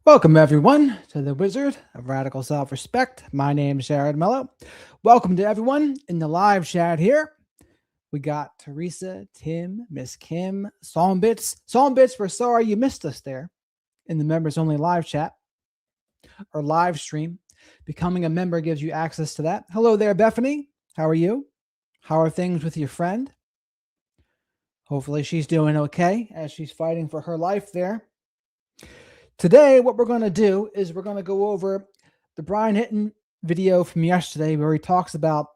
Welcome, everyone, to the Wizard of Radical Self Respect. My name is Jared Mello. Welcome to everyone in the live chat here. We got Teresa, Tim, Miss Kim, Songbits. Songbits, we're sorry you missed us there in the members only live chat or live stream. Becoming a member gives you access to that. Hello there, Bethany. How are you? How are things with your friend? Hopefully, she's doing okay as she's fighting for her life there. Today, what we're going to do is we're going to go over the Brian Hitton video from yesterday where he talks about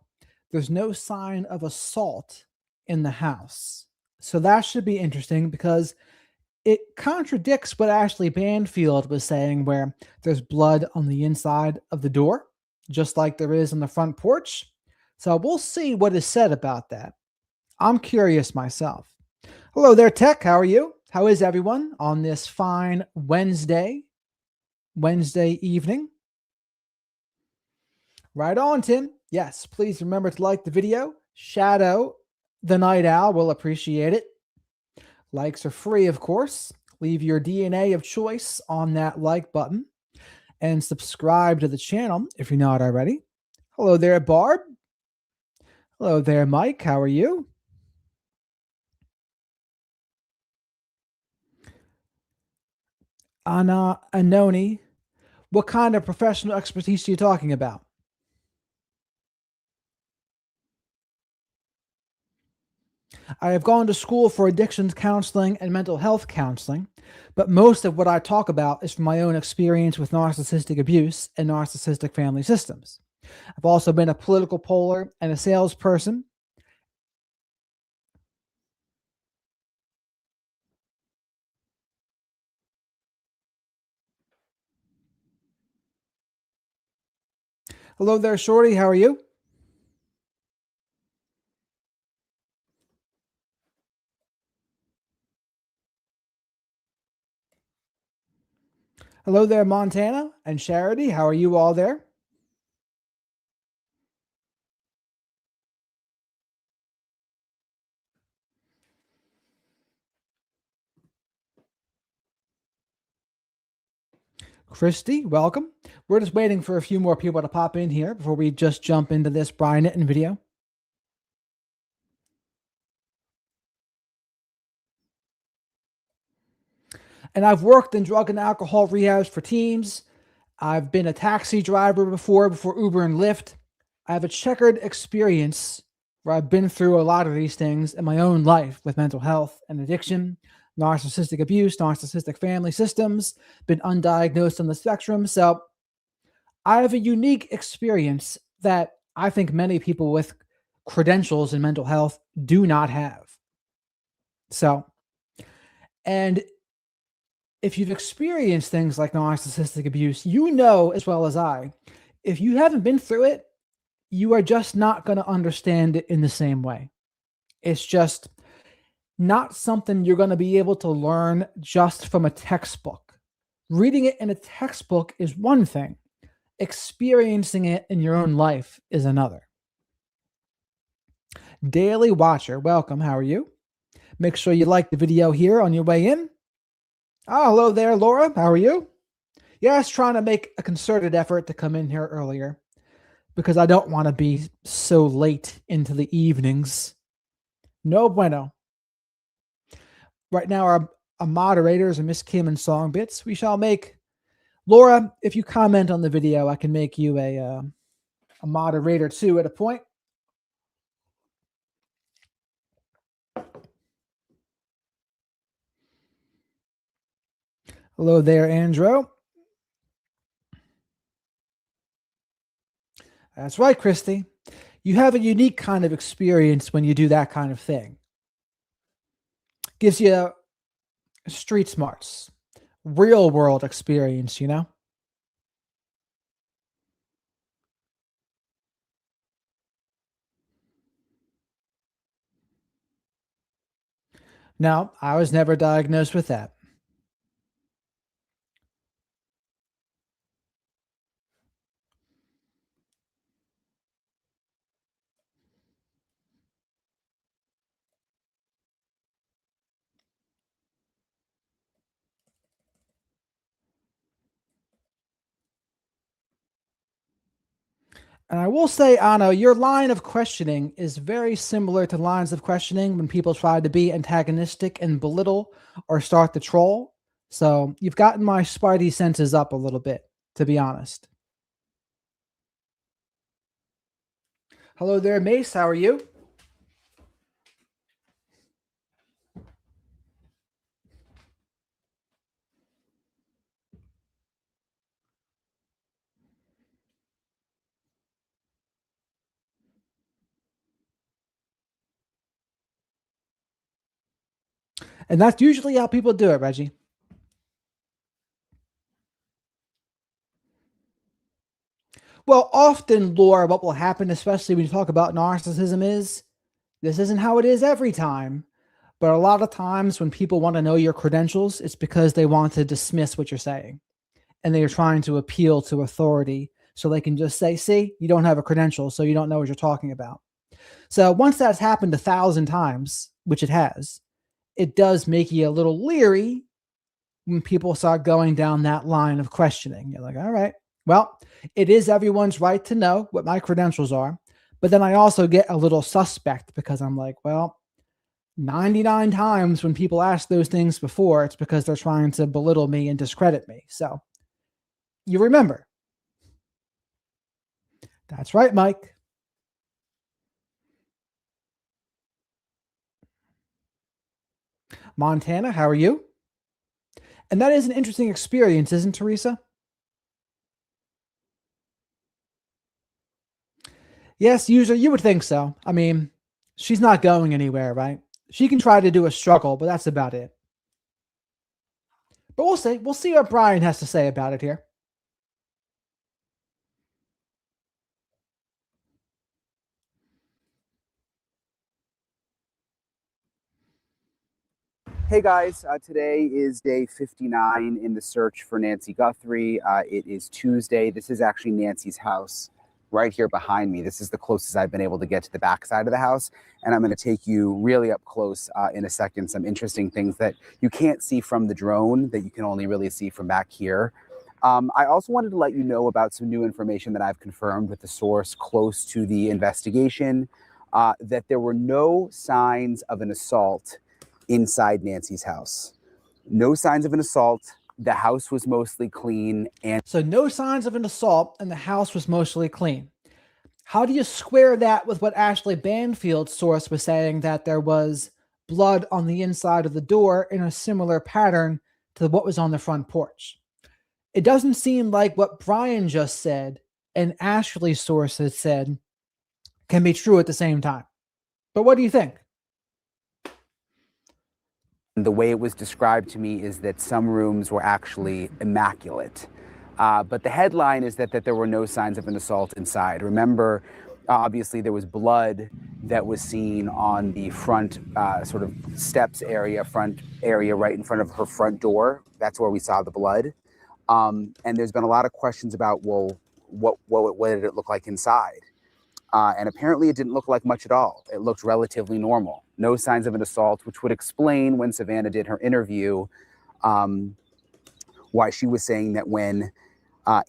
there's no sign of assault in the house. So that should be interesting because it contradicts what Ashley Banfield was saying, where there's blood on the inside of the door, just like there is on the front porch. So we'll see what is said about that. I'm curious myself. Hello there, Tech. How are you? How is everyone on this fine Wednesday evening? Right on, Tim. Yes, please remember to like the video. Shadow the Night Owl will appreciate it. Likes are free, of course. Leave your DNA of choice on that like button and subscribe to the channel if you're not already. Hello there, Barb. Hello there, Mike. How are you? Anna Anoni. What kind of professional expertise are you talking about? I have gone to school for addictions counseling and mental health counseling, but most of what I talk about is from my own experience with narcissistic abuse and narcissistic family systems. I've also been a political poller and a salesperson. Hello there, Shorty. How are you? Hello there, Montana and Charity. How are you all there? Christy, welcome. We're just waiting for a few more people to pop in here before we just jump into this Brian Nitton video. And I've worked in drug and alcohol rehabs for teens. I've been a taxi driver before Uber and Lyft. I have a checkered experience where I've been through a lot of these things in my own life with mental health and addiction, narcissistic abuse, narcissistic family systems, been undiagnosed on the spectrum. So I have a unique experience that I think many people with credentials in mental health do not have. So, and if you've experienced things like narcissistic abuse, you know as well as I, if you haven't been through it, you are just not going to understand it in the same way. It's just not something you're going to be able to learn just from a textbook. Reading it in a textbook is one thing, experiencing it in your own life is another. Daily Watcher, welcome. How are you? Make sure you like the video here on your way in. Oh, hello there, Laura. How are you? Yes, trying to make a concerted effort to come in here earlier because I don't want to be so late into the evenings. No bueno. Right now, our moderators are Miss Kim and Songbits. We shall make Laura. If you comment on the video, I can make you a moderator too at a point. Hello there, Andrew. That's right, Christy. You have a unique kind of experience when you do that kind of thing. Gives you street smarts, real world experience, you know? No, I was never diagnosed with that. And I will say, Anna, your line of questioning is very similar to lines of questioning when people try to be antagonistic and belittle or start to troll. So you've gotten my spidey senses up a little bit, to be honest. Hello there, Mace. How are you? And that's usually how people do it, Reggie. Well, often, Laura, what will happen, especially when you talk about narcissism, is this isn't how it is every time. But a lot of times when people want to know your credentials, it's because they want to dismiss what you're saying and they are trying to appeal to authority so they can just say, see, you don't have a credential, so you don't know what you're talking about. So once that's happened 1,000 times, which it has, it does make you a little leery when people start going down that line of questioning. You're like, all right, well, it is everyone's right to know what my credentials are. But then I also get a little suspect because I'm like, well, 99 times when people ask those things before, it's because they're trying to belittle me and discredit me. So you remember. That's right, Mike. Montana, how are you? And that is an interesting experience, isn't Teresa? Yes, usually you would think so. I mean, she's not going anywhere, right? She can try to do a struggle, but that's about it. But we'll see. We'll see what Brian has to say about it here. Hey guys, today is day 59 in the search for Nancy Guthrtie. It is Tuesday. This is actually Nancy's house right here behind me. This is the closest I've been able to get to the back side of the house. And I'm going to take you really up close in a second. Some interesting things that you can't see from the drone that you can only really see from back here. I also wanted to let you know about some new information that I've confirmed with the source close to the investigation, that there were no signs of an assault inside Nancy's house. No signs of an assault. The house was mostly clean. And so, no signs of an assault, and the house was mostly clean. How do you square that with what Ashley Banfield's source was saying, that there was blood on the inside of the door in a similar pattern to what was on the front porch? It doesn't seem like what Brian just said and Ashley's source had said can be true at the same time. But what do you think? the way it was described to me is that some rooms were actually immaculate. But the headline is that there were no signs of an assault inside. Remember, obviously there was blood that was seen on the front sort of steps area, front area right in front of her front door. That's where we saw the blood. And there's been a lot of questions about, well, what did it look like inside? And apparently it didn't look like much at all. It looked relatively normal. No signs of an assault, which would explain when Savannah did her interview, why she was saying that when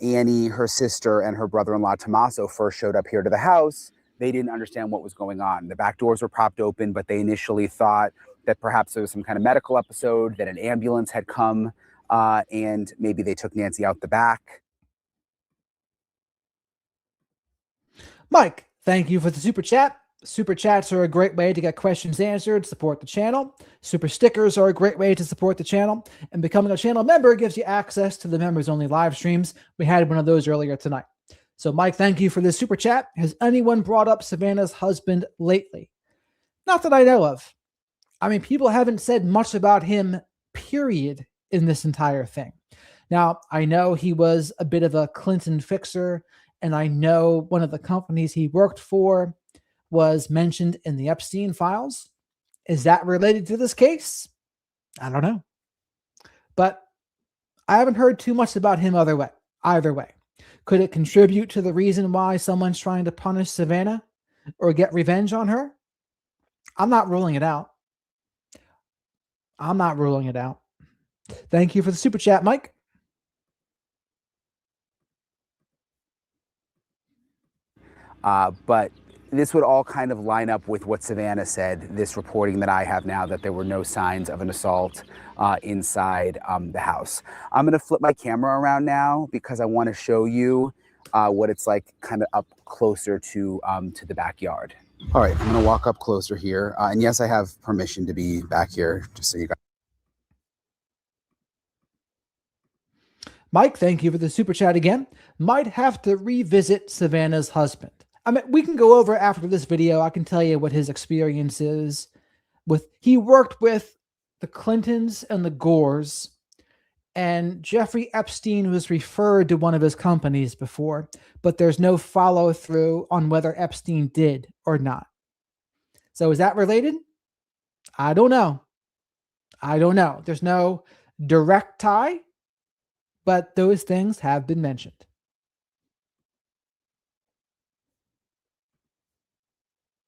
Annie, her sister, and her brother-in-law Tommaso first showed up here to the house, they didn't understand what was going on. The back doors were propped open, but they initially thought that perhaps there was some kind of medical episode, that an ambulance had come, and maybe they took Nancy out the back. Mike, thank you for the super chat. Super chats are a great way to get questions answered, support the channel. Super stickers are a great way to support the channel. And becoming a channel member gives you access to the members only live streams. We had one of those earlier tonight. So, Mike, thank you for this super chat. Has anyone brought up Savannah's husband lately? Not that I know of. I mean, people haven't said much about him, period, in this entire thing. Now, I know he was a bit of a Clinton fixer, and I know one of the companies he worked for was mentioned in the Epstein files. Is that related to this case? I don't know. But I haven't heard too much about him either way. Could it contribute to the reason why someone's trying to punish Savannah or get revenge on her? I'm not ruling it out. I'm not ruling it out. Thank you for the super chat, Mike. But this would all kind of line up with what Savannah said, this reporting that I have now, that there were no signs of an assault inside the house. I'm going to flip my camera around now because I want to show you what it's like kind of up closer to the backyard. All right, I'm going to walk up closer here. And yes, I have permission to be back here, just so you guys. Mike, thank you for the super chat again. Might have to revisit Savannah's husband. I mean, we can go over after this video. I can tell you what his experience is he worked with the Clintons and the Gores, and Jeffrey Epstein was referred to one of his companies before, but there's no follow through on whether Epstein did or not. So is that related? I don't know. There's no direct tie, but those things have been mentioned.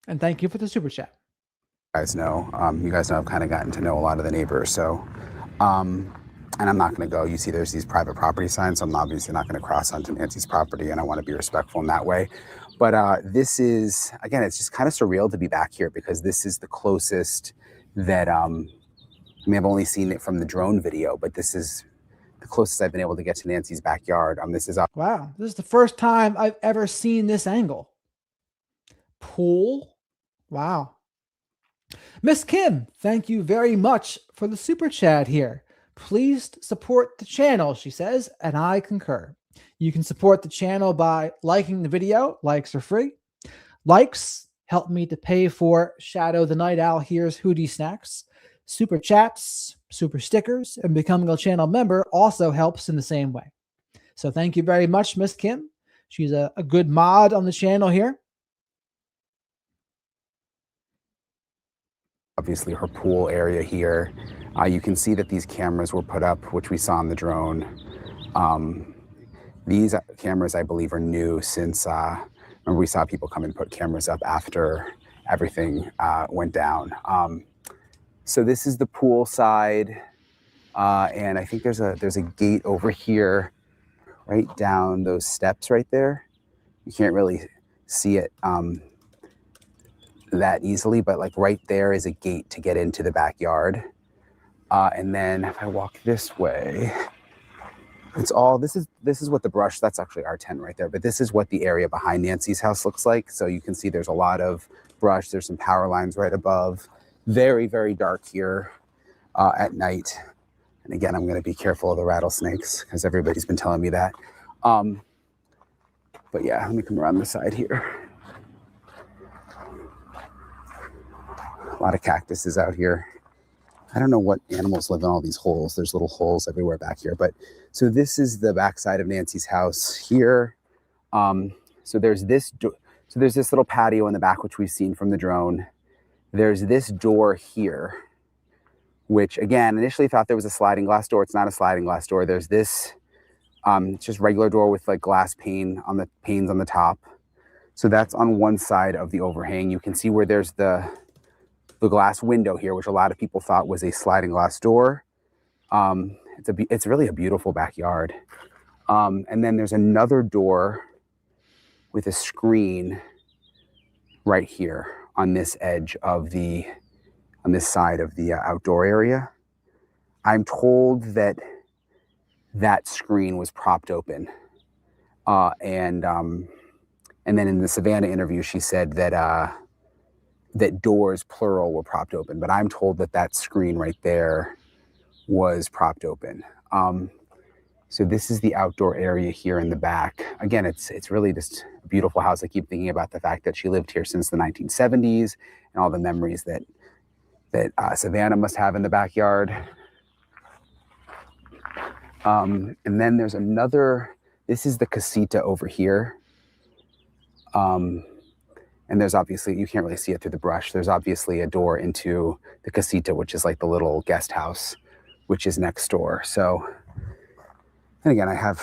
And thank you for the super chat. You guys know I've kind of gotten to know a lot of the neighbors. So, and I'm not going to go. You see, there's these private property signs. So I'm obviously not going to cross onto Nancy's property, and I want to be respectful in that way. But this is, again, it's just kind of surreal to be back here because this is the closest that, I mean, I've only seen it from the drone video, but this is the closest I've been able to get to Nancy's backyard. Wow, this is the first time I've ever seen this angle. Pool. Wow. Miss Kim, thank you very much for the super chat here. Please support the channel, she says, and I concur. You can support the channel by liking the video. Likes are free. Likes help me to pay for Shadow the Night Owl Here's Hootie Snacks. Super chats, super stickers, and becoming a channel member also helps in the same way. So thank you very much, Miss Kim. She's a good mod on the channel here. Obviously her pool area here. You can see that these cameras were put up, which we saw in the drone. These cameras, I believe, are new since, remember we saw people come and put cameras up after everything went down. So this is the pool side. And I think there's a gate over here, right down those steps right there. You can't really see it that easily, but like right there is a gate to get into the backyard. And then if I walk this way, it's all, this is what the brush, that's actually our tent right there, but this is what the area behind Nancy's house looks like. So you can see there's a lot of brush. There's some power lines right above. Very, very dark here at night. And again, I'm going to be careful of the rattlesnakes because everybody's been telling me that. But yeah, let me come around the side here. A lot of cactuses out here. I don't know what animals live in all these holes. There's little holes everywhere back here. But so this is the backside of Nancy's house here. So there's this little patio in the back, which we've seen from the drone. There's this door here, which again, initially thought there was a sliding glass door. It's not a sliding glass door. There's this, it's just regular door with like glass pane on the panes on the top. So that's on one side of the overhang. You can see where there's the glass window here, which a lot of people thought was a sliding glass door. It's really a beautiful backyard. And then there's another door with a screen right here on this edge of on this side of the outdoor area. I'm told that that screen was propped open. And then in the Savannah interview, she said that that doors, plural, were propped open. But I'm told that that screen right there was propped open. So this is the outdoor area here in the back. Again, it's really just a beautiful house. I keep thinking about the fact that she lived here since the 1970s and all the memories that Savannah must have in the backyard. And then there's another, this is the casita over here. And there's obviously, you can't really see it through the brush. There's obviously a door into the casita, which is like the little guest house, which is next door. So, and again, I have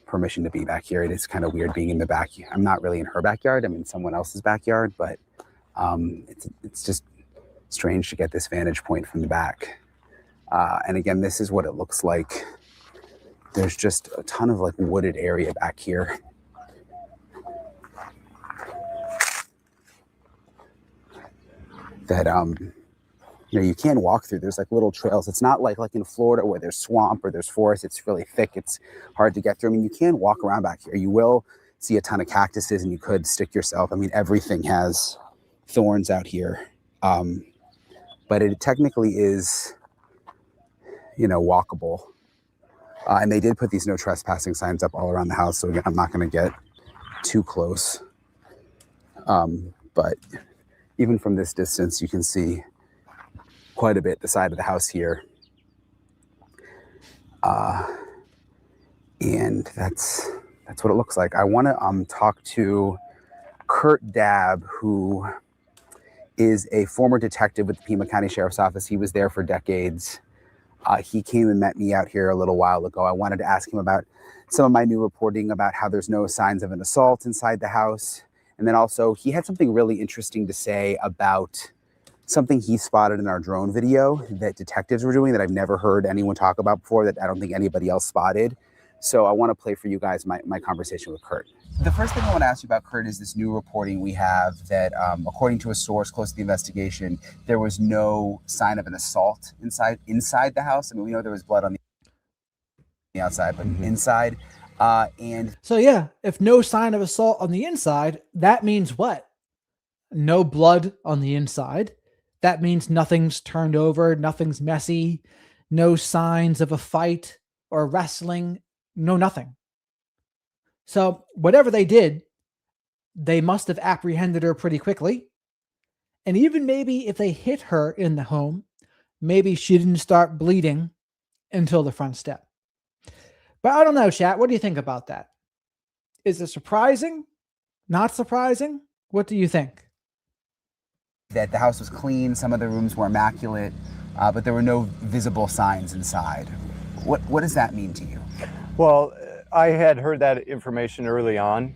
permission to be back here. It is kind of weird being in the back. I'm not really in her backyard. I'm in someone else's backyard, but it's just strange to get this vantage point from the back. And again, this is what it looks like. There's just a ton of like wooded area back here. that you can walk through. There's like little trails. It's not like in Florida where there's swamp or there's forest. It's really thick. It's hard to get through. I mean, you can walk around back here. You will see a ton of cactuses, and you could stick yourself. I mean, everything has thorns out here. But it technically is, walkable. And they did put these no trespassing signs up all around the house. So again, I'm not going to get too close. But even from this distance, you can see quite a bit the side of the house here. And that's what it looks like. I want to talk to Kurt Dabb, who is a former detective with the Pima County Sheriff's Office. He was there for decades. He came and met me out here a little while ago. I wanted to ask him about some of my new reporting about how there's no signs of an assault inside the house. And then also he had something really interesting to say about something he spotted in our drone video that detectives were doing that I've never heard anyone talk about before, that I don't think anybody else spotted. So I want to play for you guys my conversation with Kurt. The first thing I want to ask you about, Kurt, is this new reporting we have that, according to a source close to the investigation, there was no sign of an assault inside the house. I mean, we know there was blood on the outside, but inside. And so, yeah, if no sign of assault on the inside, that means what? No blood on the inside. That means nothing's turned over, nothing's messy, no signs of a fight or wrestling, no nothing. So whatever they did, they must have apprehended her pretty quickly. And even maybe if they hit her in the home, maybe she didn't start bleeding until the front step. But I don't know, chat. What do you think about that? Is it surprising? Not surprising? What do you think? That the house was clean, some of the rooms were immaculate, but there were no visible signs inside. What does that mean to you? Well, I had heard that information early on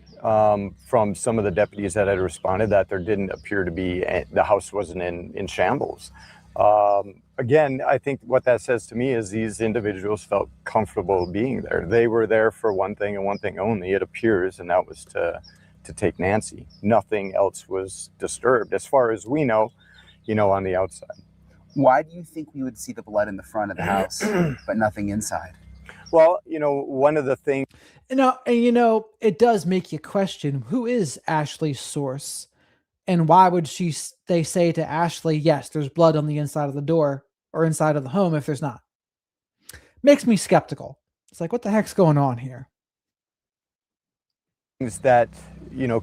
from some of the deputies that had responded, that there didn't appear to be, the house wasn't in shambles. Again, I think what that says to me is these individuals felt comfortable being there. They were there for one thing and one thing only, it appears, and that was to take Nancy. Nothing else was disturbed, as far as we know, on the outside. Why do you think we would see the blood in the front of the house, but nothing inside? Well, one of the things... it does make you question, who is Ashley's source? And why would they say to Ashley, yes, there's blood on the inside of the door or inside of the home if there's not? Makes me skeptical. It's like, what the heck's going on here? Things that,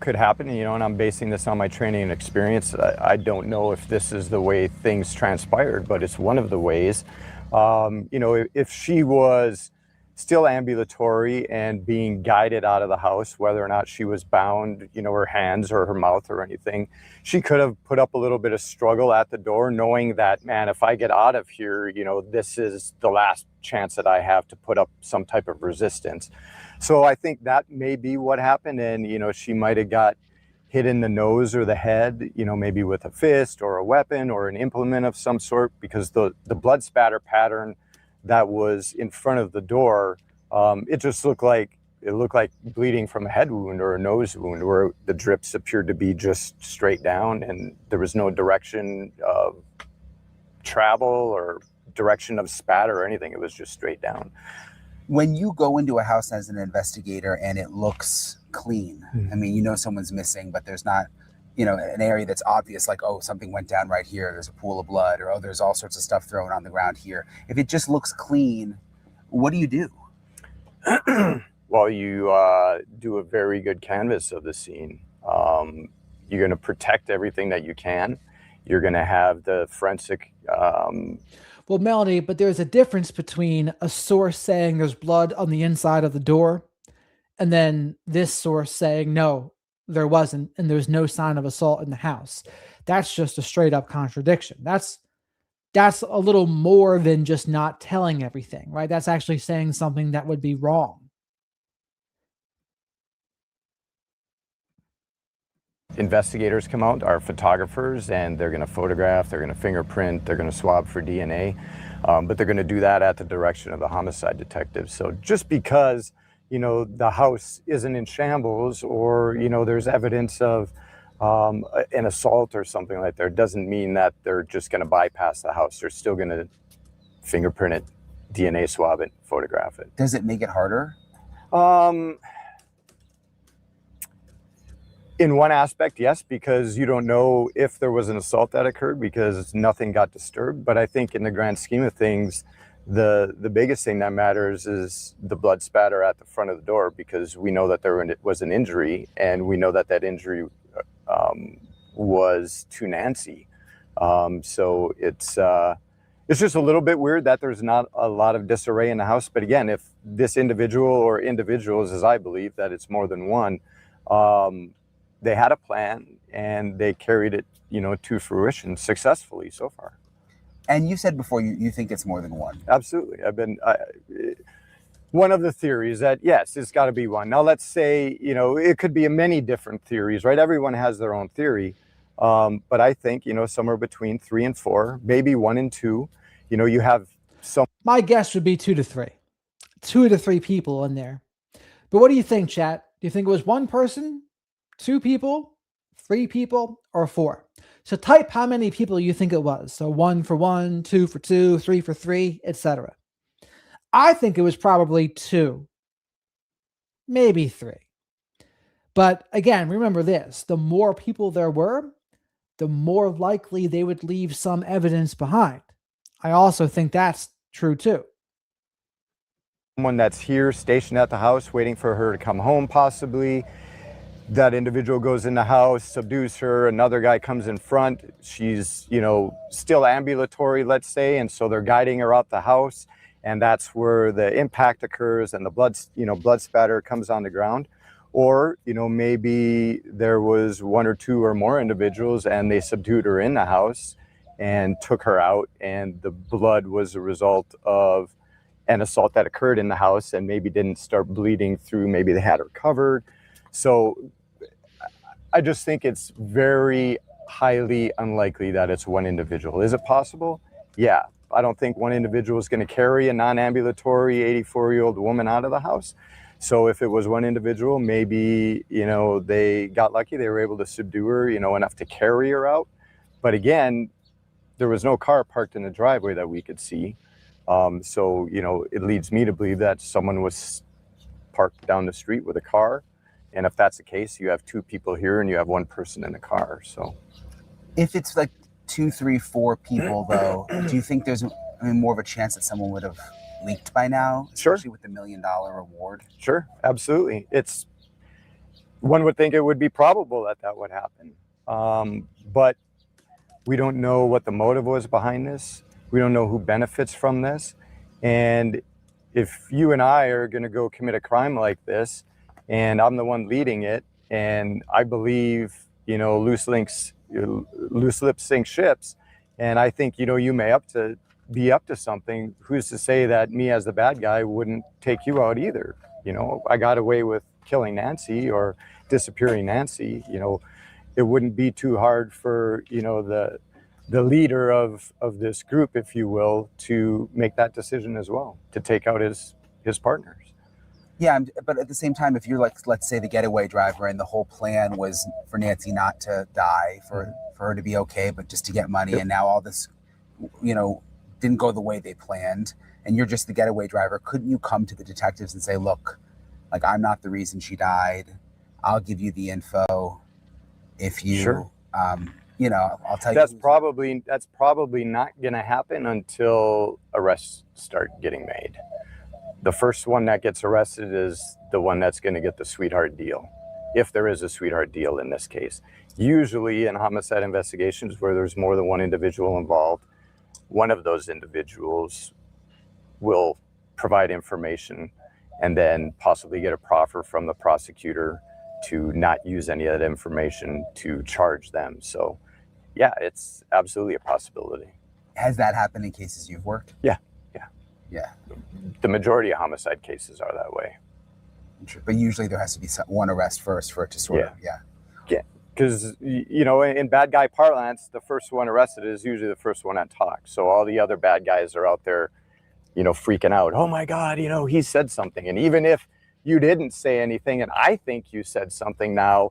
could happen, and I'm basing this on my training and experience. I don't know if this is the way things transpired, but it's one of the ways. If she was still ambulatory and being guided out of the house, whether or not she was bound, her hands or her mouth or anything, she could have put up a little bit of struggle at the door, knowing that, man, if I get out of here, this is the last chance that I have to put up some type of resistance. So I think that may be what happened. And, she might have got hit in the nose or the head, maybe with a fist or a weapon or an implement of some sort, because the blood spatter pattern that was in front of the door, it just looked like bleeding from a head wound or a nose wound, where the drips appeared to be just straight down and there was no direction of travel or direction of spatter or anything. It was just straight down. When you go into a house as an investigator and it looks clean, I mean, someone's missing, but there's not, an area that's obvious, like, oh, something went down right here, there's a pool of blood, or, oh, there's all sorts of stuff thrown on the ground here. If it just looks clean, what do you do? Well, you do a very good canvas of the scene. You're going to protect everything that you can. You're going to have the forensic... Well, Melanie, but there's a difference between a source saying there's blood on the inside of the door and then this source saying, no, there wasn't, and there's no sign of assault in the house. That's just a straight up contradiction. That's a little more than just not telling everything, right? That's actually saying something that would be wrong. Investigators come out, are photographers, and they're going to photograph, they're going to fingerprint, they're going to swab for DNA, but they're going to do that at the direction of the homicide detective. So just because, the house isn't in shambles, or, there's evidence of an assault or something like that doesn't mean that they're just going to bypass the house. They're still going to fingerprint it, DNA swab it, photograph it. Does it make it harder? In one aspect, yes, because you don't know if there was an assault that occurred because nothing got disturbed. But I think in the grand scheme of things, the biggest thing that matters is the blood spatter at the front of the door, because we know that there was an injury, and we know that that injury was to Nancy. So it's just a little bit weird that there's not a lot of disarray in the house. But again, if this individual or individuals, as I believe that it's more than one, they had a plan and they carried it, to fruition successfully so far. And you said before you think it's more than one. Absolutely. One of the theories that, yes, it's got to be one. Now, let's say, it could be many different theories, right? Everyone has their own theory. But I think, somewhere between 3 and 4, maybe 1 and 2, you have some. My guess would be 2 to 3. 2 to 3 people in there. But what do you think, chat? Do you think it was one person, 2 people, 3 people, or 4? So type how many people you think it was. So 1 for 1, 2 for 2, 3 for 3, etc. I think it was probably 2, maybe 3. But again, remember this: the more people there were, the more likely they would leave some evidence behind. I also think that's true too. Someone that's here stationed at the house waiting for her to come home, possibly. That individual goes in the house, subdues her, another guy comes in front. She's, still ambulatory, let's say, and so they're guiding her out the house, and that's where the impact occurs and the blood spatter comes on the ground. Or, maybe there was 1 or 2 or more individuals and they subdued her in the house and took her out, and the blood was a result of an assault that occurred in the house and maybe didn't start bleeding through. Maybe they had her covered. So I just think it's very highly unlikely that it's one individual. Is it possible? Yeah. I don't think one individual is going to carry a non-ambulatory 84-year-old woman out of the house. So if it was one individual, maybe, they got lucky. They were able to subdue her, enough to carry her out. But again, there was no car parked in the driveway that we could see. So, it leads me to believe that someone was parked down the street with a car. And if that's the case, you have 2 people here and you have 1 person in the car. So if it's like 2, 3, 4 people, though, do you think there's more of a chance that someone would have leaked by now, especially Sure. with the $1 million reward? Sure, absolutely. One would think it would be probable that would happen. But we don't know what the motive was behind this. We don't know who benefits from this. And if you and I are going to go commit a crime like this, and I'm the one leading it, and I believe, loose lips sink ships, and I think, you may be up to something. Who's to say that me as the bad guy wouldn't take you out either? I got away with killing Nancy or disappearing Nancy. It wouldn't be too hard for, the leader of this group, if you will, to make that decision as well, to take out his partners. Yeah, but at the same time, if you're like, let's say, the getaway driver, and the whole plan was for Nancy not to die, for her to be okay, but just to get money, Yep. and now all this, didn't go the way they planned, and you're just the getaway driver, couldn't you come to the detectives and say, look, like, I'm not the reason she died. I'll give you the info if you, Sure. I'll tell you. That's probably not going to happen until arrests start getting made. The first one that gets arrested is the one that's going to get the sweetheart deal, if there is a sweetheart deal in this case. Usually in homicide investigations where there's more than one individual involved, one of those individuals will provide information and then possibly get a proffer from the prosecutor to not use any of that information to charge them. So yeah, it's absolutely a possibility. Has that happened in cases you've worked? Yeah. The majority of homicide cases are that way. But usually there has to be one arrest first for it to sort of, Because, in bad guy parlance, the first one arrested is usually the first one that talks. So all the other bad guys are out there, freaking out. Oh my God, he said something. And even if you didn't say anything, and I think you said something now,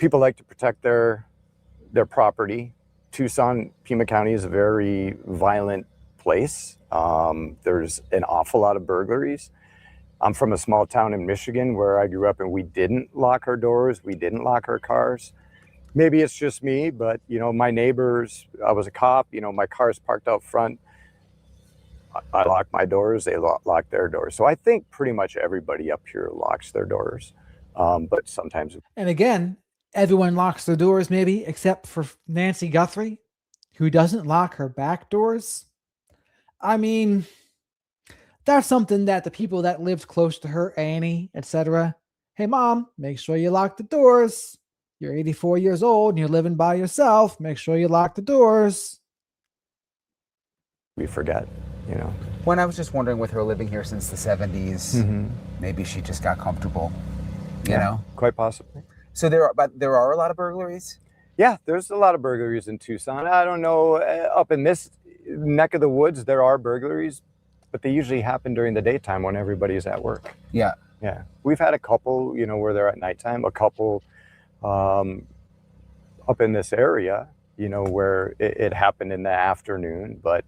people like to protect their property. Tucson, Pima County is a very violent place. There's an awful lot of burglaries. I'm from a small town in Michigan where I grew up, and we didn't lock our doors. We didn't lock our cars. Maybe it's just me, but my neighbors, I was a cop, my car's parked out front. I lock my doors, they lock their doors. So I think pretty much everybody up here locks their doors. But sometimes. And again, everyone locks their doors, maybe, except for Nancy Guthrtie, who doesn't lock her back doors. I mean, that's something that the people that lived close to her, Annie, etc. Hey, Mom, make sure you lock the doors. You're 84 years old and you're living by yourself. Make sure you lock the doors. We forget, When I was just wondering, with her living here since the 70s, maybe she just got comfortable, you know? Quite possibly. So there are a lot of burglaries? Yeah, there's a lot of burglaries in Tucson. I don't know, up in this neck of the woods, there are burglaries, but they usually happen during the daytime when everybody's at work. Yeah. Yeah. We've had a couple, where they're at nighttime, a couple up in this area, where it happened in the afternoon, but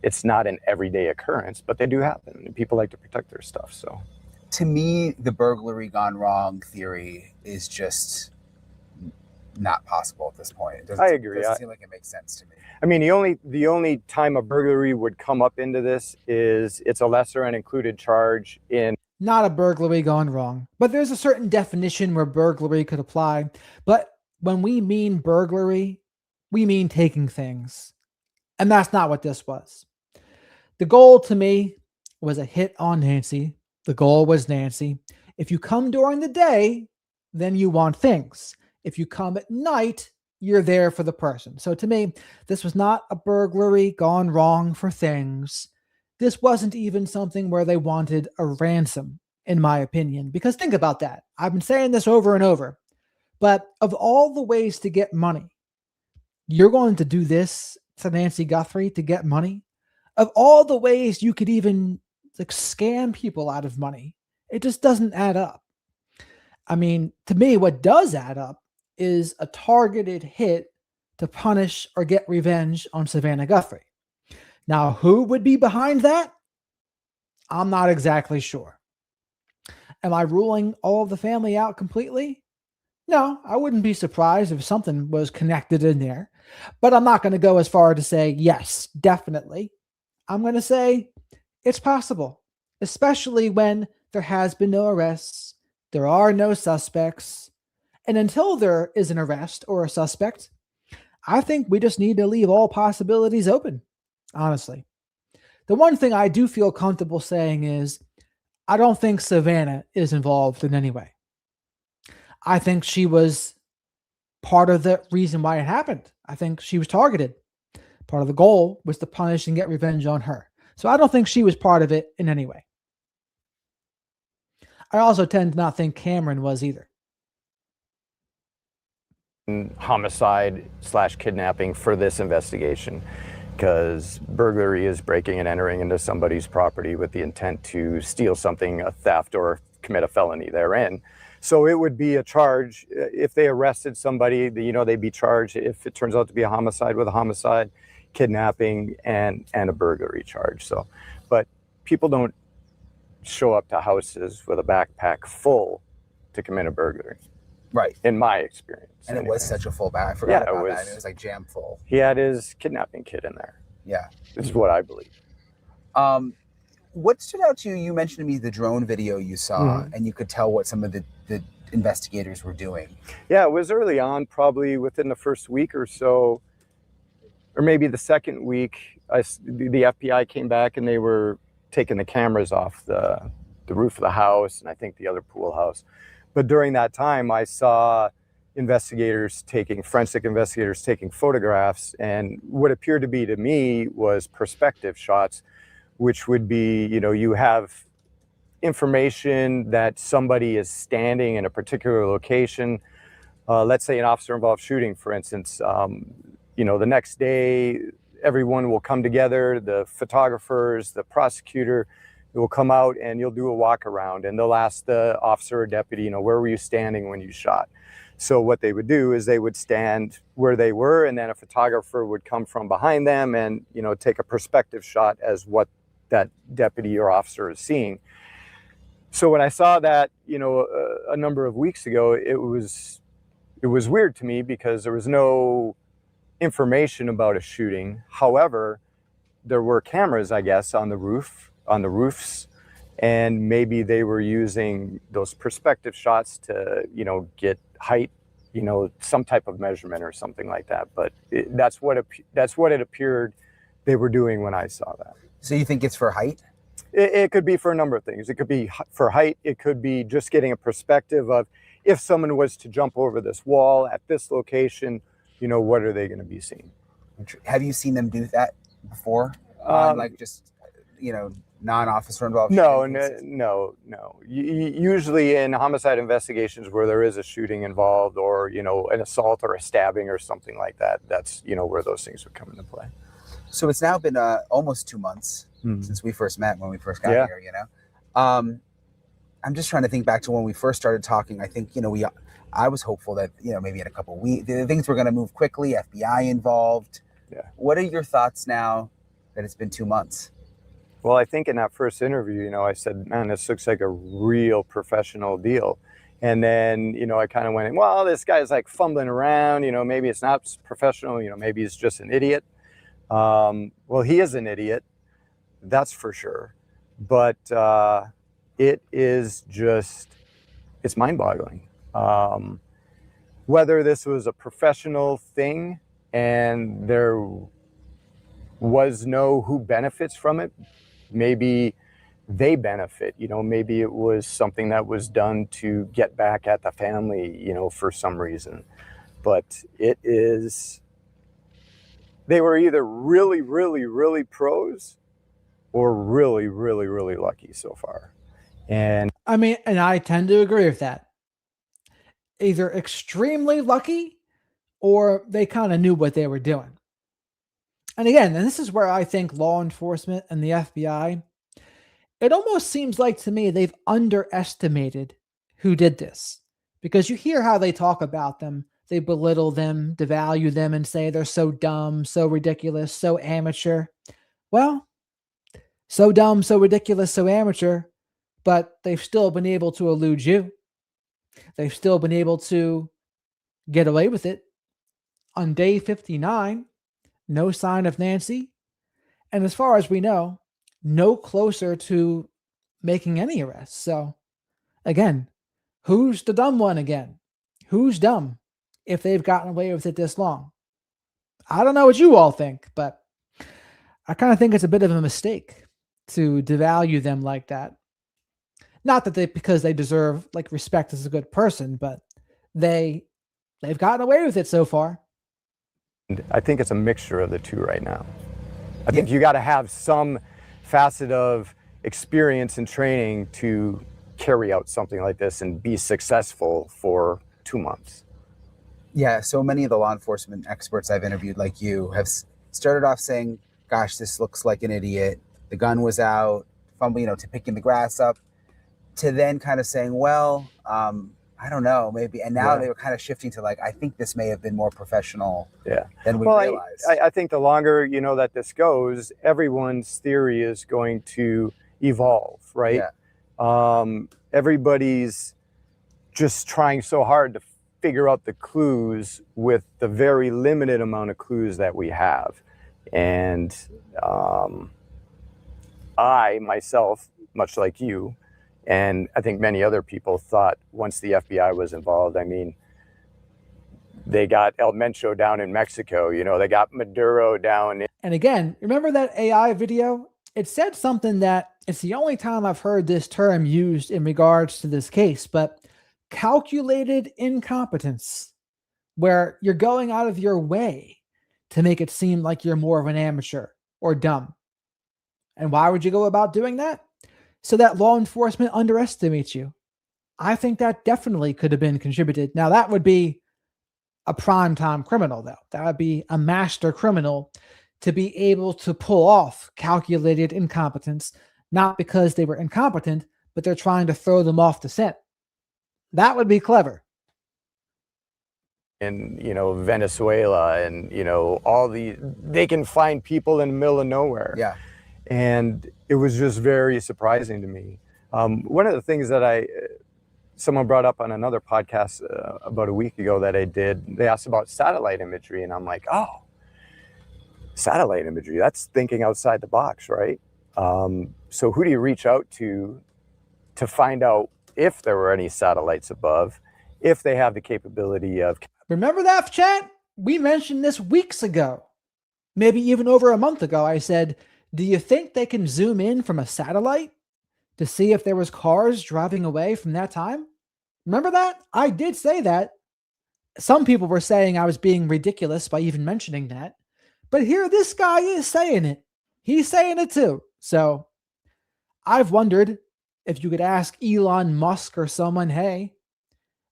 it's not an everyday occurrence, but they do happen. And people like to protect their stuff. So to me, the burglary gone wrong theory is just not possible at this point. I agree. It doesn't seem like it makes sense to me. I mean, the only time a burglary would come up into this is it's a lesser and included charge in. Not a burglary gone wrong, but there's a certain definition where burglary could apply. But when we mean burglary, we mean taking things. And that's not what this was. The goal to me was a hit on Nancy. The goal was Nancy. If you come during the day, then you want things. If you come at night, you're there for the person. So to me, this was not a burglary gone wrong for things. This wasn't even something where they wanted a ransom, in my opinion. Because think about that. I've been saying this over and over. But of all the ways to get money, you're going to do this to Nancy Guthrtie to get money? Of all the ways you could even scam people out of money, it just doesn't add up. I mean, to me, what does add up is a targeted hit to punish or get revenge on Savannah Guthrie. Now, who would be behind that? I'm not exactly sure. Am I ruling all of the family out completely? No, I wouldn't be surprised if something was connected in there, but I'm not going to go as far to say yes, definitely. I'm going to say it's possible, especially when there has been no arrests, there are no suspects, and until there is an arrest or a suspect, I think we just need to leave all possibilities open, honestly. The one thing I do feel comfortable saying is I don't think Savannah is involved in any way. I think she was part of the reason why it happened. I think she was targeted. Part of the goal was to punish and get revenge on her. So I don't think she was part of it in any way. I also tend to not think Cameron was either. Homicide / kidnapping for this investigation, because burglary is breaking and entering into somebody's property with the intent to steal something, a theft, or commit a felony therein. So it would be a charge if they arrested somebody, they'd be charged if it turns out to be a homicide with a homicide, kidnapping, and a burglary charge. So, but people don't show up to houses with a backpack full to commit a burglary. Right. In my experience. And it was such a full bag. I forgot about that. And it was like jam full. He had his kidnapping kit in there. Yeah. This is what I believe. What stood out to you? You mentioned to me the drone video you saw, and you could tell what some of the investigators were doing. Yeah, it was early on, probably within the first week or so, or maybe the second week, the FBI came back and they were taking the cameras off the roof of the house and I think the other pool house. But during that time, I saw forensic investigators taking photographs, and what appeared to be to me was perspective shots, which would be, you have information that somebody is standing in a particular location. Let's say an officer-involved shooting, for instance. The next day, everyone will come together, the photographers, the prosecutor, will come out and you'll do a walk around and they'll ask the officer or deputy, where were you standing when you shot? So what they would do is they would stand where they were, and then a photographer would come from behind them and, you know, take a perspective shot as what that deputy or officer is seeing. So when I saw that, you know, a number of weeks ago, it was weird to me because there was no information about a shooting. However, there were cameras, I guess, on the roofs, and maybe they were using those perspective shots to, you know, get height, you know, some type of measurement or something like that. But that's what it appeared they were doing when I saw that. So you think it's for height? It could be for a number of things. It could be for height. It could be just getting a perspective of if someone was to jump over this wall at this location, you know, what are they going to be seeing? Have you seen them do that before? Like just, you know, non-officer involved? No. Usually in homicide investigations where there is a shooting involved, or, you know, an assault or a stabbing or something like that, that's, you know, where those things would come into play. So it's now been almost 2 months since we first met, when we first got here, you know. I'm just trying to think back to when we first started talking. I think, you know, I was hopeful that, you know, maybe in a couple of weeks, things were going to move quickly, FBI involved. Yeah. What are your thoughts now that it's been 2 months? Well, I think in that first interview, you know, I said, man, this looks like a real professional deal. And then, you know, I kind of went, well, this guy's like fumbling around, you know, maybe it's not professional, you know, maybe he's just an idiot. Well, he is an idiot, that's for sure. But it is just, it's mind-boggling. Whether this was a professional thing and there was no who benefits from it, maybe they benefit, you know, maybe it was something that was done to get back at the family, you know, for some reason. But it is, they were either really, really, really pros or really, really, really lucky so far. And I mean, and I tend to agree with that. Either extremely lucky or they kind of knew what they were doing. And again, and this is where I think law enforcement and the FBI, it almost seems like to me they've underestimated who did this, because you hear how they talk about them. They belittle them, devalue them, and say they're so dumb, so ridiculous, so amateur. Well, so dumb, so ridiculous, so amateur, but they've still been able to elude you. They've still been able to get away with it. On day 59, no sign of Nancy. And as far as we know, no closer to making any arrests. So, again, who's the dumb one again? Who's dumb if they've gotten away with it this long? I don't know what you all think, but I kind of think it's a bit of a mistake to devalue them like that. Not that because they deserve like respect as a good person, but they've gotten away with it so far. I think it's a mixture of the two right now. I think you got to have some facet of experience and training to carry out something like this and be successful for 2 months. Yeah, so many of the law enforcement experts I've interviewed, like you, have started off saying, gosh, this looks like an idiot. The gun was out, fumbling, you know, to picking the grass up, to then kind of saying, well, I don't know, maybe. And now they were kind of shifting to like, I think this may have been more professional than we realized. I think the longer, you know, that this goes, everyone's theory is going to evolve, right? Everybody's just trying so hard to figure out the clues with the very limited amount of clues that we have. And I, myself, much like you, and I think many other people thought once the FBI was involved, I mean, they got El Mencho down in Mexico, you know, they got Maduro down in. And again, remember that AI video? It said something that it's the only time I've heard this term used in regards to this case, but calculated incompetence, where you're going out of your way to make it seem like you're more of an amateur or dumb. And why would you go about doing that? So that law enforcement underestimates you. I think that definitely could have been contributed. Now, that would be a primetime criminal, though. That would be a master criminal to be able to pull off calculated incompetence, not because they were incompetent, but they're trying to throw them off the scent. That would be clever. in, Venezuela, and, they can find people in the middle of nowhere. Yeah. And it was just very surprising to me. One of the things that someone brought up on another podcast about a week ago that I did, they asked about satellite imagery, and I'm like, oh, satellite imagery, that's thinking outside the box, right? So who do you reach out to find out if there were any satellites above, if they have the capability of... Remember that, chat? We mentioned this weeks ago, maybe even over a month ago. I said, do you think they can zoom in from a satellite to see if there was cars driving away from that time? Remember that? I did say that. Some people were saying I was being ridiculous by even mentioning that. But here this guy is saying it. He's saying it too. So I've wondered if you could ask Elon Musk or someone, hey,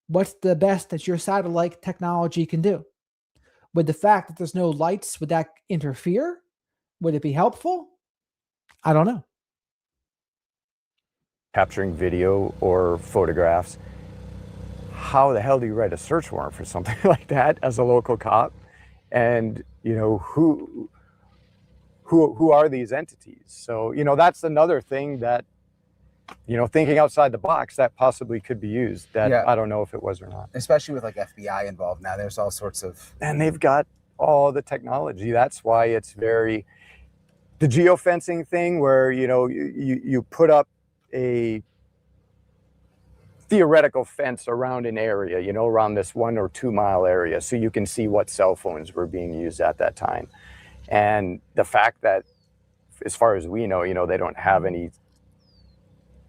what's the best that your satellite technology can do? Would the fact that there's no lights, would that interfere? Would it be helpful? I don't know. Capturing video or photographs. How the hell do you write a search warrant for something like that as a local cop? And, who are these entities? So, that's another thing that, thinking outside the box, that possibly could be used. That I don't know if it was or not. Especially with like FBI involved now, there's all sorts of... And they've got all the technology. That's why it's the geofencing thing where, you put up a theoretical fence around an area, around this 1 or 2 mile area, so you can see what cell phones were being used at that time. And the fact that, as far as we know, they don't have any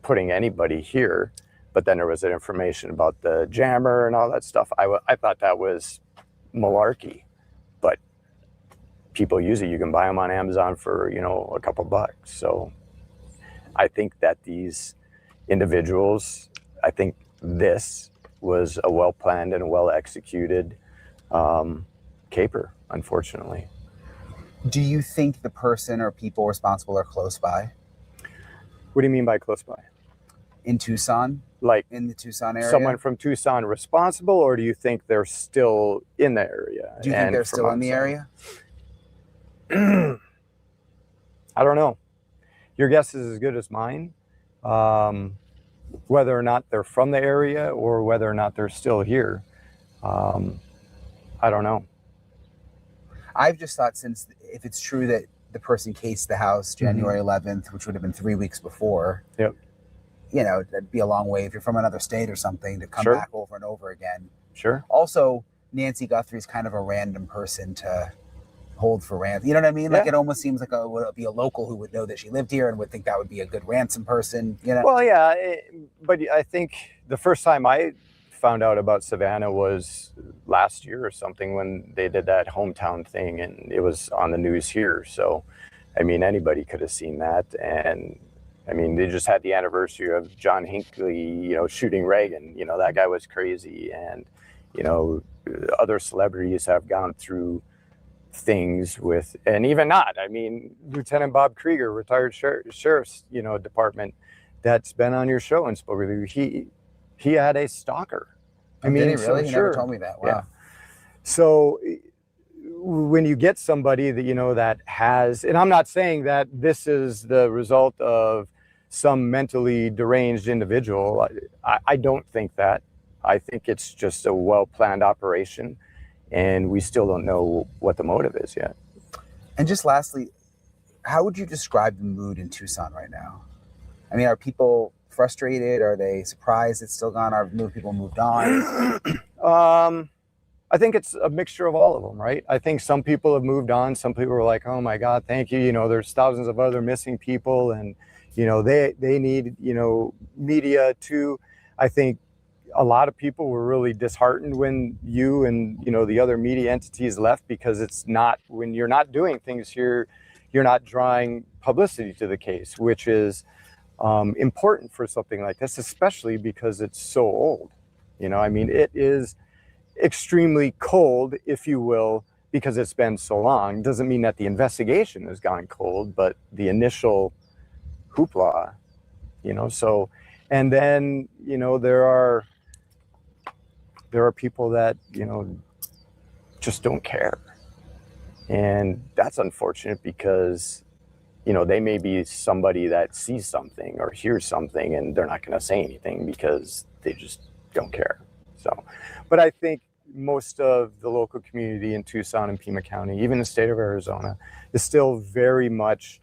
putting anybody here, but then there was that information about the jammer and all that stuff. I thought that was malarkey, but people use it. You can buy them on Amazon for, a couple bucks. So I think that these individuals, I think this was a well-planned and well-executed caper, unfortunately. Do you think the person or people responsible are close by? What do you mean by close by? In Tucson? Like in the Tucson area? Someone from Tucson responsible, or do you think they're still in the area? Do you think they're still in the area? I don't know. Your guess is as good as mine. Whether or not they're from the area or whether or not they're still here, I don't know. I've just thought, since if it's true that the person cased the house January 11th, which would have been 3 weeks before, yep, that'd be a long way if you're from another state or something to come back over and over again. Sure. Also, Nancy Guthrtie is kind of a random person to hold for ransom. You know what I mean? Like, it almost seems like it would be a local who would know that she lived here and would think that would be a good ransom person. Well, yeah, but I think the first time I found out about Savannah was last year or something, when they did that hometown thing, and it was on the news here. So, I mean, anybody could have seen that. And I mean, they just had the anniversary of John Hinckley, shooting Reagan. That guy was crazy. And, other celebrities have gone through things with, and even not. I mean, Lieutenant Bob Krieger, retired sheriff's, department, that's been on your show and spoke with you. He had a stalker. I mean, did he really? He never told me that. Wow. Yeah. So when you get somebody that, that has, and I'm not saying that this is the result of some mentally deranged individual. I don't think that. I think it's just a well-planned operation, and we still don't know what the motive is yet. And just lastly, how would you describe the mood in Tucson right now? I mean, are people frustrated? Are they surprised it's still gone? Are people moved on? I think it's a mixture of all of them, right? I think some people have moved on. Some people are like, oh my God, thank you. There's thousands of other missing people, and, they need, media too. I think a lot of people were really disheartened when you and, the other media entities left, because it's not, when you're not doing things here, you're not drawing publicity to the case, which is important for something like this, especially because it's so old. I mean, it is extremely cold, if you will, because it's been so long. Doesn't mean that the investigation has gone cold, but the initial hoopla, so, and then, there are people that, just don't care. And that's unfortunate because, you know, they may be somebody that sees something or hears something and they're not going to say anything because they just don't care. So, but I think most of the local community in Tucson and Pima County, even the state of Arizona, is still very much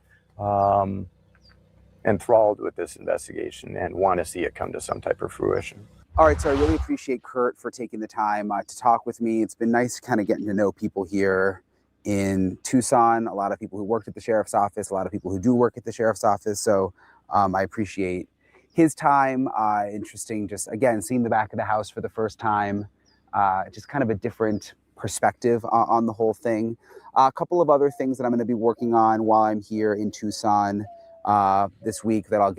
enthralled with this investigation and want to see it come to some type of fruition. All right, so I really appreciate Kurt for taking the time to talk with me. It's been nice kind of getting to know people here in Tucson, a lot of people who worked at the sheriff's office, a lot of people who do work at the sheriff's office. So I appreciate his time. Interesting, just again, seeing the back of the house for the first time, just kind of a different perspective on the whole thing. A couple of other things that I'm going to be working on while I'm here in Tucson this week that I'll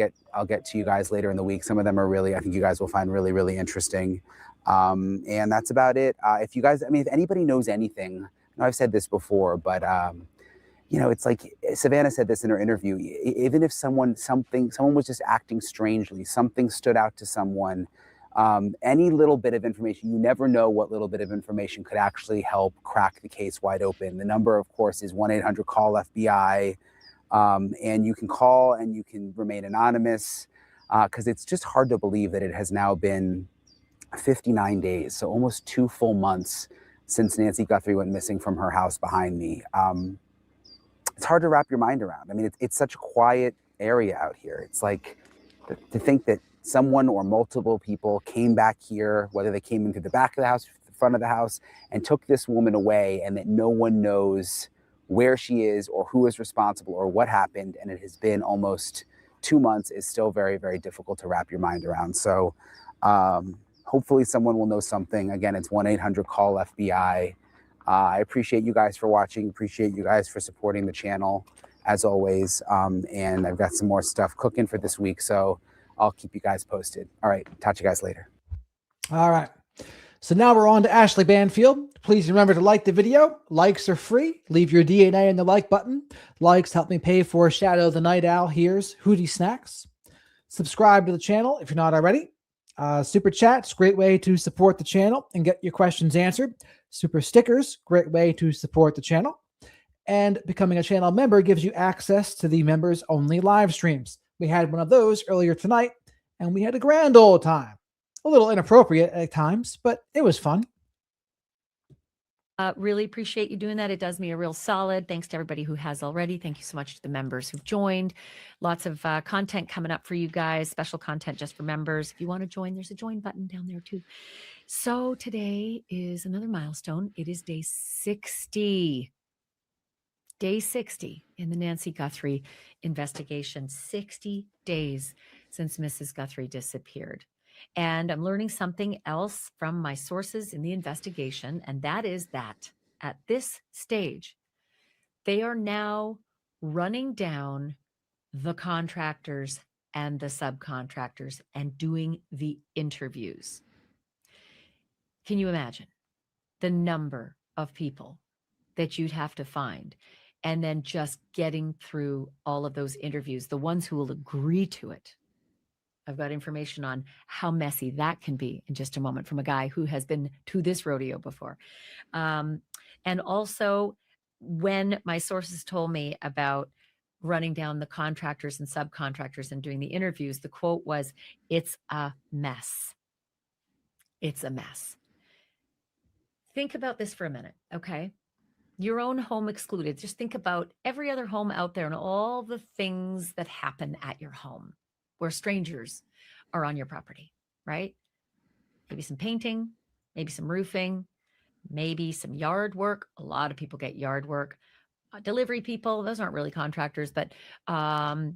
get to you guys later in the week. Some of them are really, I think you guys will find really, really interesting. And that's about it. If you guys, I mean, if anybody knows anything, I know I've said this before, but you know, it's like Savannah said this in her interview. Even if someone was just acting strangely, something stood out to someone, any little bit of information, you never know what little bit of information could actually help crack the case wide open. The number, of course, is 1-800-CALL-FBI. And you can call and you can remain anonymous because it's just hard to believe that it has now been 59 days, so almost 2 full months since Nancy Guthrtie went missing from her house behind me. It's hard to wrap your mind around. I mean, it's such a quiet area out here. It's like to think that someone or multiple people came back here, whether they came into the back of the house, the front of the house, and took this woman away, and that no one knows where she is or who is responsible or what happened. And it has been almost 2 months is still very, very difficult to wrap your mind around. So hopefully someone will know something. Again, it's 1-800-CALL-FBI. I appreciate you guys for watching. Appreciate you guys for supporting the channel as always. And I've got some more stuff cooking for this week, so I'll keep you guys posted. All right. Talk to you guys later. All right. So now we're on to Ashley Banfield. Please remember to like the video. Likes are free. Leave your DNA in the like button. Likes help me pay for Shadow the Night Owl Here's Hootie Snacks. Subscribe to the channel if you're not already. Super Chats, great way to support the channel and get your questions answered. Super Stickers, great way to support the channel. And becoming a channel member gives you access to the members only live streams. We had one of those earlier tonight and we had a grand old time. A little inappropriate at times, but it was fun. Really appreciate you doing that. It does me a real solid. Thanks to everybody who has already. Thank you so much to the members who've joined. Lots of content coming up for you guys. Special content just for members. If you want to join, there's a join button down there too. So today is another milestone. It is day 60. Day 60 in the Nancy Guthrtie investigation. 60 days since Mrs. Guthrtie disappeared. And I'm learning something else from my sources in the investigation, and that is that at this stage, they are now running down the contractors and the subcontractors and doing the interviews. Can you imagine the number of people that you'd have to find and then just getting through all of those interviews, the ones who will agree to it? I've got information on how messy that can be in just a moment from a guy who has been to this rodeo before. And also, when my sources told me about running down the contractors and subcontractors and doing the interviews, the quote was, "It's a mess. It's a mess." Think about this for a minute, okay? Your own home excluded. Just think about every other home out there and all the things that happen at your home where strangers are on your property, right? Maybe some painting, maybe some roofing, maybe some yard work. A lot of people get yard work. Delivery people, those aren't really contractors, but how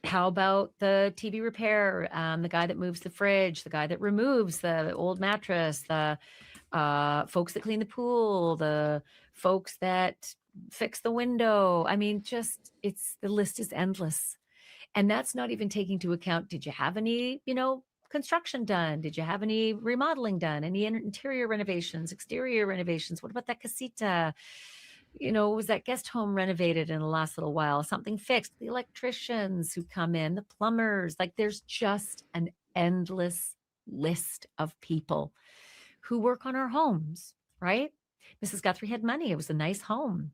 about the TV repair, the guy that moves the fridge, the guy that removes the old mattress, the folks that clean the pool, the folks that fix the window. I mean, just the list is endless. And that's not even taking into account, did you have any, construction done? Did you have any remodeling done? Any interior renovations, exterior renovations? What about that casita? Was that guest home renovated in the last little while? Something fixed? The electricians who come in, the plumbers, like there's just an endless list of people who work on our homes, right? Mrs. Guthrie had money. It was a nice home.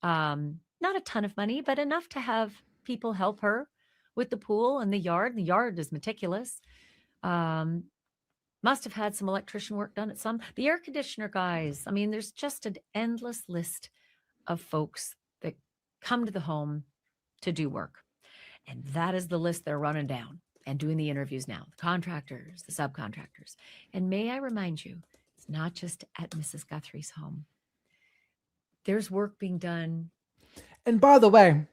Not a ton of money, but enough to have people help her with the pool and the yard. The yard is meticulous. Must have had some electrician work done at some. The air conditioner guys. I mean, there's just an endless list of folks that come to the home to do work. And that is the list they're running down and doing the interviews now. The contractors, the subcontractors. And may I remind you, it's not just at Mrs. Guthrie's home. There's work being done. And by the way,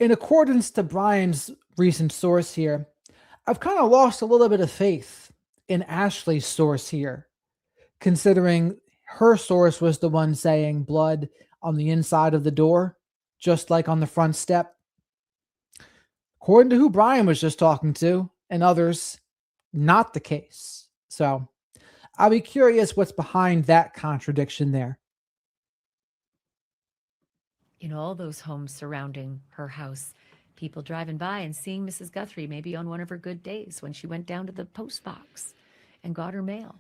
in accordance to Brian's recent source here, I've kind of lost a little bit of faith in Ashley's source here, considering her source was the one saying blood on the inside of the door, just like on the front step. According to who Brian was just talking to and others, not the case. So I'll be curious what's behind that contradiction there. All those homes surrounding her house, people driving by and seeing Mrs. Guthrie maybe on one of her good days when she went down to the post box and got her mail.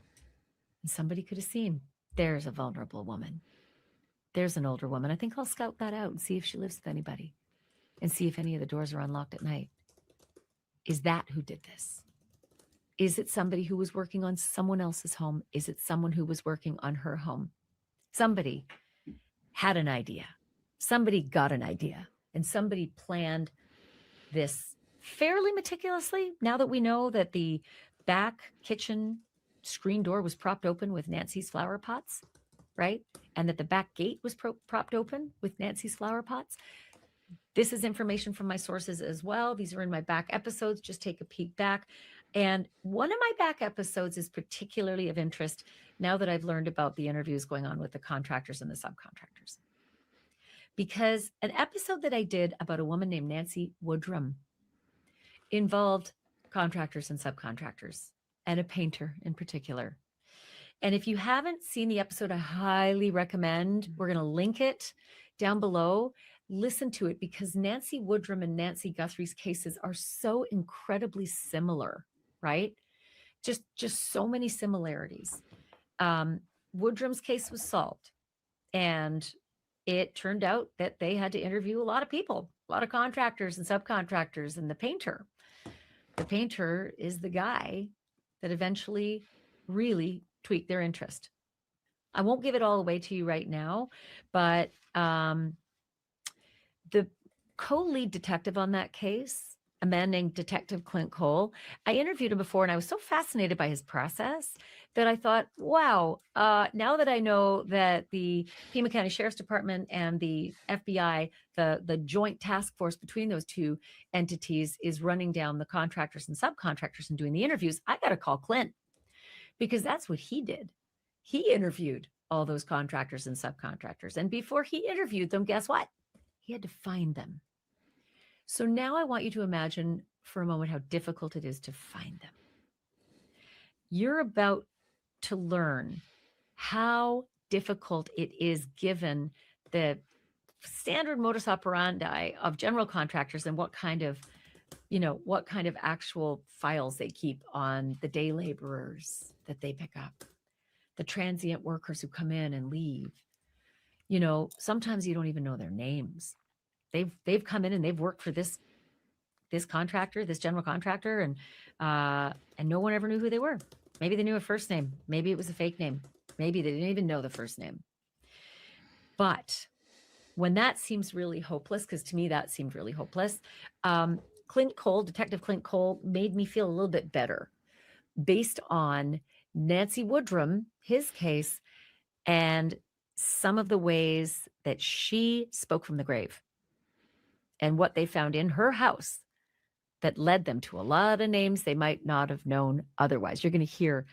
And somebody could have seen, there's a vulnerable woman. There's an older woman. I think I'll scout that out and see if she lives with anybody and see if any of the doors are unlocked at night. Is that who did this? Is it somebody who was working on someone else's home? Is it someone who was working on her home? Somebody had an idea. Somebody got an idea, and somebody planned this fairly meticulously. Now that we know that the back kitchen screen door was propped open with Nancy's flower pots, right? And that the back gate was propped open with Nancy's flower pots. This is information from my sources as well. These are in my back episodes. Just take a peek back. And one of my back episodes is particularly of interest now that I've learned about the interviews going on with the contractors and the subcontractors. Because an episode that I did about a woman named Nancy Woodrum involved contractors and subcontractors and a painter in particular. And if you haven't seen the episode, I highly recommend. We're going to link it down below. Listen to it because Nancy Woodrum and Nancy Guthrie's cases are so incredibly similar, right? Just so many similarities. Woodrum's case was solved, and it turned out that they had to interview a lot of people, a lot of contractors and subcontractors, and the painter. The painter is the guy that eventually really tweaked their interest. I won't give it all away to you right now, but the co-lead detective on that case, a man named Detective Clint Cole, I interviewed him before, and I was so fascinated by his process that I thought, wow, now that I know that the Pima County Sheriff's Department and the FBI, the joint task force between those two entities is running down the contractors and subcontractors and doing the interviews, I got to call Clint because that's what he did. He interviewed all those contractors and subcontractors. And before he interviewed them, guess what? He had to find them. So now I want you to imagine for a moment how difficult it is to find them. You're about to learn how difficult it is given the standard modus operandi of general contractors and what kind of actual files they keep on the day laborers that they pick up, the transient workers who come in and leave. Sometimes you don't even know their names. They've come in and they've worked for this contractor, this general contractor, and no one ever knew who they were. Maybe they knew a first name. Maybe it was a fake name. Maybe they didn't even know the first name. But when that seems really hopeless, because to me that seemed really hopeless, Detective Clint Cole made me feel a little bit better based on Nancy Woodrum, his case, and some of the ways that she spoke from the grave and what they found in her house that led them to a lot of names they might not have known otherwise. You're going to hear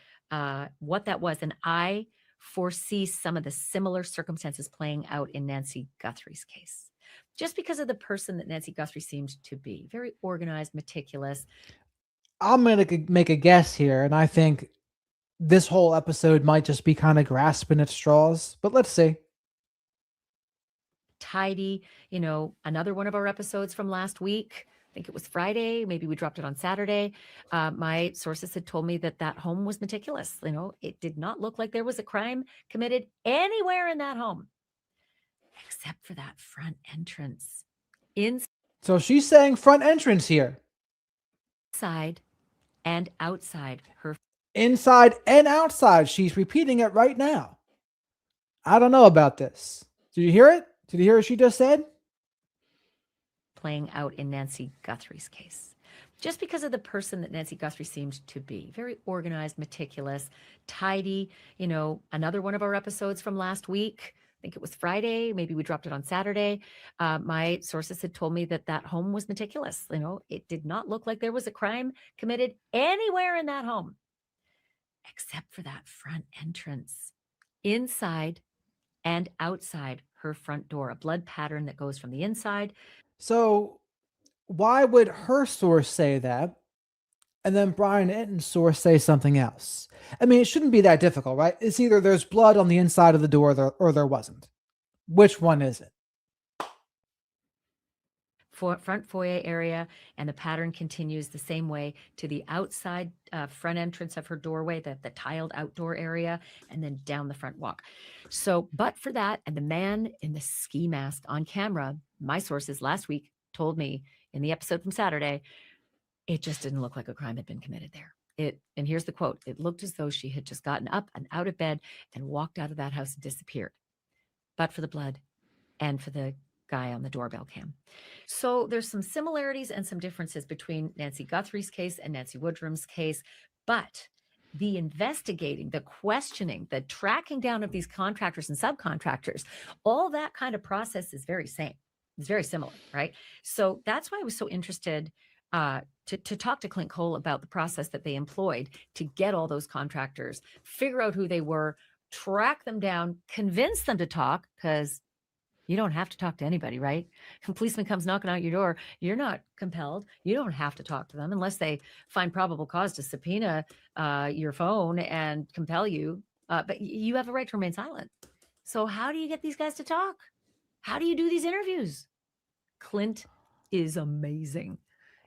what that was. And I foresee some of the similar circumstances playing out in Nancy Guthrie's case, just because of the person that Nancy Guthrie seemed to be. Very organized, meticulous. I'm going to make a guess here, and I think this whole episode might just be kind of grasping at straws, but let's see. Tidy, another one of our episodes from last week, think it was Friday. Maybe we dropped it on Saturday. My sources had told me that that home was meticulous. You know, it did not look like there was a crime committed anywhere in that home, except for that front entrance. So she's saying front entrance here. Inside and outside her. Inside and outside. She's repeating it right now. I don't know about this. Did you hear it? Did you hear what she just said? Playing out in Nancy Guthrie's case. Just because of the person that Nancy Guthrie seemed to be. Very organized, meticulous, tidy. You know, another one of our episodes from last week, I think it was Friday. Maybe we dropped it on Saturday. My sources had told me that that home was meticulous. You know, it did not look like there was a crime committed anywhere in that home, except for that front entrance. Inside and outside her front door, a blood pattern that goes from the inside. So why would her source say that and then Brian Enton's source say something else? I mean, it shouldn't be that difficult, right? It's either there's blood on the inside of the door or there wasn't. Which one is it? Front foyer area, and the pattern continues the same way to the outside front entrance of her doorway, the tiled outdoor area, and then down the front walk. So, but for that, and the man in the ski mask on camera, my sources last week told me in the episode from Saturday, it just didn't look like a crime had been committed there. And here's the quote: "It looked as though she had just gotten up and out of bed and walked out of that house and disappeared, but for the blood and for the guy on the doorbell cam." So there's some similarities and some differences between Nancy Guthrie's case and Nancy Woodrum's case, but the investigating, the questioning, the tracking down of these contractors and subcontractors, all that kind of process is very same. It's very similar, right? So that's why I was so interested to talk to Clint Cole about the process that they employed to get all those contractors, figure out who they were, track them down, convince them to talk, because you don't have to talk to anybody, right? If a policeman comes knocking out your door, you're not compelled. You don't have to talk to them unless they find probable cause to subpoena your phone and compel you. But you have a right to remain silent. So how do you get these guys to talk? How do you do these interviews? Clint is amazing.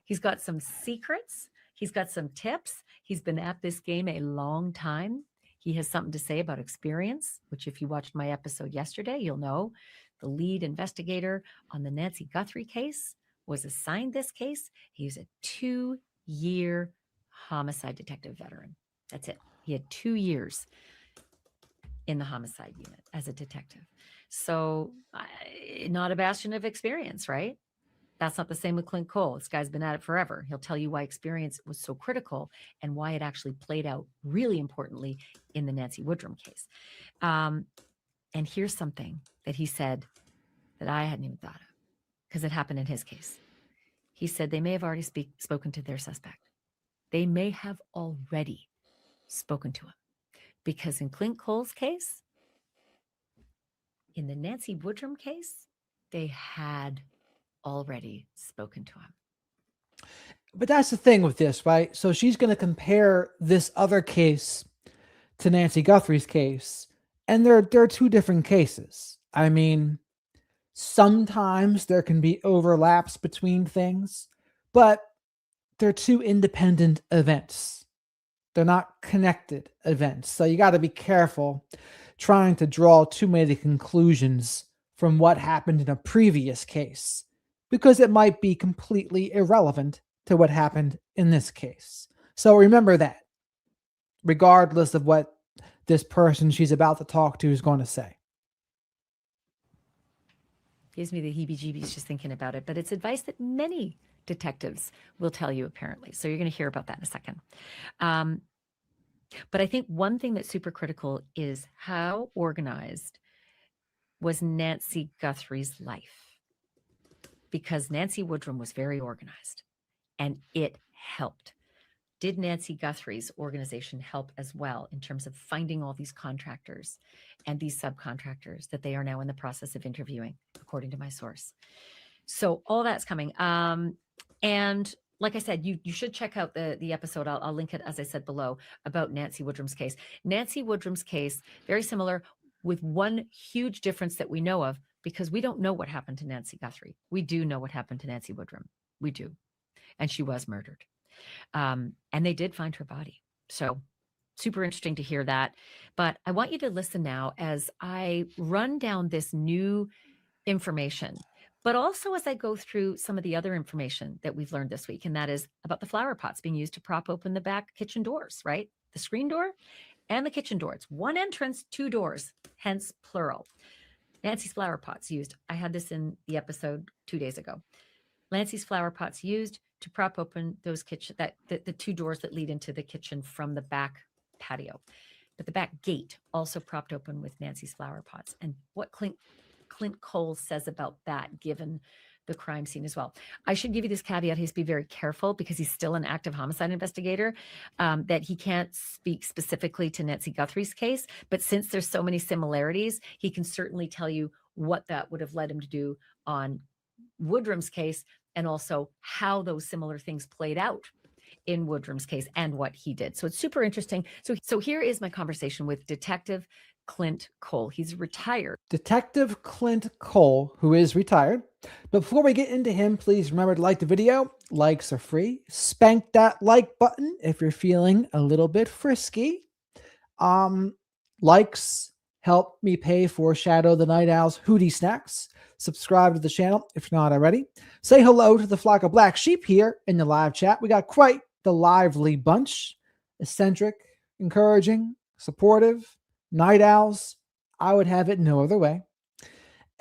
He's got some secrets. He's got some tips. He's been at this game a long time. He has something to say about experience, which if you watched my episode yesterday, you'll know. The lead investigator on the Nancy Guthrtie case was assigned this case. He's a 2-year homicide detective veteran. That's it. He had 2 years in the homicide unit as a detective. So not a bastion of experience, right? That's not the same with Clint Cole. This guy's been at it forever. He'll tell you why experience was so critical and why it actually played out really importantly in the Nancy Woodrum case. And here's something that he said that I hadn't even thought of, because it happened in his case. He said they may have already spoken to their suspect. They may have already spoken to him, because in Clint Cole's case, in the Nancy Woodrum case, they had already spoken to him. But that's the thing with this, right? So she's going to compare this other case to Nancy Guthrie's case, and they're two different cases. I mean, sometimes there can be overlaps between things, but they're two independent events. They're not connected events. So you got to be careful trying to draw too many conclusions from what happened in a previous case, because it might be completely irrelevant to what happened in this case. So remember that, regardless of what this person she's about to talk to is going to say. Gives me the heebie-jeebies just thinking about it, but it's advice that many detectives will tell you, apparently. So you're going to hear about that in a second. But I think one thing that's super critical is how organized was Nancy Guthrie's life, because Nancy Woodrum was very organized and it helped. Did Nancy Guthrie's organization help as well in terms of finding all these contractors and these subcontractors that they are now in the process of interviewing, according to my source? So all that's coming. And like I said, you should check out the episode. I'll link it, as I said below, about Nancy Woodrum's case. Nancy Woodrum's case, very similar, with one huge difference that we know of, because we don't know what happened to Nancy Guthrtie. We do know what happened to Nancy Woodrum. We do. and she was murdered. And they did find her body. So super interesting to hear that. But I want you to listen now as I run down this new information, but also as I go through some of the other information that we've learned this week, and that is about the flower pots being used to prop open the back kitchen doors, right? The screen door and the kitchen door. It's one entrance, two doors, hence plural. Nancy's flower pots used. I had this in the episode 2 days ago. Nancy's flower pots used to prop open those the two doors that lead into the kitchen from the back patio. But the back gate also propped open with Nancy's flower pots. And what Clint Cole says about that, given the crime scene as well. I should give you this caveat. He has to be very careful because he's still an active homicide investigator, that he can't speak specifically to Nancy Guthrie's case. But since there's so many similarities, he can certainly tell you what that would have led him to do on Woodrum's case, and also how those similar things played out in Woodrum's case and what he did. So it's super interesting. So here is my conversation with Detective Clint Cole. He's retired. Detective Clint Cole, who is retired. But before we get into him, please remember to like the video. Likes are free. Spank that like button if you're feeling a little bit frisky. Likes help me pay for Shadow the Night Owl's Hootie Snacks. Subscribe to the channel if you're not already. Say hello to the flock of black sheep here in the live chat. We got quite the lively bunch. Eccentric, encouraging, supportive, night owls. I would have it no other way.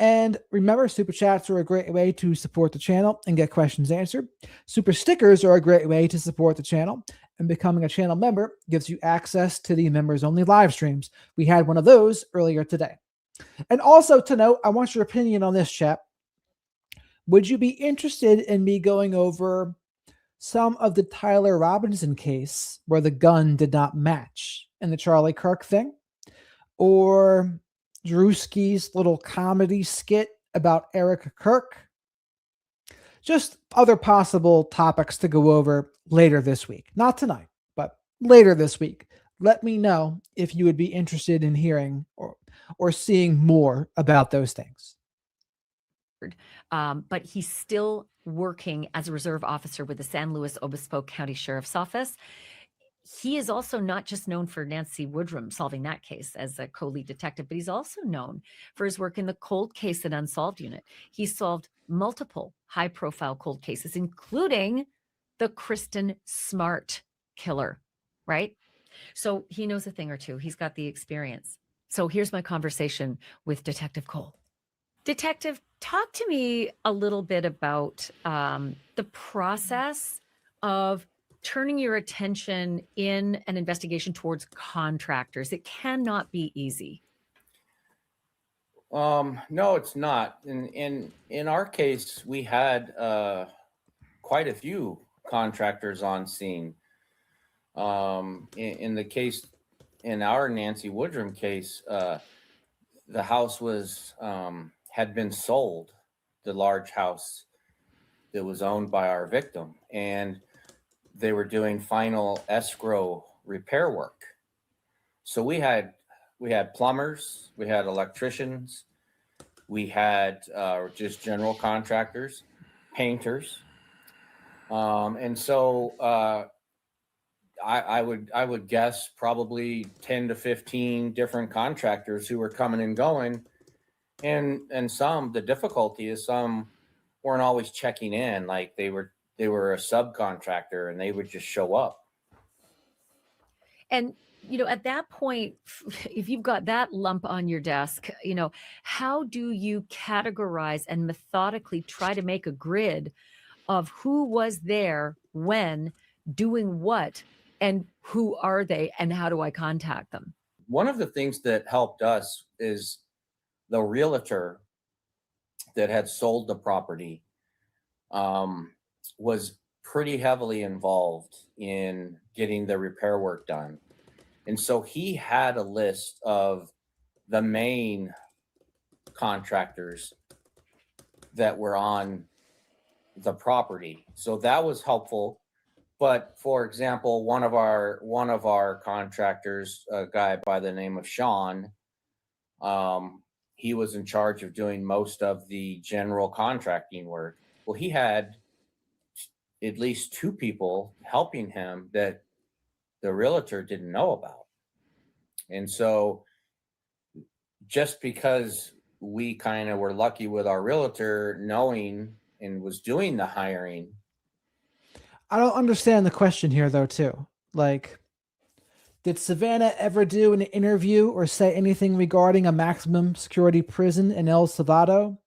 And remember, super chats are a great way to support the channel and get questions answered. Super stickers are a great way to support the channel. And becoming a channel member gives you access to the members-only live streams. We had one of those earlier today. And also to note, I want your opinion on this, chat. Would you be interested in me going over some of the Tyler Robinson case where the gun did not match in the Charlie Kirk thing? Or Drewski's little comedy skit about Eric Kirk? Just other possible topics to go over later this week. Not tonight, but later this week. Let me know if you would be interested in hearing or seeing more about those things. But he's still working as a reserve officer with the San Luis Obispo County Sheriff's Office. He is also not just known for Nancy Woodrum solving that case as a co-lead detective, but he's also known for his work in the cold case and unsolved unit. He solved multiple high-profile cold cases, including the Kristen Smart killer, right? So he knows a thing or two. He's got the experience. So here's my conversation with Detective Cole. Detective, talk to me a little bit about the process of turning your attention in an investigation towards contractors. It cannot be easy. No, it's not. In our case, we had quite a few contractors on scene. In the case, in our Nancy Woodrum case, the house was had been sold, the large house that was owned by our victim, and they were doing final escrow repair work. So we had plumbers, we had electricians, we had just general contractors, painters, and so I would guess probably 10 to 15 different contractors who were coming and going, and the difficulty is some weren't always checking in, like they were a subcontractor and they would just show up. And, at that point, if you've got that lump on your desk, how do you categorize and methodically try to make a grid of who was there when, doing what, and who are they, and how do I contact them? One of the things that helped us is the realtor that had sold the property was pretty heavily involved in getting the repair work done. And so he had a list of the main contractors that were on the property. So that was helpful. But for example, one of our contractors, a guy by the name of Sean, he was in charge of doing most of the general contracting work. Well, he had at least 2 people helping him that the realtor didn't know about. And so just because we kind of were lucky with our realtor knowing and was doing the hiring. I don't understand the question here, though, too. Like, did Savannah ever do an interview or say anything regarding a maximum security prison in El Salvador?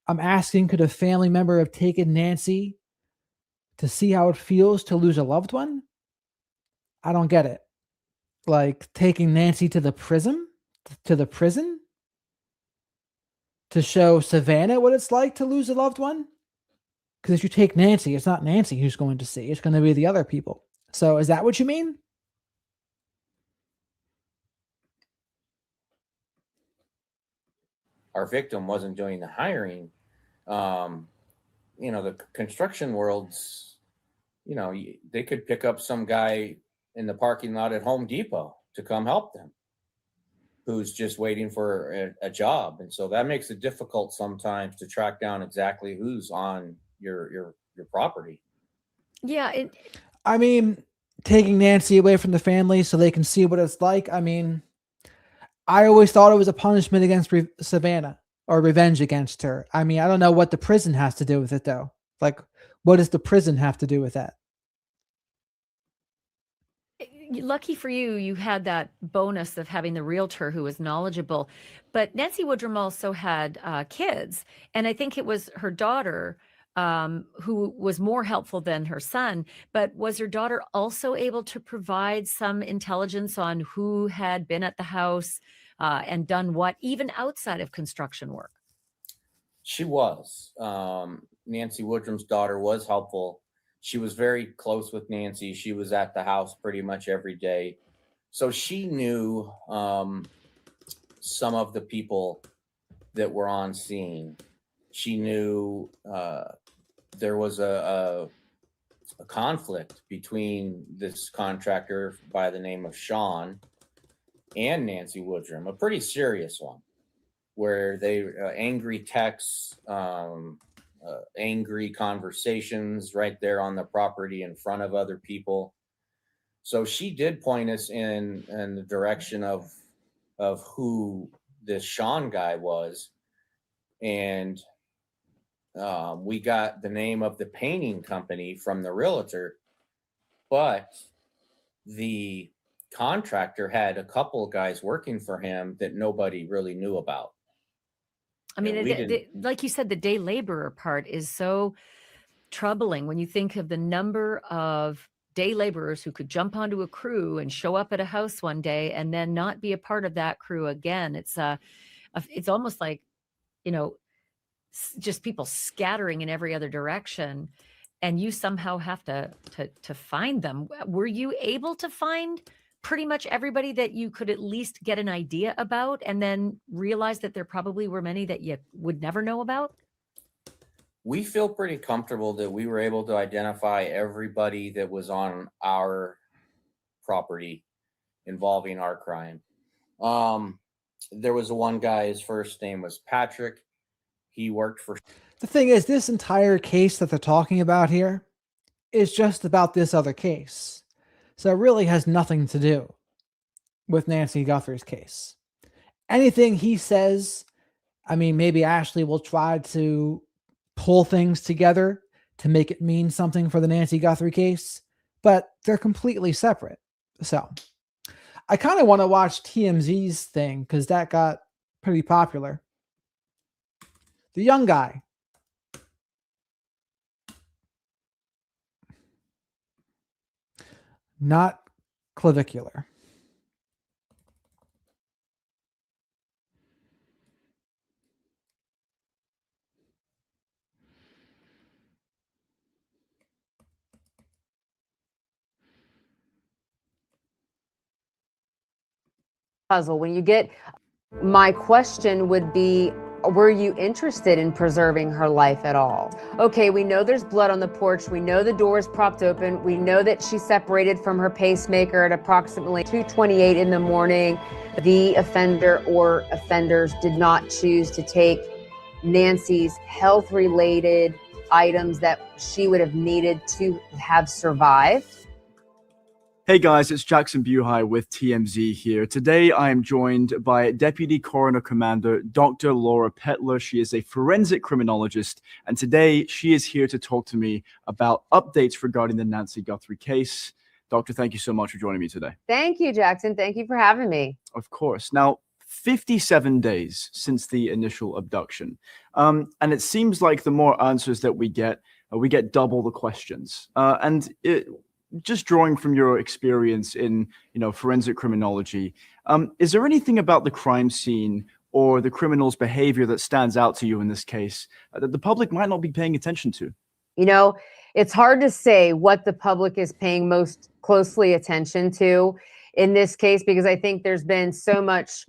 I'm asking, could a family member have taken Nancy to see how it feels to lose a loved one? I don't get it. Like, taking Nancy to the prison? To the prison? To show Savannah what it's like to lose a loved one? Because if you take Nancy, it's not Nancy who's going to see. It's going to be the other people. So is that what you mean? Our victim wasn't doing the hiring. The construction world's, they could pick up some guy in the parking lot at Home Depot to come help them, who's just waiting for a job. And so that makes it difficult sometimes to track down exactly who's on your property. Yeah. I mean, taking Nancy away from the family so they can see what it's like. I mean, I always thought it was a punishment against Savannah or revenge against her. I mean, I don't know what the prison has to do with it, though. Like, what does the prison have to do with that? Lucky for you, you had that bonus of having the realtor who was knowledgeable. But Nancy Woodrum also had kids. And I think it was her daughter who was more helpful than her son. But was her daughter also able to provide some intelligence on who had been at the house and done what, even outside of construction work? She was. Nancy Woodrum's daughter was helpful. She was very close with Nancy. She was at the house pretty much every day. So she knew some of the people that were on scene. She knew there was a conflict between this contractor by the name of Sean and Nancy Woodrum, a pretty serious one, where they angry texts, angry conversations right there on the property in front of other people. So she did point us in the direction of who this Sean guy was. And we got the name of the painting company from the realtor, but the contractor had a couple of guys working for him that nobody really knew about. I mean, like you said, the day laborer part is so troubling when you think of the number of day laborers who could jump onto a crew and show up at a house one day and then not be a part of that crew again. It's almost like, just people scattering in every other direction, and you somehow have to find them. Were you able to find pretty much everybody that you could at least get an idea about, and then realize that there probably were many that you would never know about? We feel pretty comfortable that we were able to identify everybody that was on our property involving our crime. There was one guy, his first name was Patrick. He worked for... The thing is, this entire case that they're talking about here is just about this other case. So it really has nothing to do with Nancy Guthrie's case. Anything he says, I mean, maybe Ashley will try to pull things together to make it mean something for the Nancy Guthrie case, but they're completely separate. So I kind of want to watch TMZ's thing because that got pretty popular. The young guy. Not clavicular. Puzzle. When you get, my question would be, were you interested in preserving her life at all? Okay, we know there's blood on the porch. We know the door is propped open. We know that she separated from her pacemaker at approximately 2:28 in the morning. The offender or offenders did not choose to take Nancy's health-related items that she would have needed to have survived. Hey guys, it's Jackson Buhai with TMZ here. Today I am joined by Deputy Coroner Commander Dr. Laura Petler. She is a forensic criminologist, and today she is here to talk to me about updates regarding the Nancy Guthrtie case. Doctor, thank you so much for joining me today. Thank you, Jackson. Thank you for having me. Of course. Now, 57 days since the initial abduction, and it seems like the more answers that we get double the questions. Just drawing from your experience in, forensic criminology, is there anything about the crime scene or the criminal's behavior that stands out to you in this case that the public might not be paying attention to? It's hard to say what the public is paying most closely attention to in this case, because I think there's been so much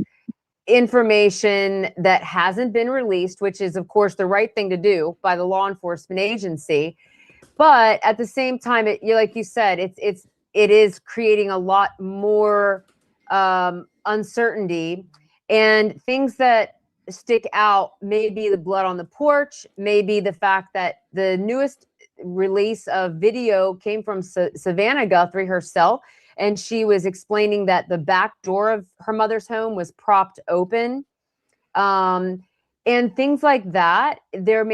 information that hasn't been released, which is, of course, the right thing to do by the law enforcement agency. But at the same time, like you said, it is creating a lot more uncertainty, and things that stick out. Maybe the blood on the porch, maybe the fact that the newest release of video came from Savannah Guthrtie herself, and she was explaining that the back door of her mother's home was propped open. And things like that. Those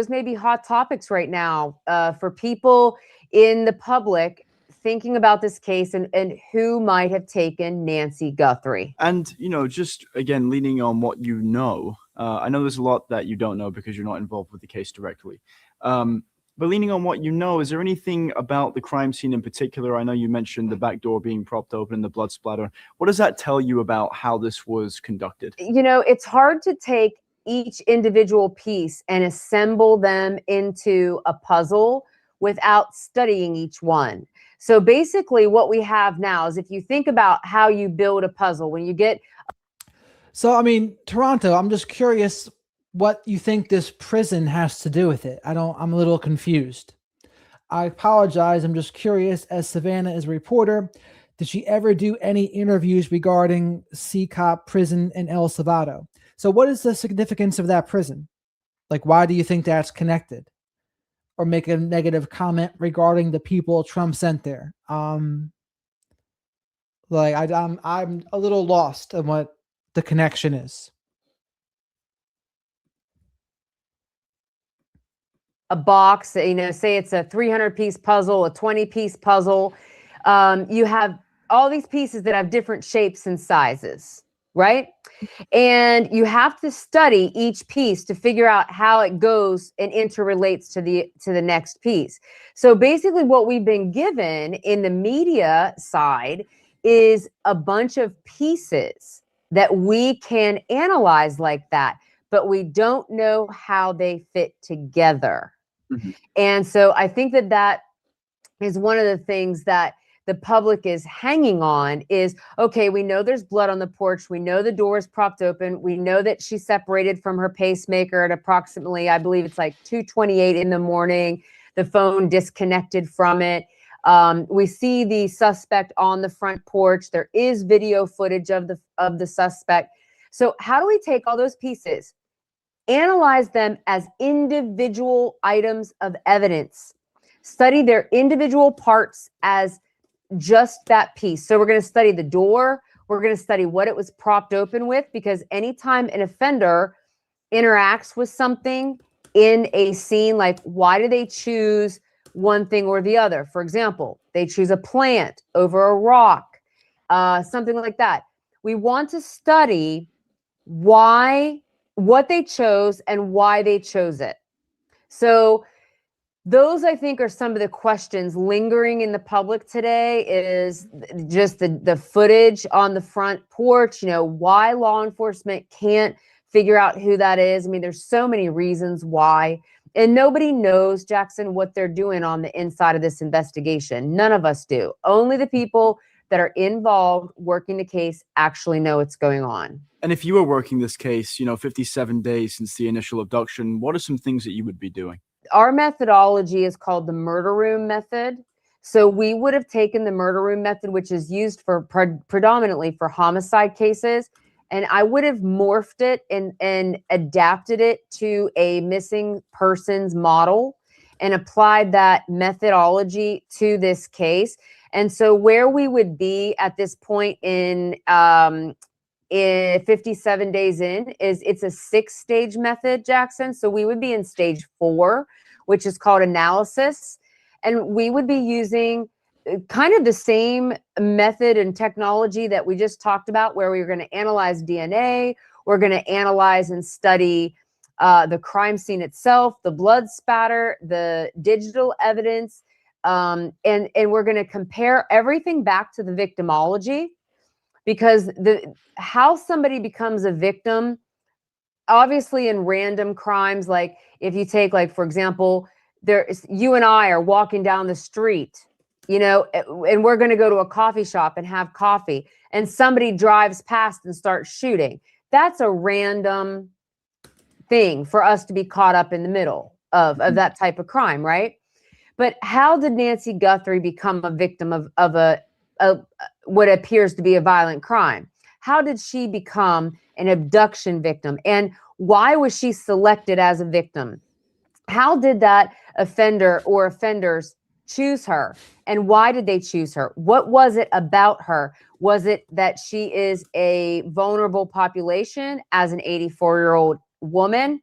may be hot topics right now for people in the public thinking about this case and who might have taken Nancy Guthrtie. And, just again, leaning on what you know, I know there's a lot that you don't know because you're not involved with the case directly. But leaning on what you know, is there anything about the crime scene in particular? I know you mentioned the back door being propped open and the blood splatter. What does that tell you about how this was conducted? It's hard to take each individual piece and assemble them into a puzzle without studying each one. So basically what we have now is, if you think about how you build a puzzle, when you get... So, Toronto, I'm just curious what you think this prison has to do with it. I'm a little confused. I apologize. I'm just curious, as Savannah is a reporter, did she ever do any interviews regarding C-Cop prison in El Salvador? So what is the significance of that prison? Like, why do you think that's connected? Or make a negative comment regarding the people Trump sent there? I'm a little lost on what the connection is. A box, say it's a 300-piece puzzle, a 20-piece puzzle. You have all these pieces that have different shapes and sizes, right? And you have to study each piece to figure out how it goes and interrelates to the next piece. So basically what we've been given in the media side is a bunch of pieces that we can analyze like that, but we don't know how they fit together. Mm-hmm. And so I think that is one of the things that the public is hanging on is, okay, we know there's blood on the porch. We know the door is propped open. We know that she separated from her pacemaker at approximately, I believe it's like 2:28 in the morning. The phone disconnected from it. We see the suspect on the front porch. There is video footage of the suspect. So how do we take all those pieces, analyze them as individual items of evidence, study their individual parts as just that piece? So we're going to study the door. We're going to study what it was propped open with, because anytime an offender interacts with something in a scene, like, why do they choose one thing or the other? For example, they choose a plant over a rock, something like that. We want to study what they chose and why they chose it. So those, I think, are some of the questions lingering in the public today, is just the footage on the front porch, why law enforcement can't figure out who that is. There's so many reasons why, and nobody knows, Jackson, what they're doing on the inside of this investigation. None of us do. Only the people that are involved working the case actually know what's going on. And if you were working this case, 57 days since the initial abduction, what are some things that you would be doing? Our methodology is called the murder room method. So we would have taken the murder room method, which is used for predominantly for homicide cases, and I would have morphed it and adapted it to a missing persons model and applied that methodology to this case. And so where we would be at this point in 57 days in is it's a 6-stage method, Jackson. So we would be in stage 4, which is called analysis. And we would be using kind of the same method and technology that we just talked about, where we're going to analyze DNA, we're going to analyze and study the crime scene itself, the blood spatter, the digital evidence, and we're going to compare everything back to the victimology, because how somebody becomes a victim, obviously in random crimes, like if you take, like, for example, you and I are walking down the street, you know, and we're going to go to a coffee shop and have coffee, and somebody drives past and starts shooting. That's a random thing for us to be caught up in the middle of that type of crime, right? But how did Nancy Guthrtie become a victim of a what appears to be a violent crime? How did she become an abduction victim? And why was she selected as a victim? How did that offender or offenders choose her? And why did they choose her? What was it about her? Was it that she is a vulnerable population as an 84-year-old woman,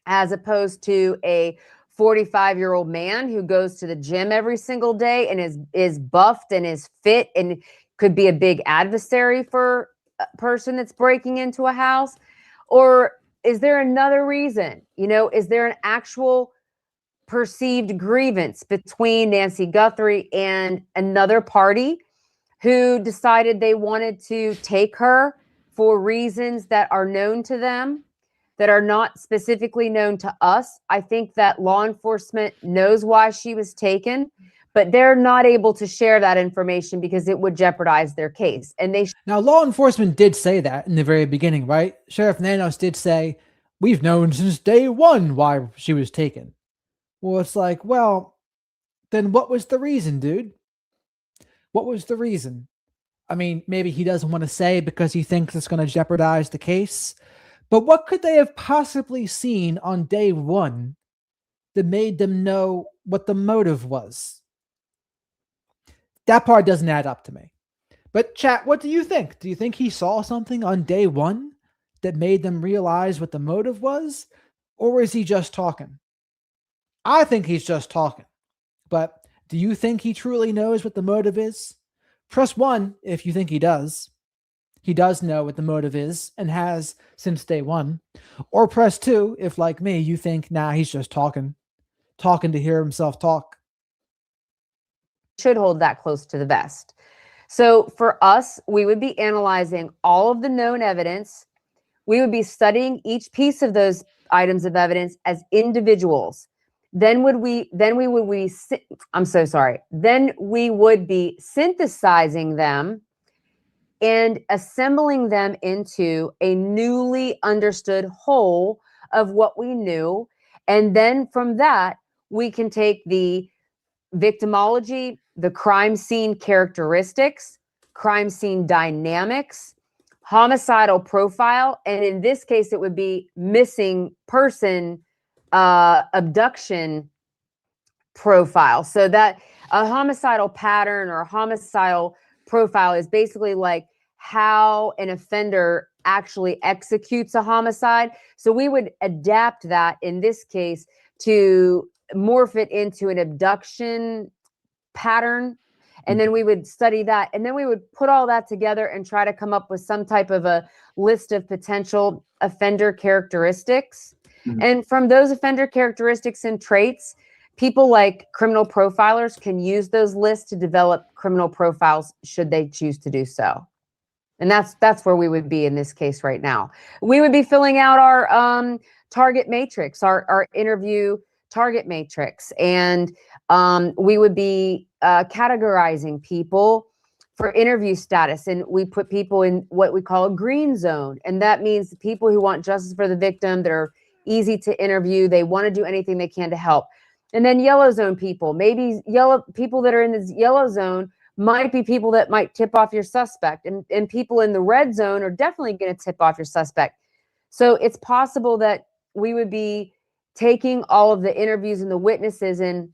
as opposed to a 45-year-old man who goes to the gym every single day and is buffed and is fit and could be a big adversary for a person that's breaking into a house? Or is there another reason? You know, is there an actual perceived grievance between Nancy Guthrtie and another party who decided they wanted to take her for reasons that are known to them, that are not specifically known to us? I think that law enforcement knows why she was taken, but they're not able to share that information because it would jeopardize their case. And now, law enforcement did say that in the very beginning, right? Sheriff Nanos did say, we've known since day one why she was taken. Well, it's like, well, then what was the reason, dude? What was the reason? I mean, maybe he doesn't want to say because he thinks it's going to jeopardize the case. But what could they have possibly seen on day one that made them know what the motive was? That part doesn't add up to me. But chat, what do you think? Do you think he saw something on day one that made them realize what the motive was? Or is he just talking? I think he's just talking. But do you think he truly knows what the motive is? Press 1 if you think he does. He does know what the motive is and has since day one. Or press 2 if, like me, you think, nah, he's just talking to hear himself talk. Should hold that close to the vest. So for us, we would be analyzing all of the known evidence. We would be studying each piece of those items of evidence as individuals. Then we would be synthesizing them and assembling them into a newly understood whole of what we knew. And then from that, we can take the victimology, the crime scene characteristics, crime scene dynamics, homicidal profile, and in this case, it would be missing person abduction profile. So that a homicidal pattern or a homicidal profile is basically like how an offender actually executes a homicide. So we would adapt that in this case to morph it into an abduction pattern. And then we would study that. And then we would put all that together and try to come up with some type of a list of potential offender characteristics. And from those offender characteristics and traits, people like criminal profilers can use those lists to develop criminal profiles should they choose to do so. And that's where we would be in this case right now. We would be filling out our target matrix, our interview target matrix. And we would be categorizing people for interview status. And we put people in what we call a green zone. And that means the people who want justice for the victim, that are easy to interview. They want to do anything they can to help. And then yellow zone people, maybe yellow people that are in this yellow zone, might be people that might tip off your suspect, and people in the red zone are definitely going to tip off your suspect. So it's possible that we would be taking all of the interviews and the witnesses and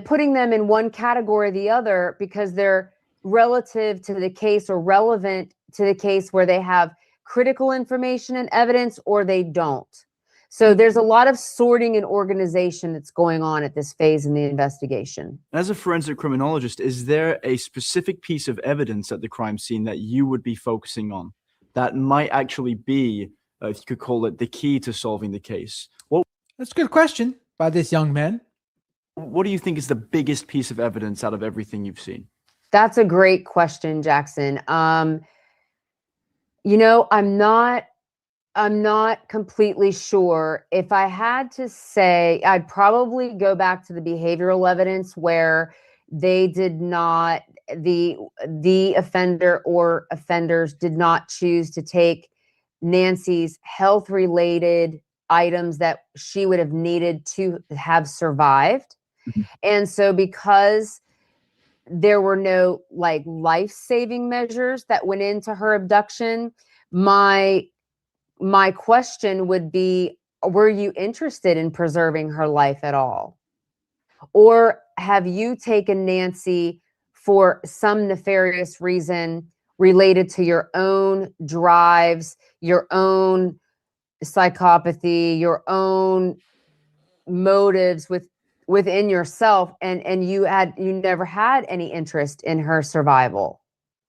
putting them in one category or the other because they're relative to the case or relevant to the case where they have critical information and evidence or they don't. So there's a lot of sorting and organization that's going on at this phase in the investigation. As a forensic criminologist, is there a specific piece of evidence at the crime scene that you would be focusing on that might actually be, if you could call it, the key to solving the case? That's a good question by this young man. What do you think is the biggest piece of evidence out of everything you've seen? That's a great question, Jackson. You know, I'm not completely sure. If I had to say, I'd probably go back to the behavioral evidence where they did not, the offender or offenders did not choose to take Nancy's health-related items that she would have needed to have survived. Mm-hmm. And so because there were no like life-saving measures that went into her abduction, my question would be, were you interested in preserving her life at all? Or have you taken Nancy for some nefarious reason related to your own drives, your own psychopathy, your own motives within yourself, and you never had any interest in her survival?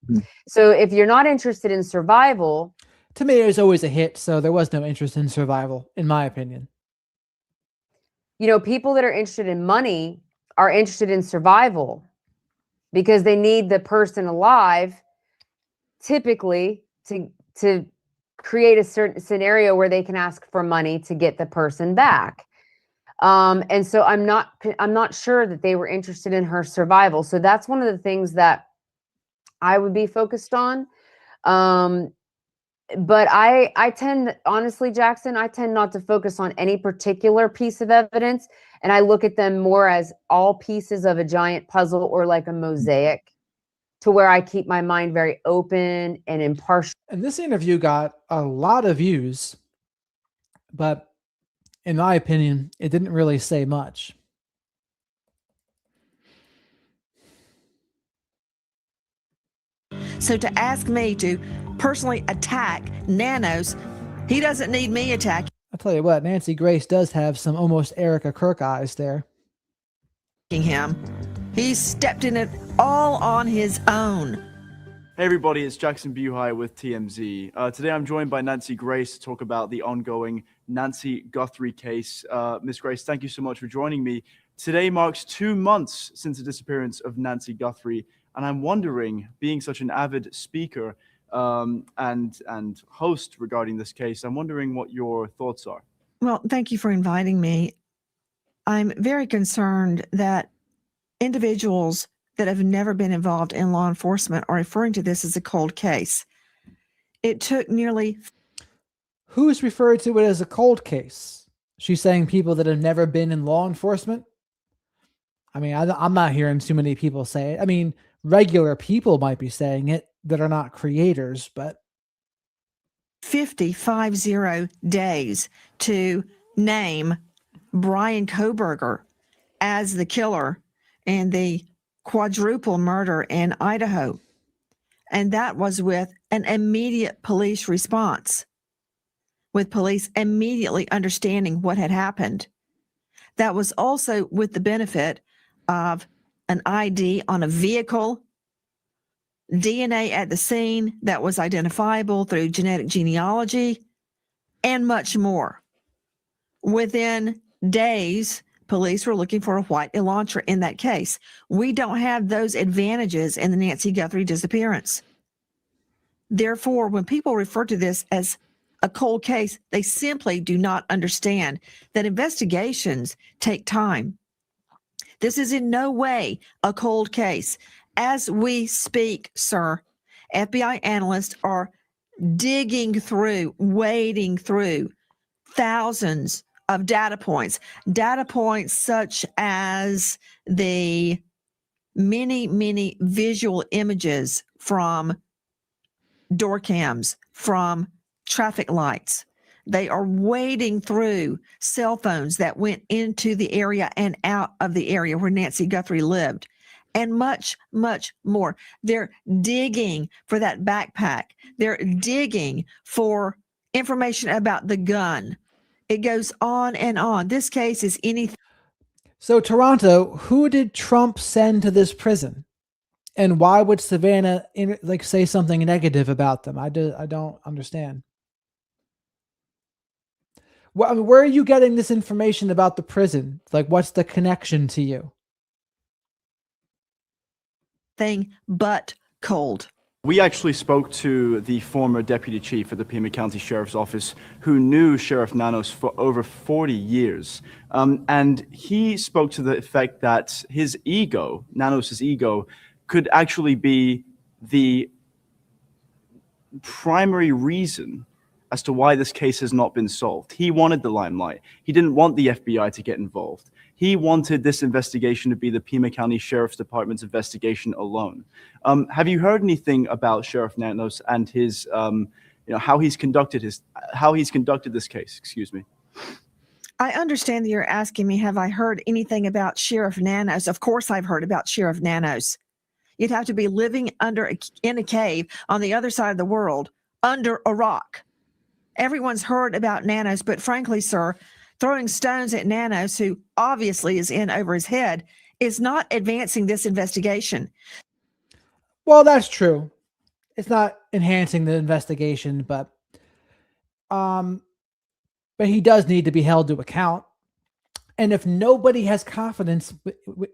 Mm-hmm. So if you're not interested in survival, Tomato is always a hit, so there was no interest in survival, in my opinion. you know, people that are interested in money are interested in survival because they need the person alive, typically to create a certain scenario where they can ask for money to get the person back. And so I'm not sure that they were interested in her survival. So that's one of the things that I would be focused on. But I tend, honestly, Jackson, I tend not to focus on any particular piece of evidence. And I look at them more as all pieces of a giant puzzle or like a mosaic, to where I keep my mind very open and impartial. And this interview got a lot of views, but in my opinion, it didn't really say much. So to ask me to personally attack Nanos, he doesn't need me attacking I'll tell you what, Nancy Grace does have some almost Erica Kirk eyes there. him. He stepped in it all on his own. Hey everybody, it's Jackson Buhai with TMZ. Today I'm joined by Nancy Grace to talk about the ongoing Nancy Guthrtie case. Miss Grace, thank you so much for joining me. Today marks 2 months since the disappearance of Nancy Guthrtie, and I'm wondering, being such an avid speaker and host regarding this case, I'm wondering what your thoughts are. Well, thank you for inviting me. I'm very concerned that individuals that have never been involved in law enforcement are referring to this as a cold case. It took nearly... Who's referred to it as a cold case? She's saying people that have never been in law enforcement? I mean, I'm not hearing too many people say it. I mean, regular people might be saying it that are not creators, but 50 days to name Brian Koberger as the killer in the quadruple murder in Idaho. And that was with an immediate police response, with police immediately understanding what had happened. That was also with the benefit of an ID on a vehicle, DNA at the scene that was identifiable through genetic genealogy, and much more. Within days, police were looking for a white Elantra in that case. We don't have those advantages in the Nancy Guthrtie disappearance. Therefore, when people refer to this as a cold case, they simply do not understand that investigations take time. This is in no way a cold case. As we speak, sir, FBI analysts are digging through, wading through thousands of data points such as the many, many visual images from door cams, from traffic lights. They are wading through cell phones that went into the area and out of the area where Nancy Guthrtie lived, and much, much more. They're digging for that backpack. They're digging for information about the gun. It goes on and on. This case is anything. So, Toronto, who did Trump send to this prison? And why would Savannah say something negative about them? I don't understand. Well, I mean, where are you getting this information about the prison? Like, what's the connection to you? Thing but cold. We actually spoke to the former deputy chief of the Pima County Sheriff's Office who knew Sheriff Nanos for over 40 years. And he spoke to the effect that his ego, Nanos's ego, could actually be the primary reason as to why this case has not been solved. He wanted the limelight. He didn't want the FBI to get involved. He wanted this investigation to be the Pima County Sheriff's Department's investigation alone. Have you heard anything about Sheriff Nanos and his, how he's conducted this case? Excuse me. I understand that you're asking me, have I heard anything about Sheriff Nanos? Of course, I've heard about Sheriff Nanos. You'd have to be living in a cave on the other side of the world under a rock. Everyone's heard about Nanos, but frankly, sir, throwing stones at Nanos, who obviously is in over his head, is not advancing this investigation. Well, that's true. It's not enhancing the investigation, but he does need to be held to account. And if nobody has confidence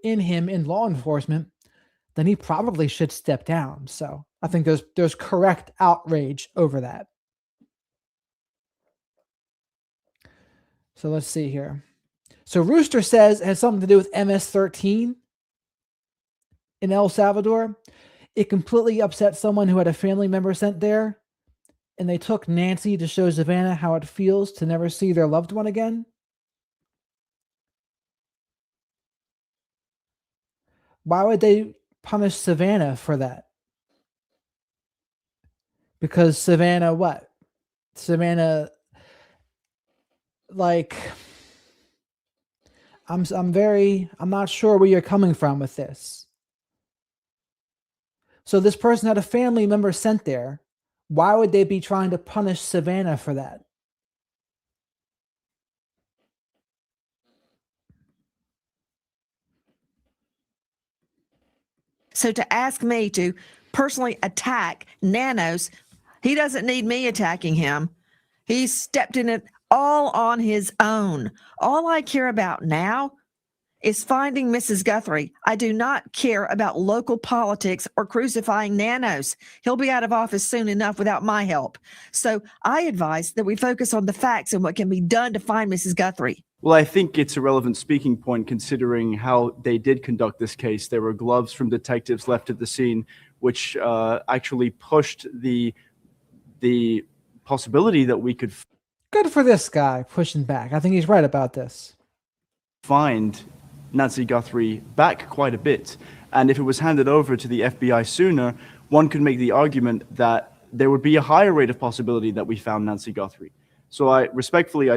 in him in law enforcement, then he probably should step down. So I think there's correct outrage over that. So let's see here. So Rooster says it has something to do with MS-13 in El Salvador. It completely upset someone who had a family member sent there, and they took Nancy to show Savannah how it feels to never see their loved one again. Why would they punish Savannah for that? Because Savannah, what? Savannah, like, I'm not sure where you're coming from with this. So this person had a family member sent there. Why would they be trying to punish Savannah for that? So to ask me to personally attack Nanos, he doesn't need me attacking him. He stepped in it all on his own. All I care about now is finding Mrs. Guthrtie. I do not care about local politics or crucifying Nanos. He'll be out of office soon enough without my help. So I advise that we focus on the facts and what can be done to find Mrs. Guthrtie. Well, I think it's a relevant speaking point considering how they did conduct this case. There were gloves from detectives left at the scene, which actually pushed the possibility that we could Good for this guy pushing back. I think he's right about this. Find Nancy Guthrtie back quite a bit. And if it was handed over to the FBI sooner, one could make the argument that there would be a higher rate of possibility that we found Nancy Guthrtie. So I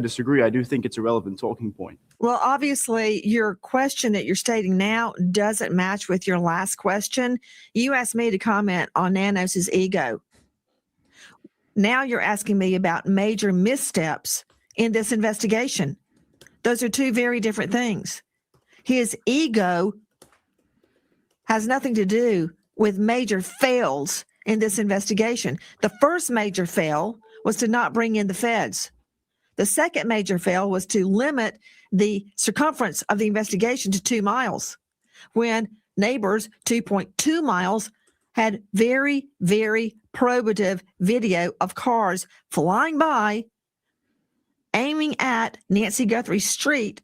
disagree. I do think it's a relevant talking point. Well, obviously, your question that you're stating now doesn't match with your last question. You asked me to comment on Nanos's ego. Now you're asking me about major missteps in this investigation. Those are two very different things. His ego has nothing to do with major fails in this investigation. The first major fail was to not bring in the feds. The second major fail was to limit the circumference of the investigation to 2 miles, when neighbors 2.2 miles had very, very probative video of cars flying by, aiming at Nancy Guthrie Street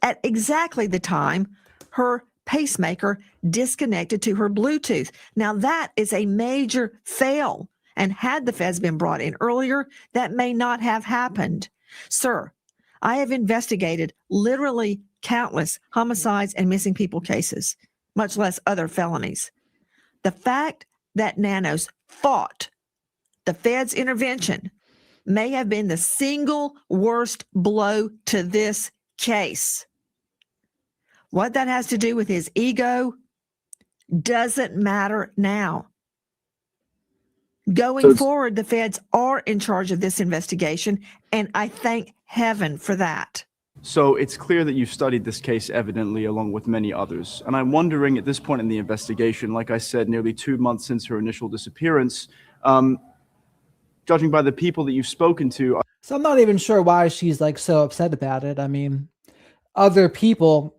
at exactly the time her pacemaker disconnected to her Bluetooth. Now that is a major fail. And had the feds been brought in earlier, that may not have happened. Sir, I have investigated literally countless homicides and missing people cases. much less other felonies. The fact that Nanos fought the Fed's intervention may have been the single worst blow to this case. What that has to do with his ego doesn't matter now. Going forward, the feds are in charge of this investigation, and I thank heaven for that. So it's clear that you've studied this case evidently along with many others. And I'm wondering at this point in the investigation, like I said, nearly 2 months since her initial disappearance, judging by the people that you've spoken to. So I'm not even sure why she's like so upset about it. I mean, other people,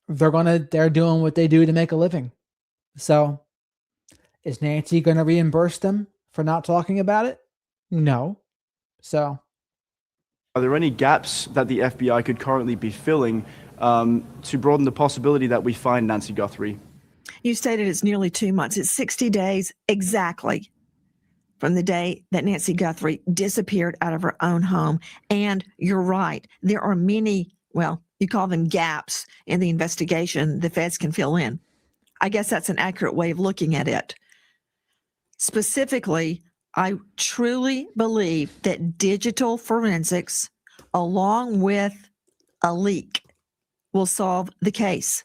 they're doing what they do to make a living. So is Nancy going to reimburse them for not talking about it? No. So Are there any gaps that the FBI could currently be filling to broaden the possibility that we find Nancy Guthrtie? You stated it's nearly 2 months. It's 60 days exactly from the day that Nancy Guthrtie disappeared out of her own home. And you're right. There are many, well, you call them gaps in the investigation the feds can fill in. I guess that's an accurate way of looking at it. Specifically, I truly believe that digital forensics, along with a leak, will solve the case.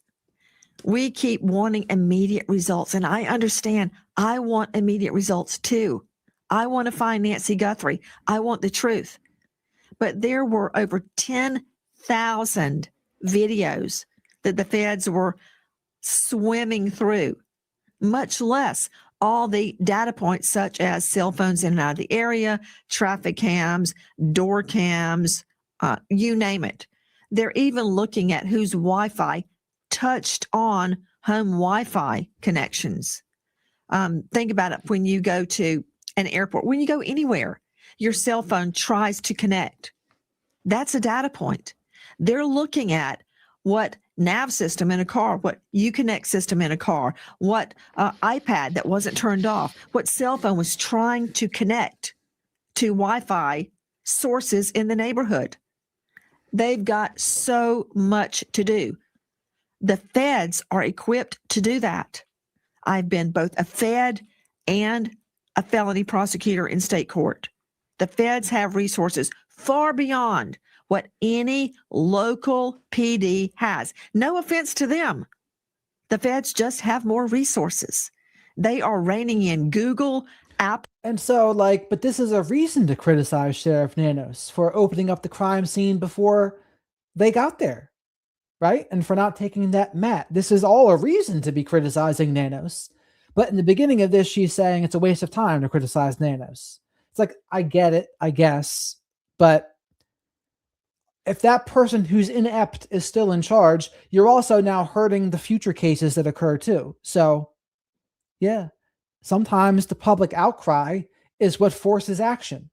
We keep wanting immediate results, and I understand I want immediate results too. I want to find Nancy Guthrtie. I want the truth. But there were over 10,000 videos that the feds were swimming through, much less all the data points such as cell phones in and out of the area, traffic cams, door cams, you name it. They're even looking at whose Wi-Fi touched on home Wi-Fi connections. Think about it when you go to an airport, when you go anywhere, your cell phone tries to connect. That's a data point. They're looking at what nav system in a car, what Uconnect system in a car, what iPad that wasn't turned off, what cell phone was trying to connect to Wi-Fi sources in the neighborhood. They've got so much to do. The feds are equipped to do that. I've been both a Fed and a felony prosecutor in state court. The feds have resources far beyond what any local PD has. No offense to them. The feds just have more resources. They are reining in Google, Apple. And so, but this is a reason to criticize Sheriff Nanos for opening up the crime scene before they got there, right? And for not taking that mat. This is all a reason to be criticizing Nanos. But in the beginning of this, she's saying it's a waste of time to criticize Nanos. It's like, I get it, I guess. But if that person who's inept is still in charge, you're also now hurting the future cases that occur too. So, yeah, sometimes the public outcry is what forces action.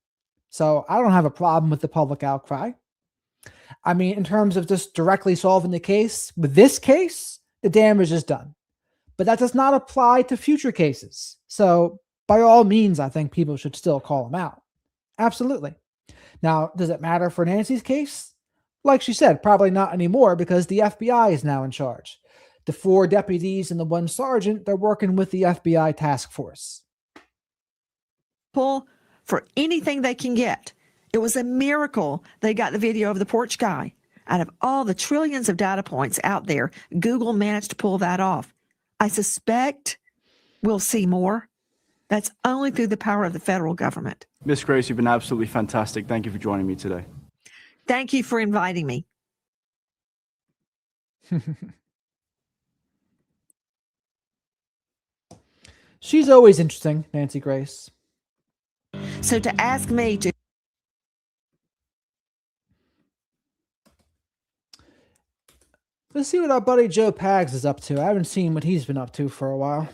So I don't have a problem with the public outcry. I mean, in terms of just directly solving the case, with this case, the damage is done. But that does not apply to future cases. So by all means, I think people should still call him out. Absolutely. Now, does it matter for Nancy's case? Like she said, probably not anymore because the FBI is now in charge. The 4 deputies and the 1 sergeant, they're working with the FBI task force. Pull for anything they can get. It was a miracle they got the video of the porch guy. Out of all the trillions of data points out there, Google managed to pull that off. I suspect we'll see more. That's only through the power of the federal government. Miss Grace, you've been absolutely fantastic. Thank you for joining me today. Thank you for inviting me. She's always interesting, Nancy Grace. So to ask me to... Let's see what our buddy Joe Pags is up to. I haven't seen what he's been up to for a while.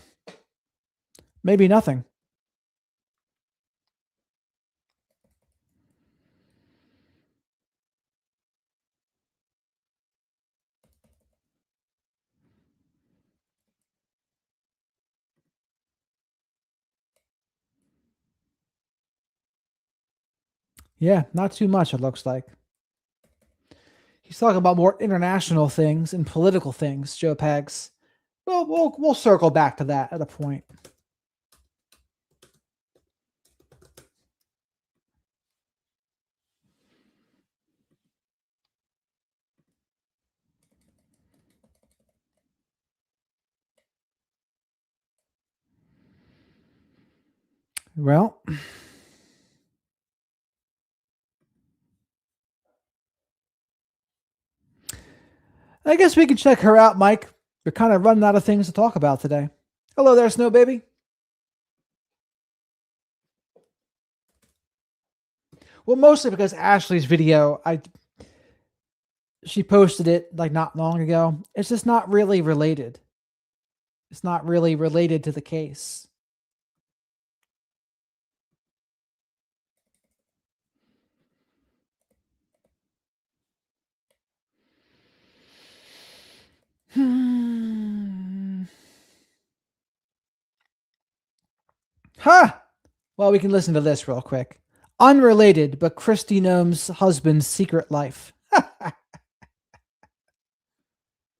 Maybe nothing. Yeah, not too much, it looks like. He's talking about more international things and political things, Joe Pags. Well, we'll circle back to that at a point. Well, I guess we can check her out, Mike. We're kind of running out of things to talk about today. Hello there, Snow Baby. Well, mostly because Ashley's video, she posted it like not long ago. It's just not really related. It's not really related to the case. Huh. Well, we can listen to this real quick. Unrelated, but Christy Noem's husband's secret life.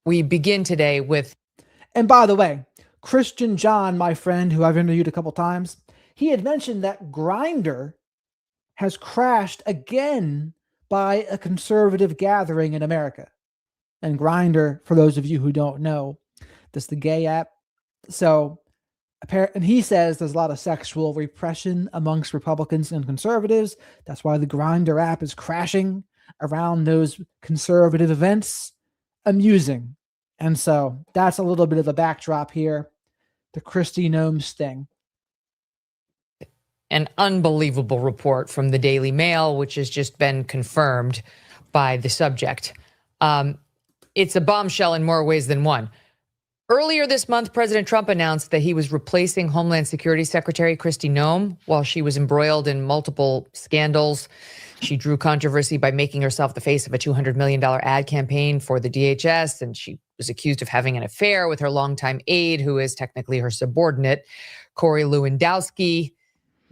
We begin today with. And by the way, Christian John, my friend who I've interviewed a couple times, he had mentioned that Grindr has crashed again by a conservative gathering in America. And Grindr, for those of you who don't know, that's the gay app. So, and he says there's a lot of sexual repression amongst Republicans and conservatives. That's why the Grindr app is crashing around those conservative events. Amusing. And so that's a little bit of a backdrop here. The Christy Noem sting. An unbelievable report from the Daily Mail, which has just been confirmed by the subject. It's a bombshell in more ways than one. Earlier this month, President Trump announced that he was replacing Homeland Security Secretary Christy Noem while she was embroiled in multiple scandals. She drew controversy by making herself the face of a $200 million ad campaign for the DHS, and she was accused of having an affair with her longtime aide, who is technically her subordinate, Corey Lewandowski.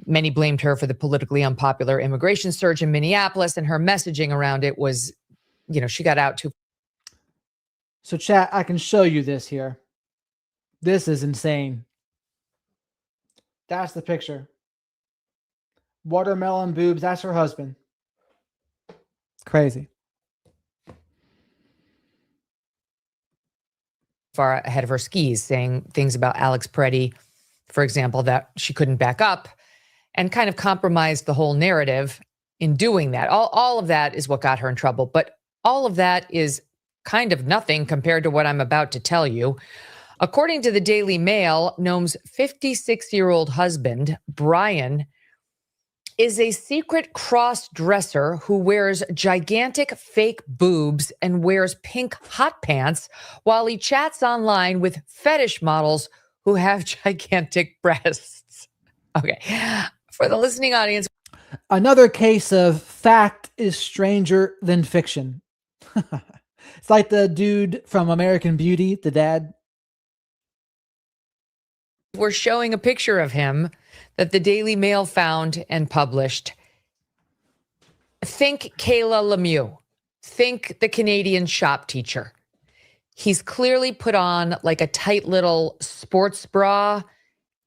Many blamed her for the politically unpopular immigration surge in Minneapolis, and her messaging around it was, she got out too. So chat, I can show you this here. This is insane. That's the picture. Watermelon boobs, that's her husband. It's crazy. Far ahead of her skis, saying things about Alex Peretti, for example, that she couldn't back up, and kind of compromised the whole narrative in doing that. All of that is what got her in trouble. But all of that is kind of nothing compared to what I'm about to tell you. According to the Daily Mail, Noem's 56-year-old husband, Brian, is a secret cross-dresser who wears gigantic fake boobs and wears pink hot pants while he chats online with fetish models who have gigantic breasts. Okay. For the listening audience. Another case of fact is stranger than fiction. It's like the dude from American Beauty, the dad. We're showing a picture of him that the Daily Mail found and published. Think Kayla Lemieux. Think the Canadian shop teacher. He's clearly put on like a tight little sports bra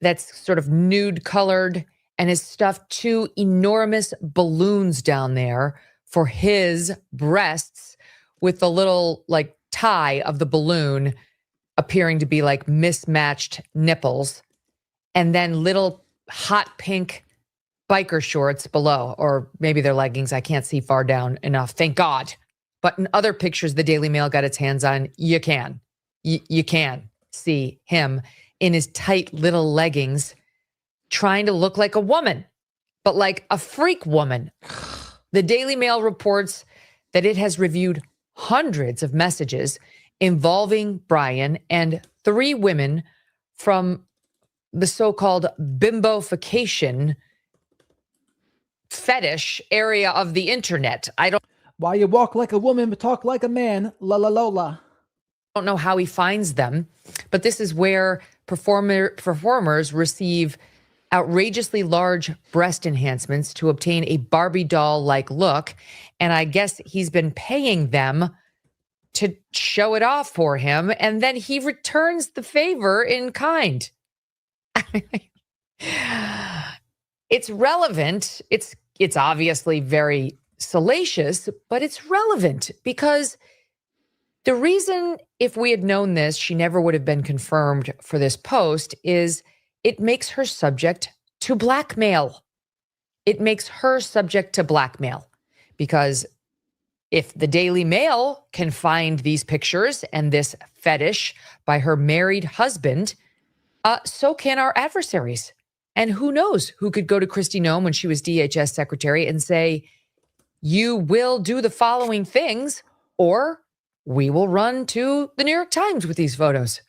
that's sort of nude colored and has stuffed two enormous balloons down there for his breasts, with the little like tie of the balloon appearing to be like mismatched nipples, and then little hot pink biker shorts below, or maybe they're leggings. I can't see far down enough. Thank God. But in other pictures the Daily Mail got its hands on, you can see him in his tight little leggings trying to look like a woman, but like a freak woman. The Daily Mail reports that it has reviewed hundreds of messages involving Brian and 3 women from the so-called bimbofication fetish area of the internet. Why you walk like a woman but talk like a man, la la lola. I don't know how he finds them, but this is where performers receive outrageously large breast enhancements to obtain a Barbie doll-like look. And I guess he's been paying them to show it off for him, and then he returns the favor in kind. It's relevant. It's obviously very salacious, but it's relevant because the reason, if we had known this, she never would have been confirmed for this post, is it makes her subject to blackmail. It makes her subject to blackmail because if the Daily Mail can find these pictures and this fetish by her married husband, so can our adversaries. And who knows who could go to Christy Noem when she was DHS secretary and say, you will do the following things, or we will run to the New York Times with these photos.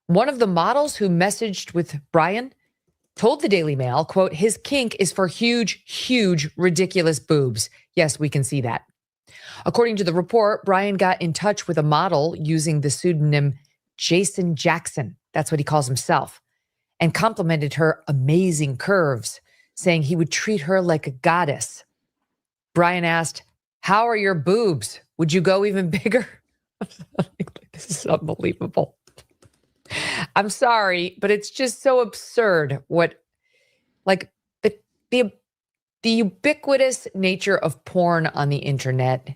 One of the models who messaged with Brian told the Daily Mail, quote, his kink is for huge, huge, ridiculous boobs. Yes, we can see that. According to the report, Brian got in touch with a model using the pseudonym Jason Jackson. That's what he calls himself, and complimented her amazing curves, saying he would treat her like a goddess. Brian asked, how are your boobs? Would you go even bigger? This is unbelievable. I'm sorry, but it's just so absurd what, like, the ubiquitous nature of porn on the internet.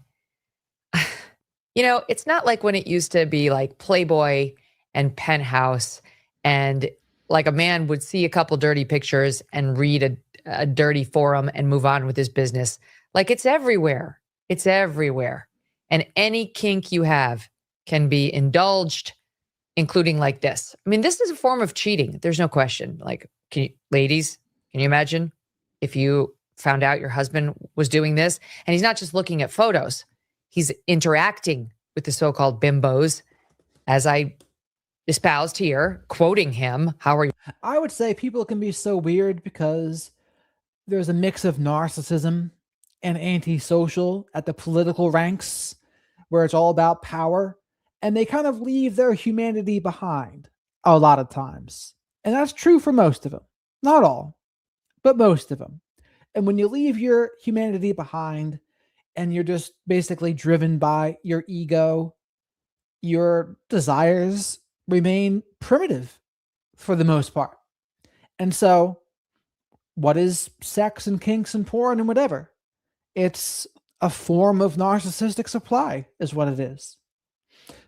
You know, it's not like when it used to be like Playboy and Penthouse, and like a man would see a couple dirty pictures and read a dirty forum and move on with his business. Like, it's everywhere. It's everywhere. And any kink you have can be indulged, including like this. I mean, this is a form of cheating. There's no question. Like, ladies, can you imagine if you found out your husband was doing this? And he's not just looking at photos. He's interacting with the so-called bimbos, as I espoused here, quoting him. How are you? I would say people can be so weird because there's a mix of narcissism and antisocial at the political ranks, where it's all about power, and they kind of leave their humanity behind a lot of times. And that's true for most of them. Not all, but most of them. And when you leave your humanity behind and you're just basically driven by your ego, your desires remain primitive for the most part. And so, what is sex and kinks and porn and whatever? It's a form of narcissistic supply, is what it is.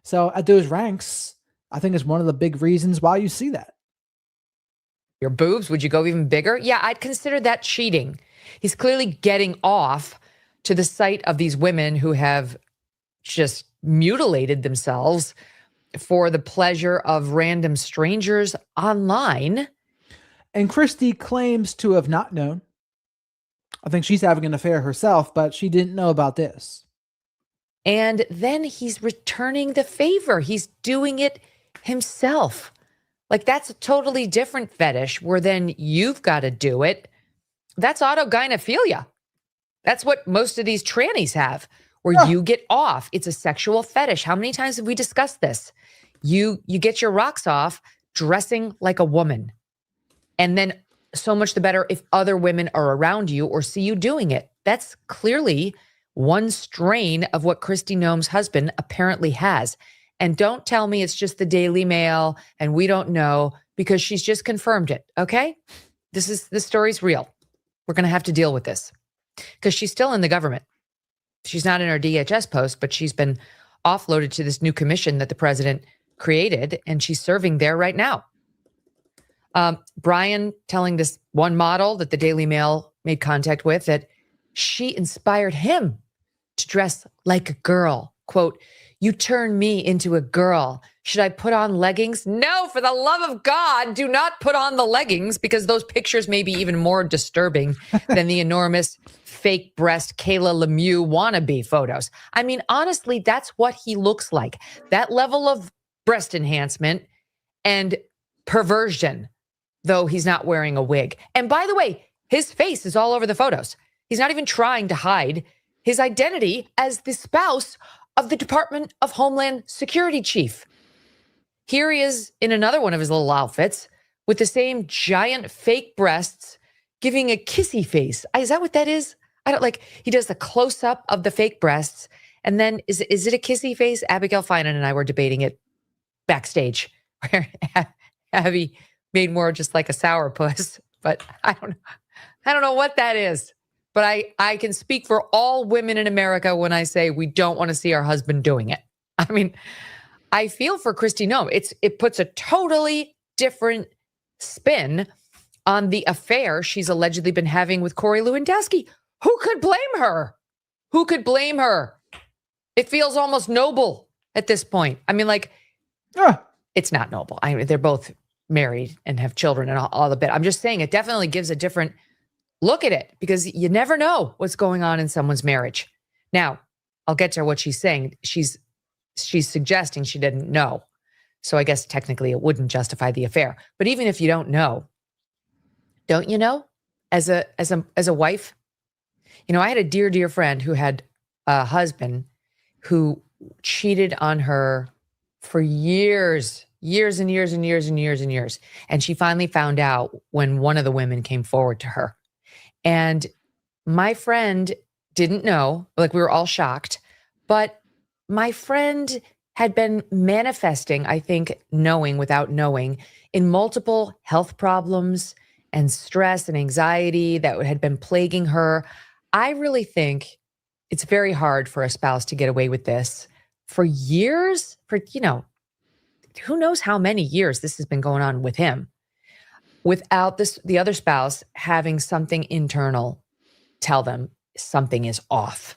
So, at those ranks, I think is one of the big reasons why you see that. Your boobs, would you go even bigger? Yeah, I'd consider that cheating. He's clearly getting off to the sight of these women who have just mutilated themselves for the pleasure of random strangers online. And Christy claims to have not known. I think she's having an affair herself, but she didn't know about this. And then he's returning the favor. He's doing it himself. Like, that's a totally different fetish where then you've got to do it. That's autogynephilia. That's what most of these trannies have, where you get off. It's a sexual fetish. How many times have we discussed this? You get your rocks off dressing like a woman. And then so much the better if other women are around you or see you doing it. That's clearly one strain of what Christy Noem's husband apparently has. And don't tell me it's just the Daily Mail and we don't know, because she's just confirmed it. Okay? This story's real. We're going to have to deal with this because she's still in the government. She's not in her DHS post, but she's been offloaded to this new commission that the president created, and she's serving there right now. Brian telling this one model that the Daily Mail made contact with that she inspired him to dress like a girl. Quote, you turn me into a girl. Should I put on leggings? No, for the love of God, do not put on the leggings, because those pictures may be even more disturbing than the enormous fake breast Kayla Lemieux wannabe photos. I mean, honestly, that's what he looks like. That level of breast enhancement and perversion, though he's not wearing a wig. And by the way, his face is all over the photos. He's not even trying to hide his identity as the spouse of the Department of Homeland Security chief. Here he is in another one of his little outfits with the same giant fake breasts, giving a kissy face. Is that what that is? I don't like, he does the close up of the fake breasts And then is it a kissy face? Abigail Finan and I were debating it backstage, where Abby made more just like a sourpuss, but I don't know what that is. But I can speak for all women in America when I say we don't want to see our husband doing it. I mean, I feel for Christy Noem. It puts a totally different spin on the affair she's allegedly been having with Corey Lewandowski. Who could blame her? Who could blame her? It feels almost noble at this point. I mean, like, it's not noble. I mean, they're both married and have children and all the bit. I'm just saying it definitely gives a different look at it, because you never know what's going on in someone's marriage. Now, I'll get to what she's saying. She's suggesting she didn't know. So I guess technically it wouldn't justify the affair. But even if you don't know, don't you know, as a wife? You know, I had a dear friend who had a husband who cheated on her for years and years. And she finally found out when one of the women came forward to her. And my friend didn't know, like, we were all shocked, but my friend had been manifesting, I think, knowing without knowing, in multiple health problems and stress and anxiety that had been plaguing her. I really think it's very hard for a spouse to get away with this for years, for, you know, who knows how many years this has been going on with him, without the other spouse having something internal tell them something is off.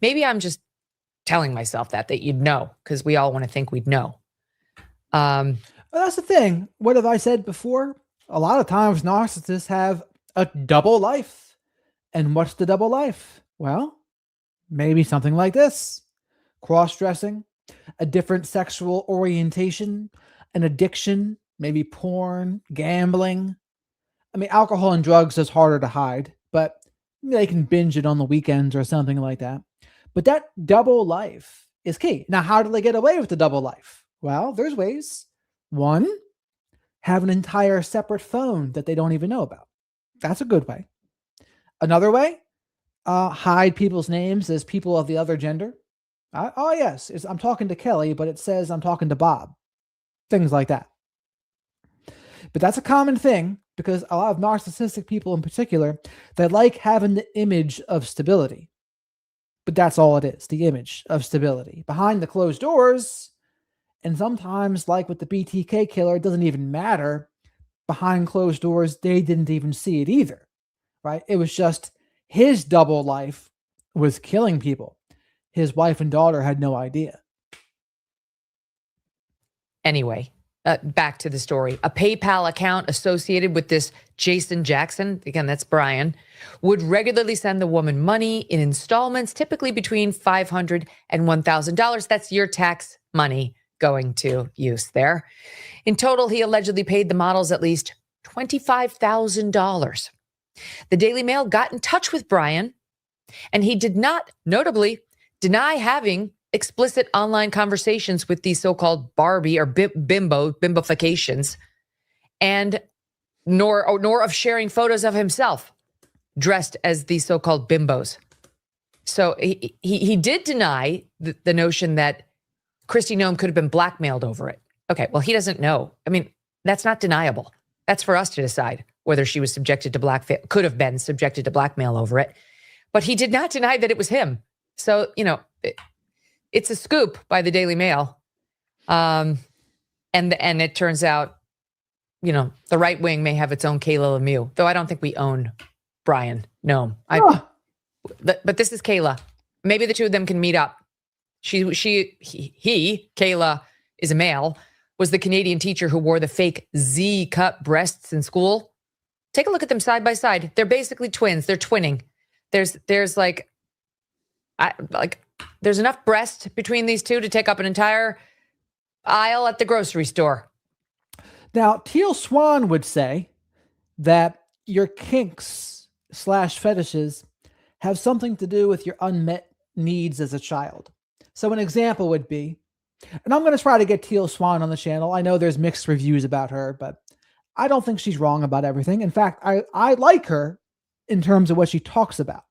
Maybe I'm just telling myself that you'd know, because we all want to think we'd know. Well, that's the thing. What have I said before? A lot of times narcissists have a double life. And what's the double life? Well, maybe something like this: cross-dressing, a different sexual orientation, an addiction, maybe porn, gambling. I mean, alcohol and drugs is harder to hide, but they can binge it on the weekends or something like that. But that double life is key. Now, how do they get away with the double life? Well, there's ways. One, have an entire separate phone that they don't even know about. That's a good way. Another way, hide people's names as people of the other gender. Oh, yes, I'm talking to Kelly, but it says I'm talking to Bob. Things like that. But that's a common thing, because a lot of narcissistic people in particular, they like having the image of stability. But that's all it is, the image of stability. Behind the closed doors, and sometimes, like with the BTK killer, it doesn't even matter. Behind closed doors, they didn't even see it either, right? It was just his double life was killing people. His wife and daughter had no idea. Anyway, back to the story. A PayPal account associated with this Jason Jackson, again, that's Brian, would regularly send the woman money in installments, typically between $500 and $1,000. That's your tax money going to use there. In total, he allegedly paid the models at least $25,000. The Daily Mail got in touch with Brian, and he did not, notably, deny having explicit online conversations with these so-called Barbie or bimbofications, and nor of sharing photos of himself dressed as these so-called bimbos. So he did deny the notion that Christy Noem could have been blackmailed over it. Okay, well, he doesn't know. I mean, that's not deniable. That's for us to decide whether she was subjected to could have been subjected to blackmail over it. But he did not deny that it was him. So, you know, it's a scoop by the Daily Mail. And it turns out, you know, the right wing may have its own Kayla Lemieux, though I don't think we own Brian Noem. But this is Kayla. Maybe the two of them can meet up. Kayla is a male, was the Canadian teacher who wore the fake Z-cut breasts in school. Take a look at them side by side. They're basically twins. They're twinning. There's enough breast between these two to take up an entire aisle at the grocery store. Now, Teal Swan would say that your kinks / fetishes have something to do with your unmet needs as a child. So an example would be, and I'm going to try to get Teal Swan on the channel. I know there's mixed reviews about her, but I don't think she's wrong about everything. In fact, I like her in terms of what she talks about.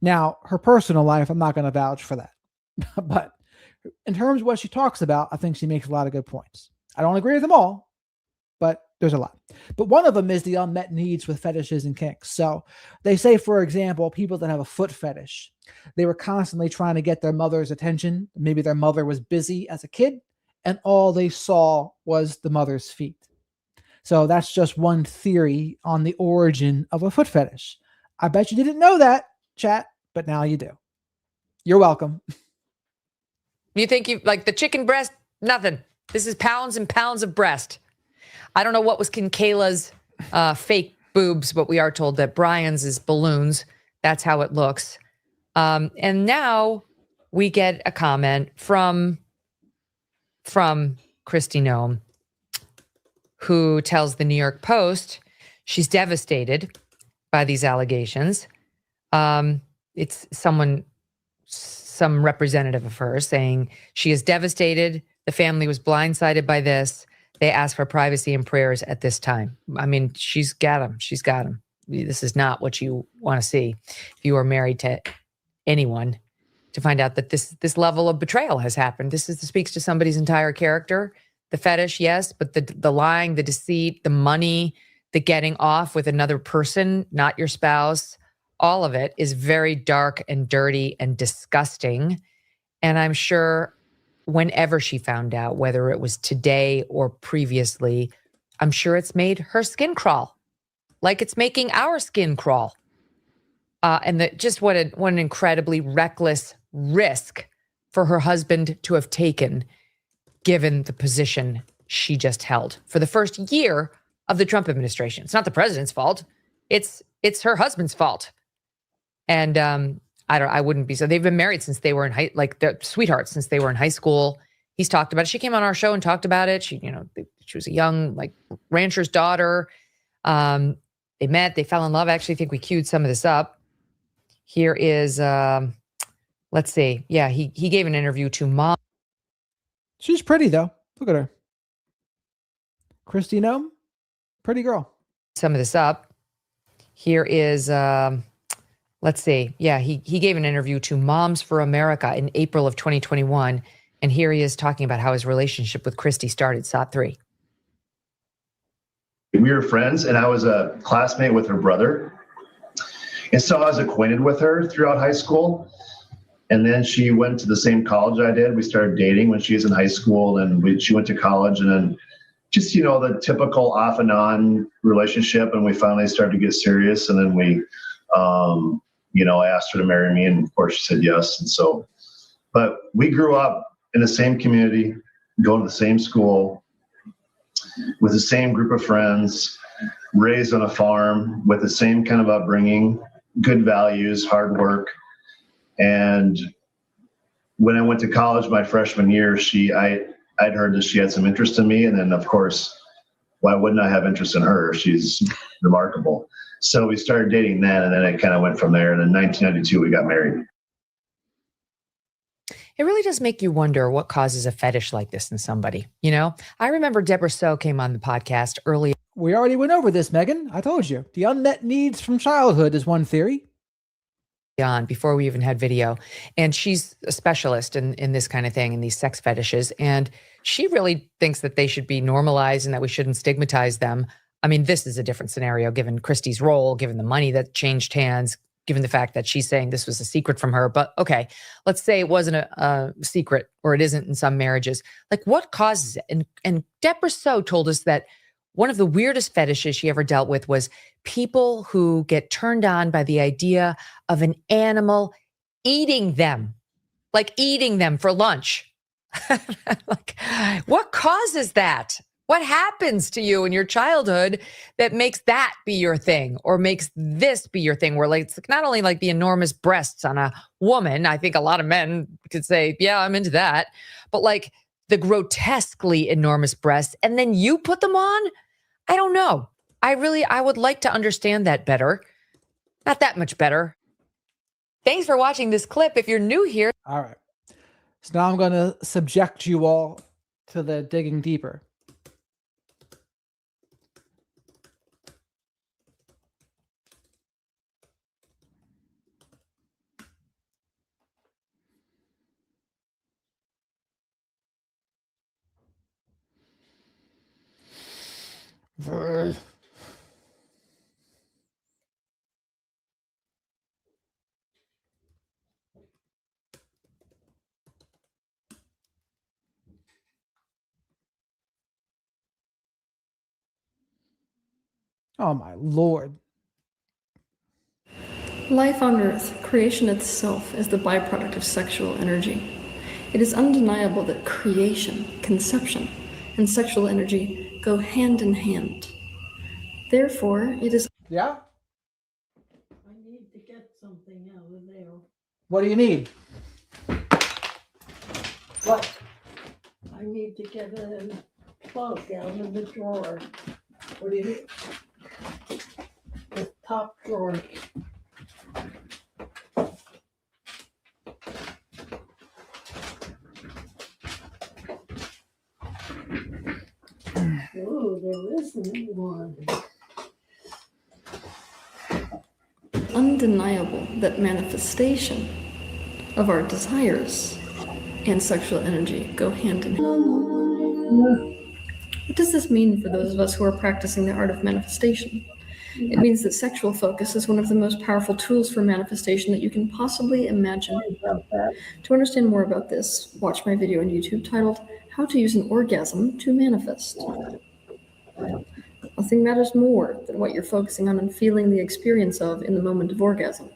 Now, her personal life, I'm not going to vouch for that. But in terms of what she talks about, I think she makes a lot of good points. I don't agree with them all, but there's a lot. But one of them is the unmet needs with fetishes and kinks. So they say, for example, people that have a foot fetish, they were constantly trying to get their mother's attention. Maybe their mother was busy as a kid, and all they saw was the mother's feet. So that's just one theory on the origin of a foot fetish. I bet you didn't know that, chat, but now you do. You're welcome. You think you like the chicken breast? Nothing. This is pounds and pounds of breast. I don't know what was Kayla's fake boobs, but we are told that Brian's is balloons. That's how it looks. And now we get a comment from Christy Noem, who tells the New York Post she's devastated by these allegations. It's some representative of hers saying she is devastated. The family was blindsided by this. They ask for privacy and prayers at this time. I mean, she's got them. She's got them. This is not what you want to see if you are married to anyone, to find out that this level of betrayal has happened. This speaks to somebody's entire character. The fetish, yes, but the lying, the deceit, the money, the getting off with another person, not your spouse, all of it is very dark and dirty and disgusting. And I'm sure whenever she found out, whether it was today or previously, I'm sure it's made her skin crawl, like it's making our skin crawl. And just what an incredibly reckless risk for her husband to have taken, given the position she just held for the first year of the Trump administration. It's not the president's fault. It's her husband's fault. And I wouldn't be. So they've been married since they were in they're sweethearts since they were in high school. He's talked about it. She came on our show and talked about it. She was a young rancher's daughter. They met, they fell in love. I actually think we queued some of this up. Here is, let's see. Yeah, he gave an interview to Mom. She's pretty though. Look at her. Christy Noem, pretty girl. Some of this up. Here is, let's see. Yeah, he gave an interview to Moms for America in April of 2021. And here he is talking about how his relationship with Christy started. SOT 3. We were friends, and I was a classmate with her brother. And so I was acquainted with her throughout high school. And then she went to the same college I did. We started dating when she was in high school, and she went to college, and then just, the typical off and on relationship. And we finally started to get serious. And then we, I asked her to marry me, and of course she said yes. And so, but we grew up in the same community, going to the same school, with the same group of friends, raised on a farm with the same kind of upbringing, good values, hard work. And when I went to college my freshman year, I'd heard that she had some interest in me. And then, of course, why wouldn't I have interest in her? She's remarkable. So we started dating then, and then it kind of went from there. And in 1992, we got married. It really does make you wonder what causes a fetish like this in somebody. I remember Deborah So came on the podcast earlier. We already went over this, Megan. I told you. The unmet needs from childhood is one theory. On before we even had video. And she's a specialist in this kind of thing, in these sex fetishes. And she really thinks that they should be normalized and that we shouldn't stigmatize them. I mean, this is a different scenario, given Christy's role, given the money that changed hands, given the fact that she's saying this was a secret from her. But okay, let's say it wasn't a secret, or it isn't in some marriages. Like, what causes it? And Deborah So told us that one of the weirdest fetishes she ever dealt with was people who get turned on by the idea of an animal eating them for lunch. What causes that? What happens to you in your childhood that makes that be your thing, or makes this be your thing, where it's not only like the enormous breasts on a woman. I think a lot of men could say, yeah, I'm into that, but like the grotesquely enormous breasts, and then you put them on? I don't know. I would like to understand that better. Not that much better. Thanks for watching this clip. If you're new here. All right. So now I'm going to subject you all to the digging deeper. Oh my Lord. Life on Earth, creation itself, is the byproduct of sexual energy. It is undeniable that creation, conception, and sexual energy go hand in hand. Therefore, it is. Yeah? I need to get something out of there. What do you need? What? I need to get a plug out of the drawer. What do you need? The top drawer. Oh, there isn't one. Undeniable that manifestation of our desires and sexual energy go hand in hand. What does this mean for those of us who are practicing the art of manifestation? It means that sexual focus is one of the most powerful tools for manifestation that you can possibly imagine. To understand more about this, watch my video on YouTube titled, How to Use an Orgasm to Manifest. Nothing matters more than what you're focusing on and feeling the experience of in the moment of orgasm.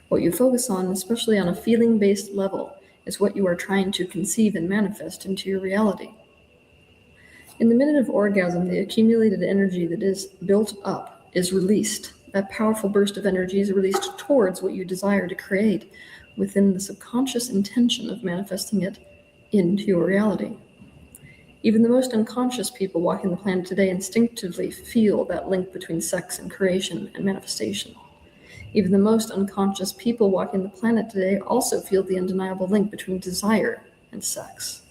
What you focus on, especially on a feeling-based level, is what you are trying to conceive and manifest into your reality. In the minute of orgasm, the accumulated energy that is built up is released. That powerful burst of energy is released towards what you desire to create within the subconscious intention of manifesting it into your reality. Even the most unconscious people walking the planet today instinctively feel that link between sex and creation and manifestation. Even the most unconscious people walking the planet today also feel the undeniable link between desire and sex.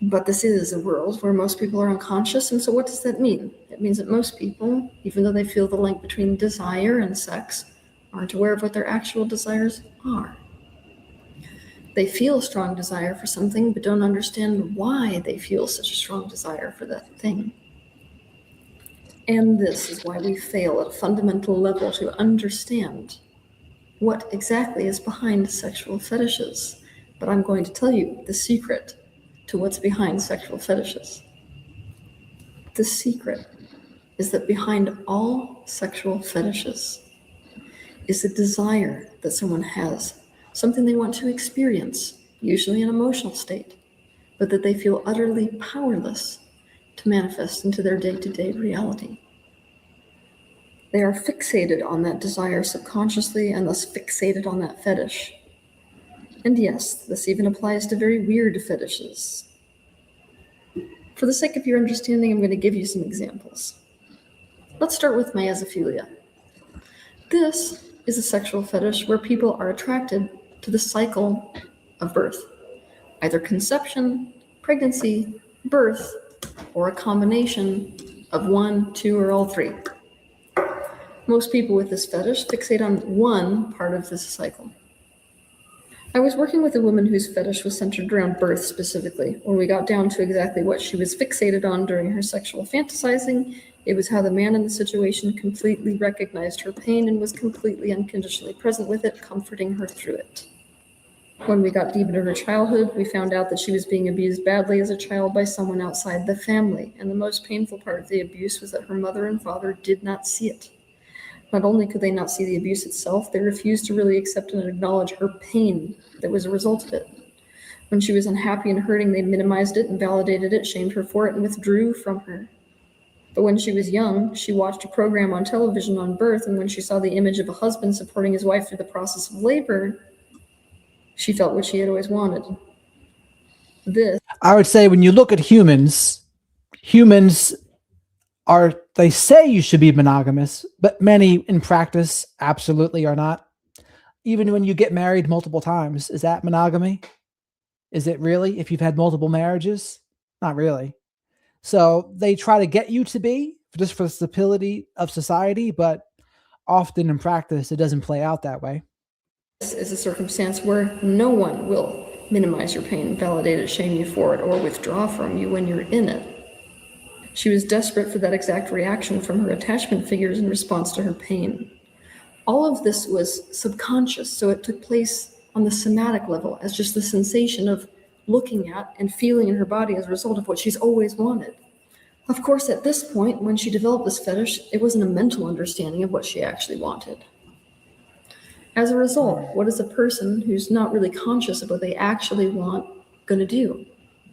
But this is a world where most people are unconscious, and so what does that mean? It means that most people, even though they feel the link between desire and sex, aren't aware of what their actual desires are. They feel a strong desire for something, but don't understand why they feel such a strong desire for that thing. And this is why we fail at a fundamental level to understand what exactly is behind sexual fetishes. But I'm going to tell you the secret to what's behind sexual fetishes. The secret is that behind all sexual fetishes is a desire that someone has, something they want to experience, usually an emotional state, but that they feel utterly powerless to manifest into their day-to-day reality. They are fixated on that desire subconsciously and thus fixated on that fetish. And yes, this even applies to very weird fetishes. For the sake of your understanding, I'm going to give you some examples. Let's start with mesophobia. This is a sexual fetish where people are attracted to the cycle of birth, either conception, pregnancy, birth, or a combination of one, two, or all three. Most people with this fetish fixate on one part of this cycle. I was working with a woman whose fetish was centered around birth specifically. When we got down to exactly what she was fixated on during her sexual fantasizing, it was how the man in the situation completely recognized her pain and was completely unconditionally present with it, comforting her through it. When we got deep into her childhood, we found out that she was being abused badly as a child by someone outside the family, and the most painful part of the abuse was that her mother and father did not see it. Not only could they not see the abuse itself, they refused to really accept and acknowledge her pain that was a result of it. When she was unhappy and hurting, they minimized it, invalidated it, shamed her for it, and withdrew from her. But when she was young, she watched a program on television on birth, and when she saw the image of a husband supporting his wife through the process of labor, she felt what she had always wanted. I would say when you look at humans they say you should be monogamous, but many in practice absolutely are not. Even when you get married multiple times, is that monogamy? Is it really? If you've had multiple marriages? Not really. So they try to get you to be just for the stability of society, but often in practice, it doesn't play out that way. This is a circumstance where no one will minimize your pain, validate it, shame you for it, or withdraw from you when you're in it. She was desperate for that exact reaction from her attachment figures in response to her pain. All of this was subconscious, so it took place on the somatic level as just the sensation of looking at and feeling in her body as a result of what she's always wanted. Of course, at this point, when she developed this fetish, it wasn't a mental understanding of what she actually wanted. As a result, what is a person who's not really conscious of what they actually want going to do?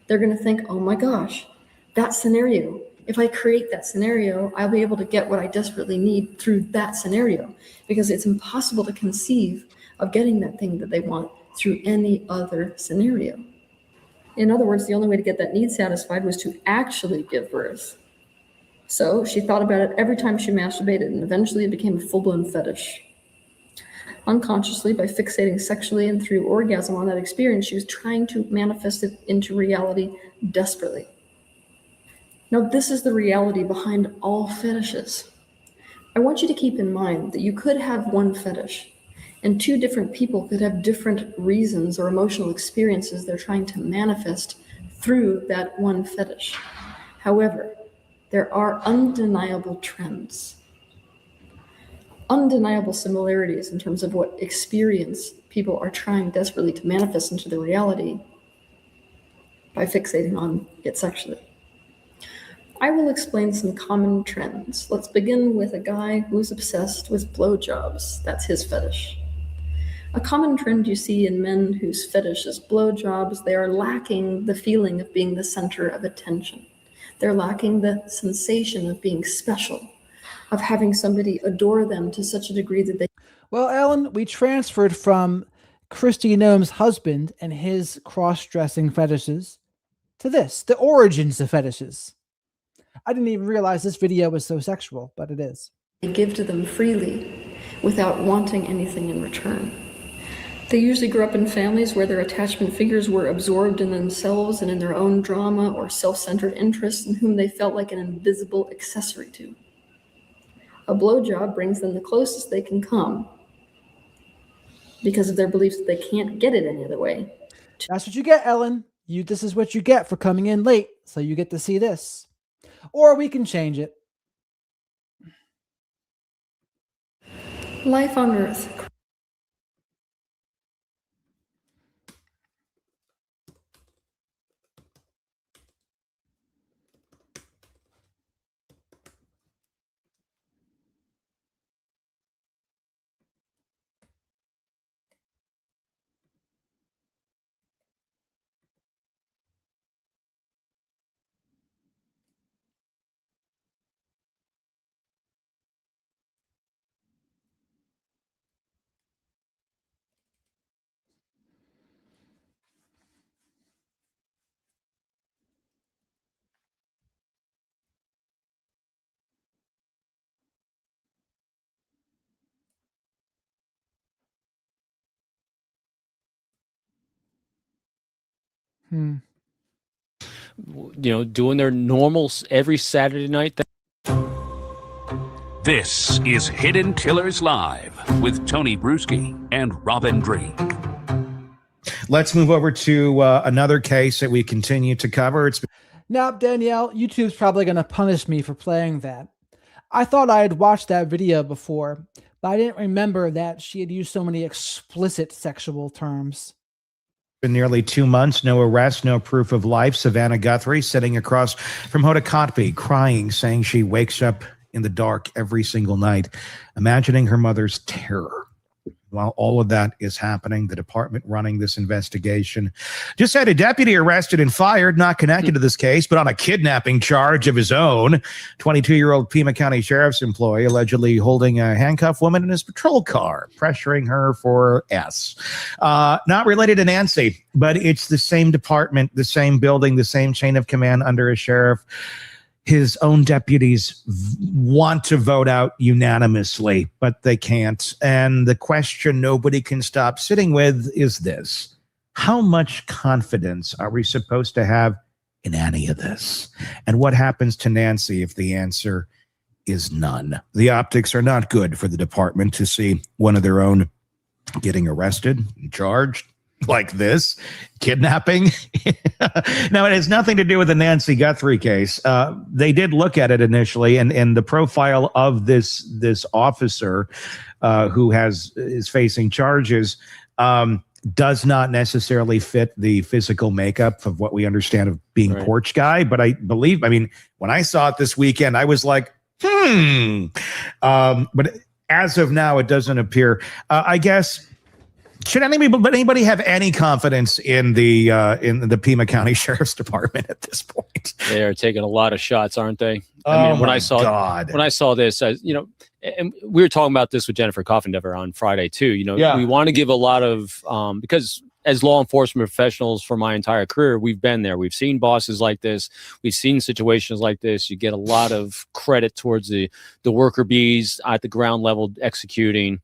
They're going to think, oh my gosh, that scenario. If I create that scenario, I'll be able to get what I desperately need through that scenario, because it's impossible to conceive of getting that thing that they want through any other scenario. In other words, the only way to get that need satisfied was to actually give birth. So she thought about it every time she masturbated, and eventually it became a full-blown fetish. Unconsciously, by fixating sexually and through orgasm on that experience, she was trying to manifest it into reality desperately. Now, this is the reality behind all fetishes. I want you to keep in mind that you could have one fetish, and two different people could have different reasons or emotional experiences they're trying to manifest through that one fetish. However, there are undeniable trends, undeniable similarities in terms of what experience people are trying desperately to manifest into the reality by fixating on it sexually. I will explain some common trends. Let's begin with a guy who's obsessed with blowjobs. That's his fetish. A common trend you see in men whose fetish is blowjobs, they are lacking the feeling of being the center of attention. They're lacking the sensation of being special, of having somebody adore them to such a degree that they... Well, Ellen, we transferred from Christy Noem's husband and his cross-dressing fetishes to this, the origins of fetishes. I didn't even realize this video was so sexual, but it is. They give to them freely without wanting anything in return. They usually grew up in families where their attachment figures were absorbed in themselves and in their own drama or self-centered interests, in whom they felt like an invisible accessory to. A blowjob brings them the closest they can come because of their beliefs that they can't get it any other way. That's what you get, Ellen. This is what you get for coming in late, so you get to see this. Or we can change it. Life on Earth. Doing their normal every Saturday night. This is Hidden Killers Live with Tony Bruschi and Robin Drake. Let's move over to another case that we continue to cover. Now, Danielle, YouTube's probably going to punish me for playing that. I thought I had watched that video before, but I didn't remember that she had used so many explicit sexual terms. In nearly 2 months, no arrest, no proof of life. Savannah Guthrtie sitting across from Hoda Kotb, crying, saying she wakes up in the dark every single night, imagining her mother's terror. While all of that is happening, the department running this investigation just had a deputy arrested and fired, not connected to this case, but on a kidnapping charge of his own. 22-year-old Pima County Sheriff's employee allegedly holding a handcuffed woman in his patrol car, pressuring her for S. Not related to Nancy, but it's the same department, the same building, the same chain of command under a sheriff. His own deputies want to vote out unanimously, but they can't. And the question nobody can stop sitting with is this: how much confidence are we supposed to have in any of this? And what happens to Nancy if the answer is none? The optics are not good for the department to see one of their own getting arrested and charged. like this, kidnapping. Now, it has nothing to do with the Nancy Guthrtie case. They did look at it initially, and the profile of this officer who is facing charges does not necessarily fit the physical makeup of what we understand of being porch guy. But I mean, when I saw it this weekend, I was like, but as of now, it doesn't appear. I guess, should anybody have any confidence in the Pima County Sheriff's Department at this point? They are taking a lot of shots, aren't they? I mean, when I saw this, and we were talking about this with Jennifer Coffendever on Friday too. We want to give a lot of because as law enforcement professionals for my entire career, we've been there. We've seen bosses like this. We've seen situations like this. You get a lot of credit towards the worker bees at the ground level executing.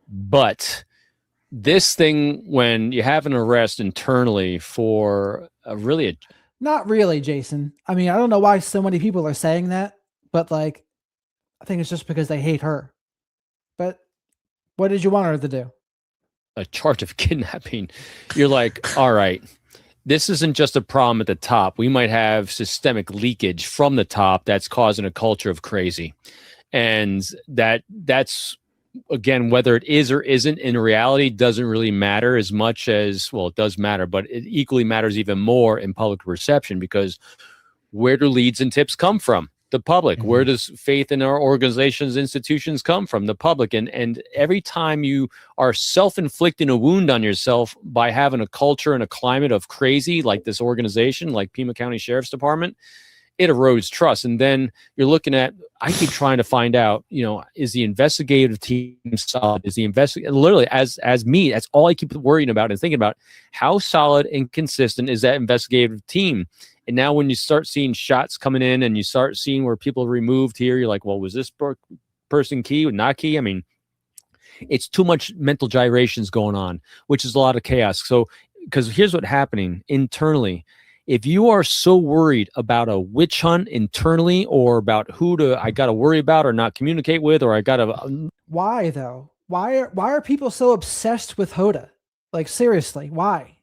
But this thing, when you have an arrest internally for not really, Jason. I mean, I don't know why so many people are saying that, but like, I think it's just because they hate her. But what did you want her to do? a charge of kidnapping, you're like, all right, this isn't just a problem at the top. We might have systemic leakage from the top that's causing a culture of crazy. And that's, again, whether it is or isn't in reality doesn't really matter as much as, well, it does matter, but it equally matters even more in public perception, because where do leads and tips come from? The public. Mm-hmm. Where does faith in our organizations, institutions come from? The public. And every time you are self-inflicting a wound on yourself by having a culture and a climate of crazy, like this organization, like Pima County Sheriff's Department, it erodes trust. And then you're looking at, I keep trying to find out, is the investigative team solid? Is the literally as me, that's all I keep worrying about and thinking about. How solid and consistent is that investigative team? And now when you start seeing shots coming in and you start seeing where people are removed here, you're like, well, was this person key or not key? I mean, it's too much mental gyrations going on, which is a lot of chaos. So, because here's what's happening internally. If you are so worried about a witch hunt internally, or about I got to worry about or not communicate with, or I got to... Why though? Why are people so obsessed with Hoda? Like, seriously, why?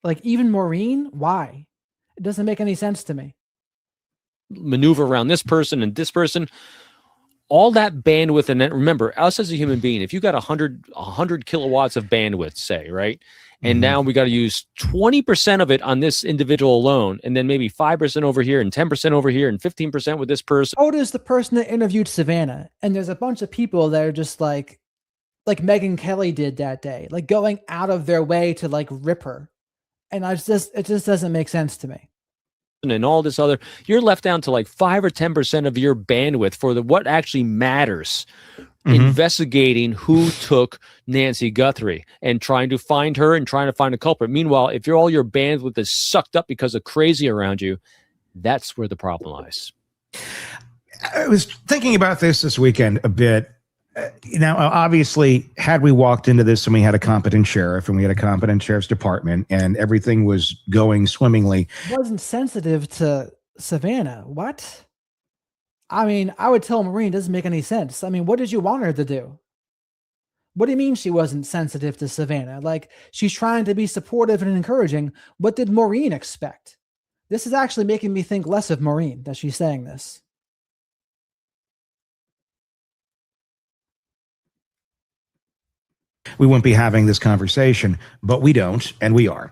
Like, even Maureen, why? It doesn't make any sense to me. Maneuver around this person and this person, all that bandwidth. And then remember, us as a human being, if you got 100 kilowatts of bandwidth, say, right? And now we got to use 20% of it on this individual alone, and then maybe 5% over here and 10% over here and 15% with this person. Hoda is the person that interviewed Savannah, and there's a bunch of people that are just like Megyn Kelly did that day, like going out of their way to like rip her. And it just doesn't make sense to me. And all this other, you're left down to like 5 or 10% of your bandwidth for what actually matters. Investigating who took Nancy Guthrtie and trying to find her and trying to find a culprit. Meanwhile, if all your bandwidth is sucked up because of crazy around you, that's where the problem lies. I was thinking about this weekend a bit. Now, obviously, had we walked into this and we had a competent sheriff and we had a competent sheriff's department and everything was going swimmingly. Wasn't sensitive to Savannah. What? I mean, I would tell Maureen, it doesn't make any sense. I mean, what did you want her to do? What do you mean she wasn't sensitive to Savannah? Like, she's trying to be supportive and encouraging. What did Maureen expect? This is actually making me think less of Maureen that she's saying this. We wouldn't be having this conversation, but we don't, and we are.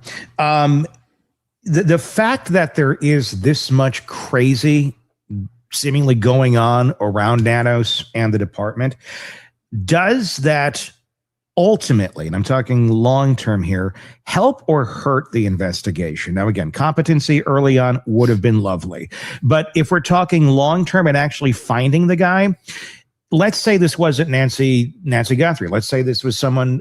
The fact that there is this much crazy seemingly going on around Nanos and the department, does that ultimately, and I'm talking long-term here, help or hurt the investigation? Now, again, competency early on would have been lovely. But if we're talking long-term and actually finding the guy, let's say this wasn't Nancy Guthrtie. Let's say this was someone,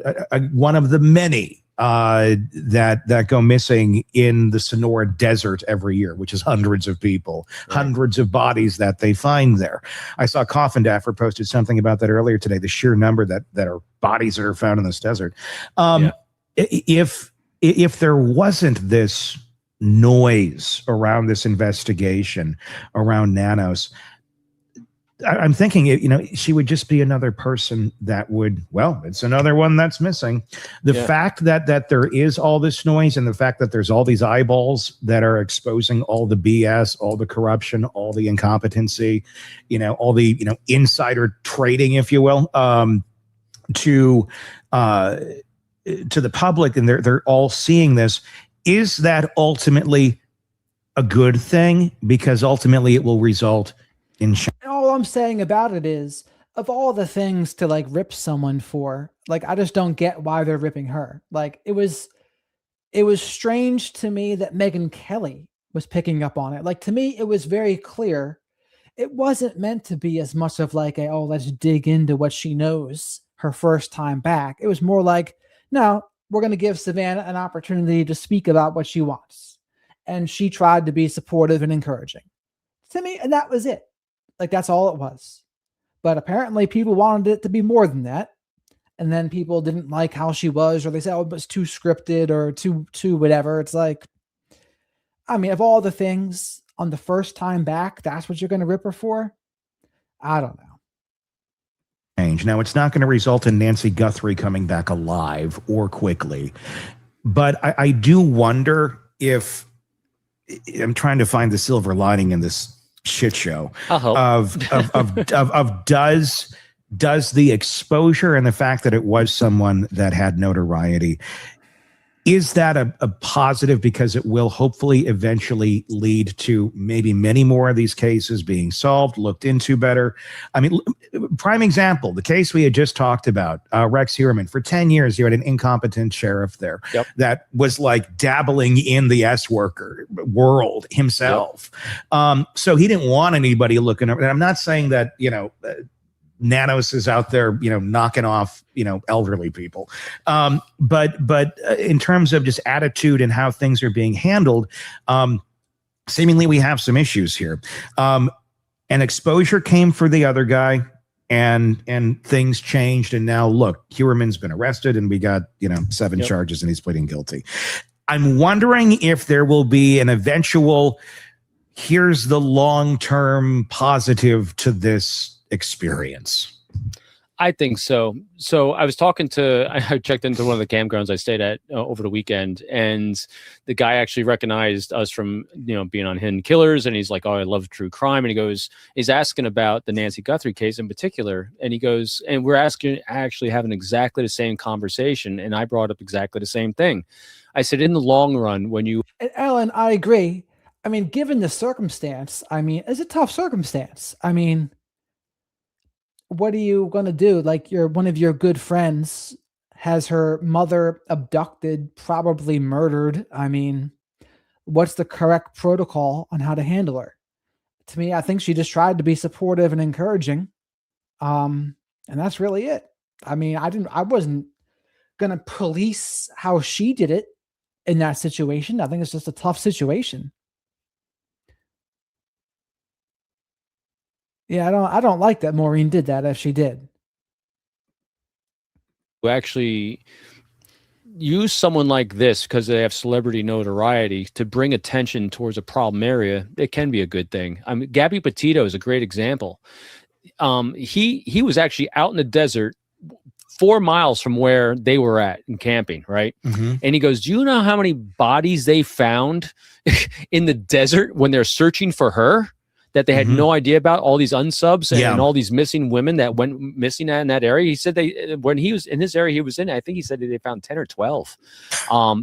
one of the many that go missing in the Sonora desert every year, which is hundreds of people, hundreds of bodies that they find there. I saw Coffendaffer posted something about that earlier today, the sheer number that are bodies that are found in this desert. If there wasn't this noise around this investigation, around Nanos, I'm thinking, she would just be another person that would, well, it's another one that's missing. The fact that there is all this noise and the fact that there's all these eyeballs that are exposing all the BS, all the corruption, all the incompetency, all the, insider trading, if you will, to the public, and they're all seeing this. Is that ultimately a good thing? Because ultimately it will result in all I'm saying about it is, of all the things to like rip someone for, like, I just don't get why they're ripping her. Like, it was strange to me that Megyn Kelly was picking up on it. Like, to me, it was very clear it wasn't meant to be as much of like a, oh, let's dig into what she knows her first time back. It was more like, no, we're going to give Savannah an opportunity to speak about what she wants. And she tried to be supportive and encouraging to me. And that was it. Like, that's all it was. But apparently people wanted it to be more than that. And then people didn't like how she was, or they said, oh, it was too scripted or too whatever. It's like, I mean, of all the things on the first time back, that's what you're going to rip her for? I don't know. Now, it's not going to result in Nancy Guthrtie coming back alive or quickly. But I do wonder if, I'm trying to find the silver lining in this shit show of does the exposure and the fact that it was someone that had notoriety, is that a positive, because it will hopefully eventually lead to maybe many more of these cases being solved, looked into better? I mean, prime example, the case we had just talked about, Rex Heuermann. For 10 years, you had an incompetent sheriff there that was like dabbling in the S-worker world himself. So he didn't want anybody looking over. And I'm not saying that, Nanos is out there, knocking off, elderly people. But in terms of just attitude and how things are being handled, seemingly we have some issues here. An exposure came for the other guy, and things changed. And now look, Heuermann's been arrested, and we got, 7 charges, and he's pleading guilty. I'm wondering if there will be an eventual, here's the long-term positive to this experience. I think so. So I checked into one of the campgrounds I stayed at over the weekend, and the guy actually recognized us from, being on Hidden Killers. And he's like, oh, I love true crime. And he's asking about the Nancy Guthrtie case in particular. And he goes, and we're actually having exactly the same conversation. And I brought up exactly the same thing. I said, in the long run, and Ellen, I agree. I mean, given the circumstance, it's a tough circumstance. What are you going to do? Like, one of your good friends has her mother abducted, probably murdered. What's the correct protocol on how to handle her? To me, I think she just tried to be supportive and encouraging. And that's really it. I wasn't going to police how she did it in that situation. I think it's just a tough situation. Yeah, I don't like that Maureen did that, if she did. To actually use someone like this because they have celebrity notoriety to bring attention towards a problem area, it can be a good thing. Gabby Petito is a great example. He was actually out in the desert 4 miles from where they were at and camping, right? Mm-hmm. And he goes, do you know how many bodies they found in the desert when they're searching for her? That they had no idea about, all these unsubs and all these missing women that went missing in that area. He said when he was in this area he was in, I think he said that they found 10 or 12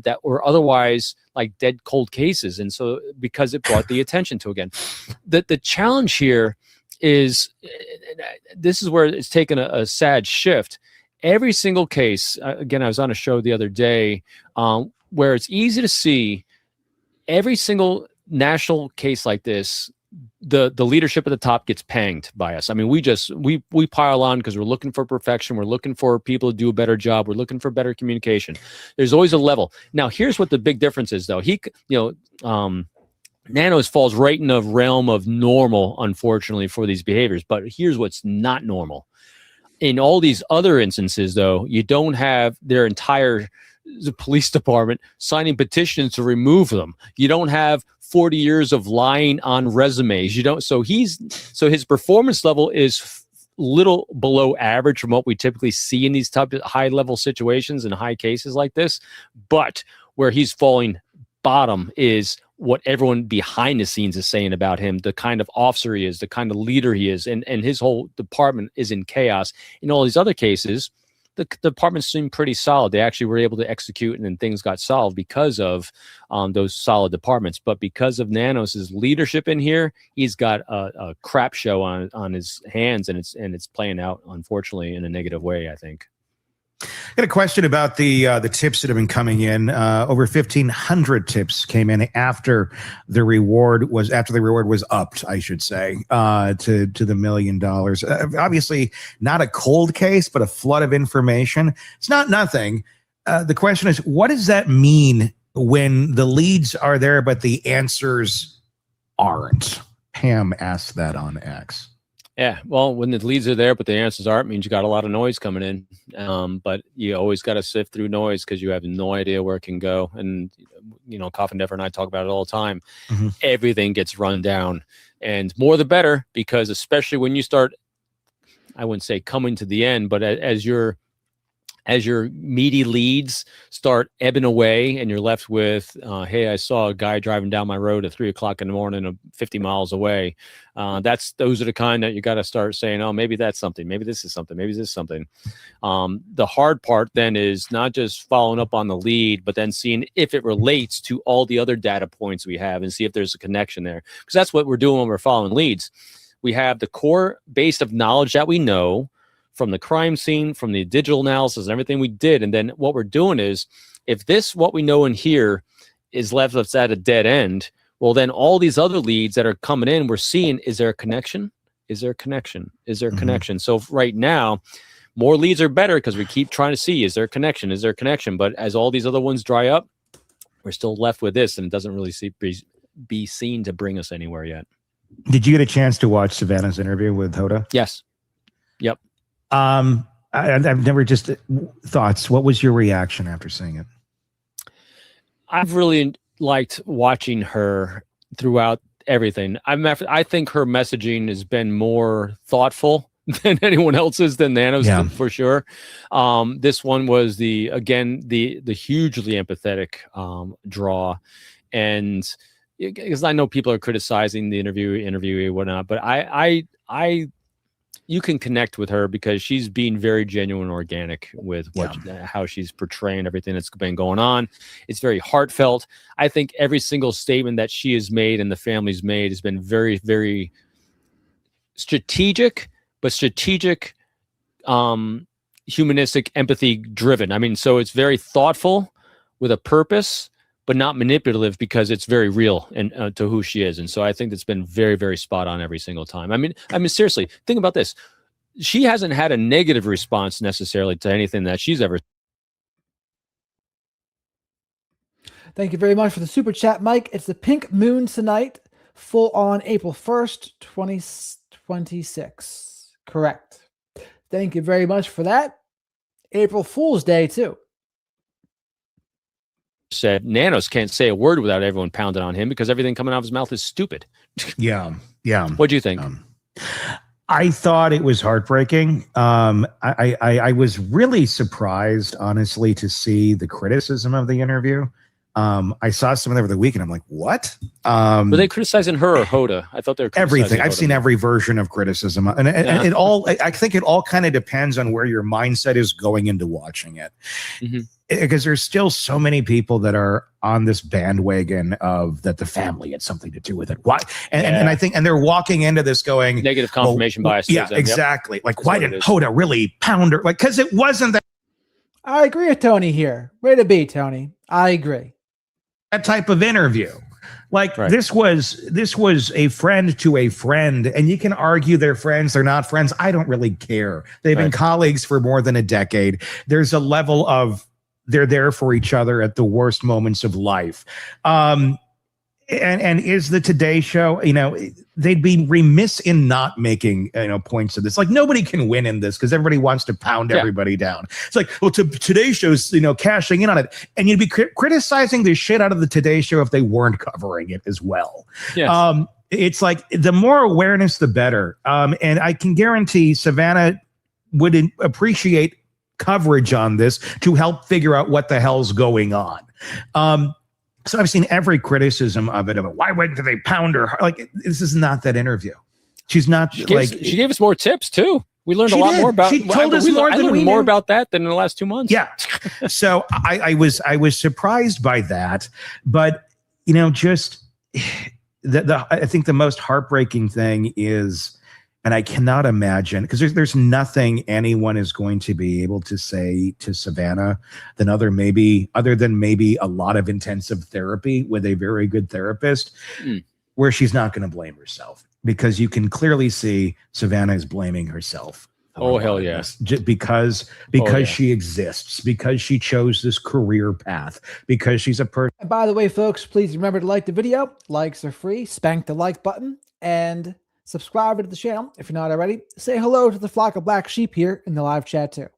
that were otherwise like dead cold cases. And so because it brought the attention to, again, the challenge here is, this is where it's taken a sad shift. Every single case, again, I was on a show the other day where it's easy to see every single national case like this, the leadership at the top gets panged by us. We pile on because we're looking for perfection. We're looking for people to do a better job. We're looking for better communication. There's always a level. Now, here's what the big difference is, though. Nanos falls right in the realm of normal, unfortunately, for these behaviors. But here's what's not normal. In all these other instances, though, you don't have their entire police department signing petitions to remove them. You don't have 40 years of lying on resumes. So his performance level is little below average from what we typically see in these type of high level situations and high cases like this. But where he's falling bottom is what everyone behind the scenes is saying about him, the kind of officer he is, the kind of leader he is, and his whole department is in chaos. In all these other cases, the department seemed pretty solid. They actually were able to execute, and then things got solved because of those solid departments. But because of Nanos' leadership in here, he's got a crap show on his hands, and it's playing out, unfortunately, in a negative way, I think. I got a question about the tips that have been coming in. Over 1,500 tips came in after the reward was upped, I should say, to the $1 million. Obviously, not a cold case, but a flood of information. It's not nothing. The question is, what does that mean when the leads are there, but the answers aren't? Pam asked that on X. Yeah, well, when the leads are there, but the answers aren't, means you got a lot of noise coming in. But you always got to sift through noise because you have no idea where it can go. And, Coffin Deffer and I talk about it all the time. Mm-hmm. Everything gets run down. And more the better, because especially when you start, I wouldn't say coming to the end, but as your meaty leads start ebbing away and you're left with, hey, I saw a guy driving down my road at 3:00 in the morning, 50 miles away. Those are the kind that you got to start saying, oh, maybe that's something. Maybe this is something. Maybe this is something. The hard part then is not just following up on the lead, but then seeing if it relates to all the other data points we have and see if there's a connection there. Because that's what we're doing when we're following leads. We have the core base of knowledge that we know from the crime scene, from the digital analysis and everything we did. And then what we're doing is, if what we know in here is left us at a dead end, well, then all these other leads that are coming in, we're seeing, is there a connection? Is there a connection? Is there a connection? So right now, more leads are better because we keep trying to see, is there a connection? Is there a connection? But as all these other ones dry up, we're still left with this, and it doesn't really be seen to bring us anywhere yet. Did you get a chance to watch Savannah's interview with Hoda? Yes. Yep. I've never just thoughts. What was your reaction after seeing it? I've really liked watching her throughout everything. I think her messaging has been more thoughtful than anyone else's, than Nano's, for sure. This one was the hugely empathetic draw, and because I know people are criticizing the interviewee, whatnot, but I you can connect with her because she's being very genuine and organic with how she's portraying everything that's been going on. It's very heartfelt. I think every single statement that she has made and the family's made has been very, very strategic, but humanistic, empathy driven. I mean, so it's very thoughtful with a purpose, but not manipulative, because it's very real and to who she is. And so I think it's been very, very spot on every single time. I mean, seriously, think about this. She hasn't had a negative response necessarily to anything that she's ever. Thank you very much for the super chat, Mike. It's the Pink Moon tonight, full on April 1st, 2026. Correct. Thank you very much for that. April Fool's Day, too. Said Nanos can't say a word without everyone pounding on him because everything coming out of his mouth is stupid. Yeah. What do you think? I thought it was heartbreaking. I was really surprised, honestly, to see the criticism of the interview. I saw some of it over the weekend. I'm like, what? Were they criticizing her or Hoda? I thought they were criticizing everything. I've seen every version of criticism, and it all. I think it all kind of depends on where your mindset is going into watching it, because there's still so many people that are on this bandwagon of that the family had something to do with it. Why? And I think they're walking into this going negative confirmation bias. Yeah, exactly. Like, why didn't Hoda really pound her? Like, because it wasn't that. I agree with Tony here. Way to be, Tony. I agree. That type of interview, like this was a friend to a friend, and you can argue they're friends, they're not friends. I don't really care. They've been colleagues for more than a decade. There's a level of they're there for each other at the worst moments of life. and is the Today Show, they'd be remiss in not making, points of this. Like, nobody can win in this because everybody wants to pound everybody down. It's like, well, Today Show's, cashing in on it. And you'd be criticizing the shit out of the Today Show if they weren't covering it as well. Yes. It's like, the more awareness, the better. And I can guarantee Savannah would appreciate coverage on this to help figure out what the hell's going on. So I've seen every criticism of it. Why wouldn't they pound her? Like, this is not that interview. She's not she gave us more tips too. We learned a lot more about. She told us more than we knew. More about that than in the last 2 months. Yeah. So I was surprised by that, but just I think the most heartbreaking thing is, and I cannot imagine, because there's nothing anyone is going to be able to say to Savannah other than maybe a lot of intensive therapy with a very good therapist, where she's not going to blame herself, because you can clearly see Savannah is blaming herself. Oh, hell yes. Because she exists, because she chose this career path, because she's a person. And by the way, folks, please remember to like the video. Likes are free. Spank the like button and subscribe to the channel if you're not already. Say hello to the flock of black sheep here in the live chat too.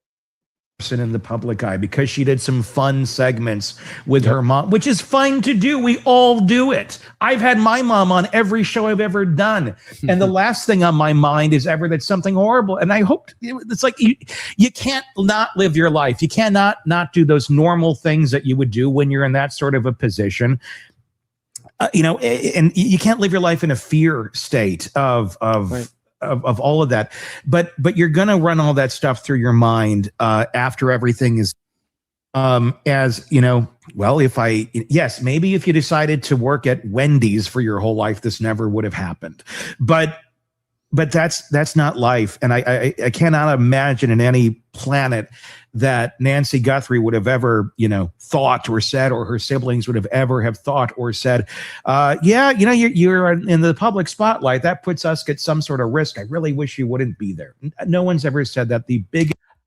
In the public eye, because she did some fun segments with her mom, which is fun to do. We all do it. I've had my mom on every show I've ever done. And the last thing on my mind is ever that something horrible. And I hope it's like, you can't not live your life. You cannot not do those normal things that you would do when you're in that sort of a position. And you can't live your life in a fear state of all of that, but you're going to run all that stuff through your mind after everything is, maybe if you decided to work at Wendy's for your whole life, this never would have happened, but that's not life. And I cannot imagine in any planet that Nancy Guthrtie would have ever, thought or said, or her siblings would have ever have thought or said, you're in the public spotlight. That puts us at some sort of risk. I really wish you wouldn't be there. No one's ever said that.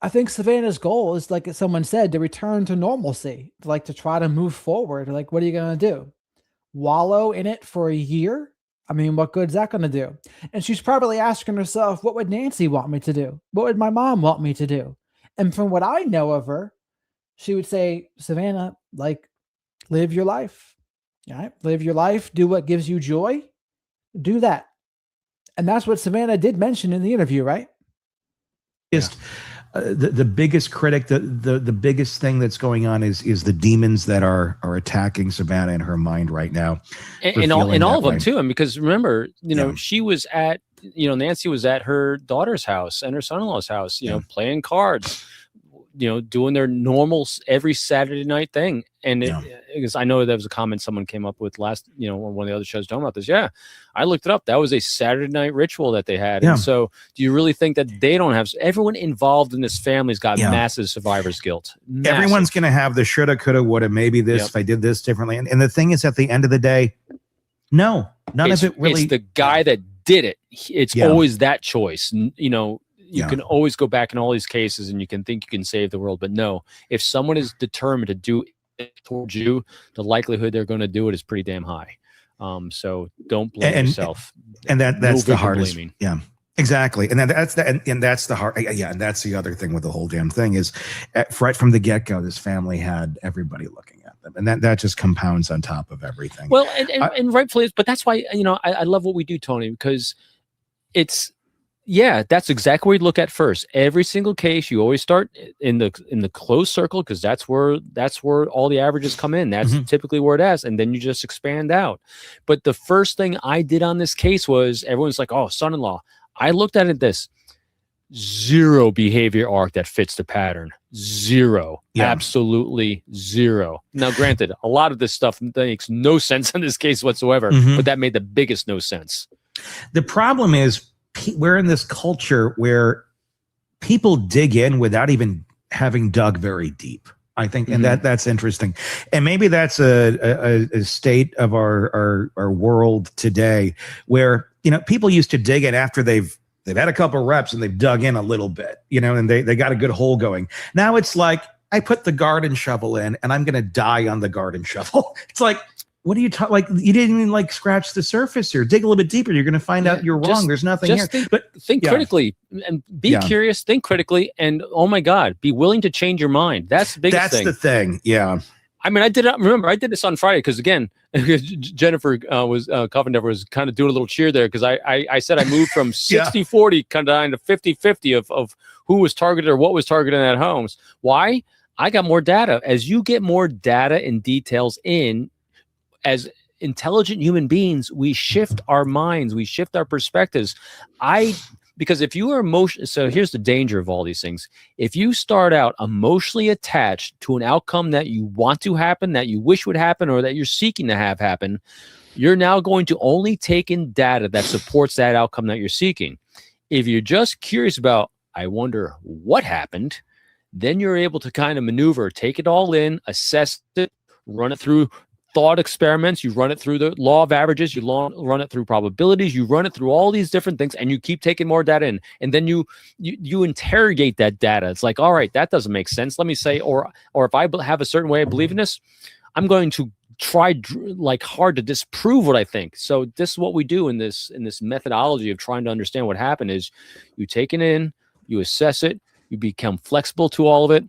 I think Savannah's goal is, like someone said, to return to normalcy, to try to move forward. Like, what are you going to do? Wallow in it for a year? I mean, what good's that going to do? And she's probably asking herself, what would Nancy want me to do? What would my mom want me to do? And from what I know of her, she would say, Savannah, live your life. All right? Live your life. Do what gives you joy. Do that. And that's what Savannah did mention in the interview, right? The biggest critic, the biggest thing that's going on is the demons that are attacking Savannah in her mind right now. And all of them too. And because remember, she was at, Nancy was at her daughter's house and her son-in-law's house, playing cards, doing their normal every Saturday night thing. And because I know there was a comment someone came up with last, on one of the other shows talking about this. Yeah, I looked it up. That was a Saturday night ritual that they had. Yeah. And so do you really think that they don't have, everyone involved in this family's got massive survivor's guilt? Massive. Everyone's going to have the shoulda, coulda, woulda, maybe this, if I did this differently. And the thing is, at the end of the day, none of it really. It's the guy that did it. It's always that choice. You can always go back in all these cases and you can think you can save the world. But no, if someone is determined to do it towards you, the likelihood they're going to do it is pretty damn high. So don't blame yourself. And that's the hardest. Blaming. Yeah, exactly. And that's the hard. Yeah. And that's the other thing with the whole damn thing is right from the get-go, this family had everybody looking at them. And that just compounds on top of everything. Well, and rightfully, but that's why, I love what we do, Tony, because it's, that's exactly what you look at first. Every single case, you always start in the closed circle because that's where all the averages come in. That's typically where it is, and then you just expand out. But the first thing I did on this case was everyone's like, "Oh, son-in-law." I looked at it this zero behavior arc that fits the pattern. Zero, absolutely zero. Now, granted, a lot of this stuff makes no sense in this case whatsoever, but that made the biggest no sense. The problem is, we're in this culture where people dig in without even having dug very deep, I think. And that's interesting. And maybe that's a state of our world today where, people used to dig in after they've had a couple reps and they've dug in a little bit, and they got a good hole going. Now it's like, I put the garden shovel in and I'm going to die on the garden shovel. It's like, what are you talking? Like, you didn't even like scratch the surface here. Dig a little bit deeper. You're going to find out you're wrong. There's nothing here. Think critically and be curious. Think critically, and oh my God, be willing to change your mind. That's the biggest thing. That's the thing. Yeah. I mean, I did this on Friday because again, Jennifer Covendever was kind of doing a little cheer there because I said I moved from 60-40 kind of down to 50-50 of who was targeted or what was targeted at homes. Why? I got more data. As you get more data and details in, as intelligent human beings, we shift our minds, we shift our perspectives. Because if you are so here's the danger of all these things. If you start out emotionally attached to an outcome that you want to happen, that you wish would happen, or that you're seeking to have happen, you're now going to only take in data that supports that outcome that you're seeking. If you're just curious about, I wonder what happened, then you're able to kind of maneuver, take it all in, assess it, run it through thought experiments, you run it through the law of averages, you run it through probabilities, you run it through all these different things, and you keep taking more data in, and then you interrogate that data. It's like, all right, that doesn't make sense. Let me say, or if I have a certain way of believing this, I'm going to try like hard to disprove what I think. So this is what we do in this methodology of trying to understand what happened is you take it in, you assess it, you become flexible to all of it.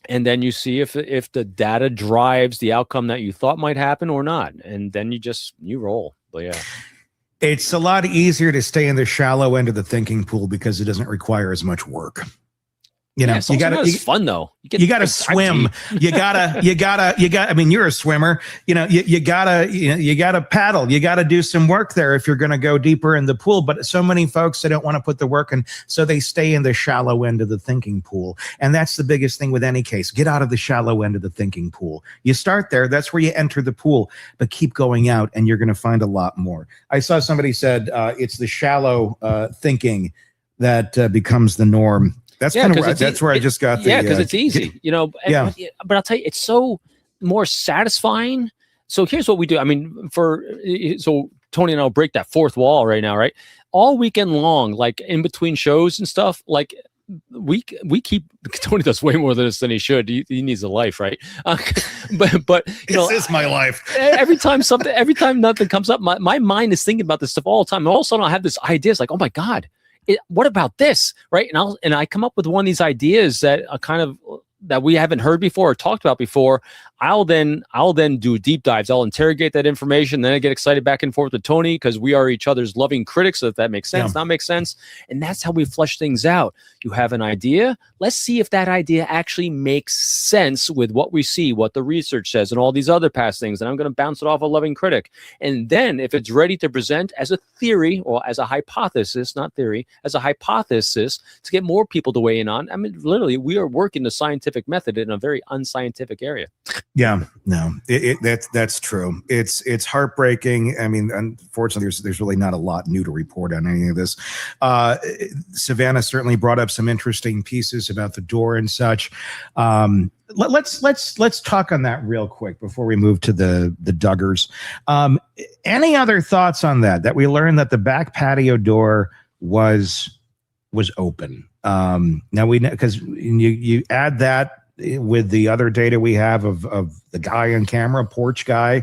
And then you see if the data drives the outcome that you thought might happen or not. And then you roll. But yeah. It's a lot easier to stay in the shallow end of the thinking pool because it doesn't require as much work. You know, you got it's fun though. You got to swim. You got. I mean, you're a swimmer. You know, you gotta paddle. You got to do some work there if you're going to go deeper in the pool. But so many folks, they don't want to put the work in, so they stay in the shallow end of the thinking pool. And that's the biggest thing with any case. Get out of the shallow end of the thinking pool. You start there. That's where you enter the pool. But keep going out, and you're going to find a lot more. I saw somebody said it's the shallow thinking that becomes the norm. That's kind of that's where I just got the because it's easy, you know. But I'll tell you, it's so more satisfying. So here's what we do. I mean, so Tony and I'll break that fourth wall right now, right? All weekend long, like in between shows and stuff, like we keep Tony does way more than this than he should. He needs a life, right? But you know, this is my life. every time nothing comes up, my mind is thinking about this stuff all the time. And all of a sudden, I'll have this idea. It's like, oh my God. What about this, right? And I come up with one of these ideas that are kind of that we haven't heard before or talked about before. I'll then do deep dives. I'll interrogate that information. Then I get excited back and forth with Tony because we are each other's loving critics. So if that makes sense, not make sense. And that's how we flesh things out. You have an idea. Let's see if that idea actually makes sense with what we see, what the research says, and all these other past things. And I'm going to bounce it off a loving critic. And then if it's ready to present as a theory or as a hypothesis, not theory, as a hypothesis to get more people to weigh in on. I mean, literally, we are working the scientific method in a very unscientific area. Yeah, no, that's true. It's heartbreaking. I mean, unfortunately, there's really not a lot new to report on any of this. Savannah certainly brought up some interesting pieces about the door and such. Let's talk on that real quick before we move to the Duggars. Any other thoughts on that? That we learned that the back patio door was open. Now we know because you add that with the other data we have of the guy on camera, porch guy.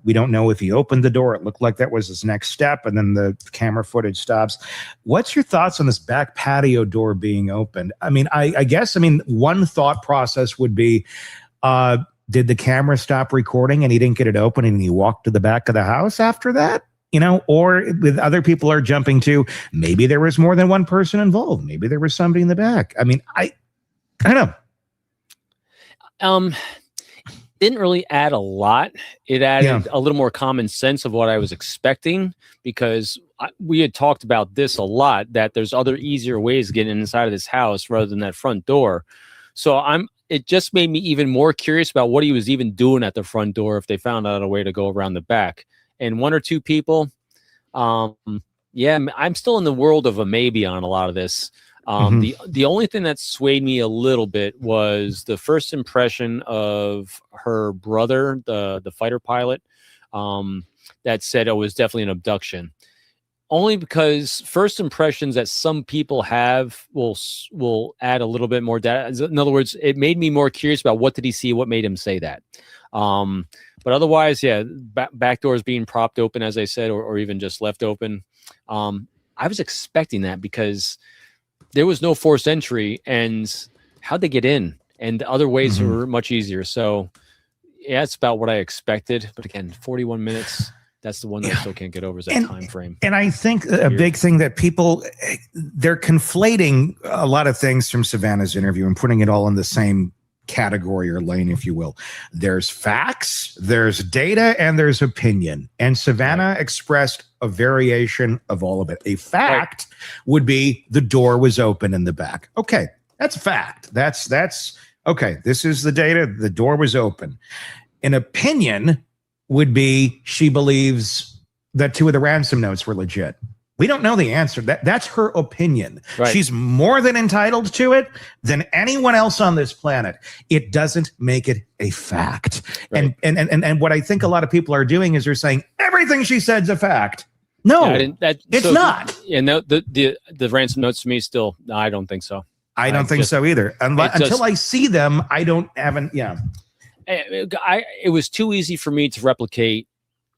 We don't know if he opened the door. It looked like that was his next step, and then the camera footage stops. What's your thoughts on this back patio door being opened? I mean, I guess one thought process would be, did the camera stop recording and he didn't get it open and he walked to the back of the house after that? You know, or with other people are jumping to, maybe there was more than one person involved. Maybe there was somebody in the back. I mean, I don't know. Didn't really add a lot. It added a little more common sense of what I was expecting because we had talked about this a lot, that there's other easier ways to get inside of this house rather than that front door. So it just made me even more curious about what he was even doing at the front door if they found out a way to go around the back. And one or two people, I'm still in the world of a maybe on a lot of this. The only thing that swayed me a little bit was the first impression of her brother, the fighter pilot, that said it was definitely an abduction. Only because first impressions that some people have will add a little bit more data. In other words, it made me more curious about what did he see, what made him say that. But otherwise, yeah, back doors being propped open, as I said, or even just left open. I was expecting that because there was no forced entry, and how'd they get in? And the other ways were much easier. So yeah, it's about what I expected. But again, 41 minutes. That's the one that I still can't get over, is that time frame. And I think a big thing that people, they're conflating a lot of things from Savannah's interview and putting it all in the same category or lane, if you will. There's facts, there's data, and there's opinion. And Savannah expressed a variation of all of it. A fact would be the door was open in the back. Okay, that's a fact. That's okay. This is the data. The door was open. An opinion would be she believes that 2 of the ransom notes were legit. We don't know the answer. That's her opinion. Right. She's more than entitled to it than anyone else on this planet. It doesn't make it a fact. Right. And what I think a lot of people are doing is they're saying everything she said's a fact. No, it's not. And the ransom notes to me still, no, I don't think so. I don't think so either. Until I see them, I haven't. It was too easy for me to replicate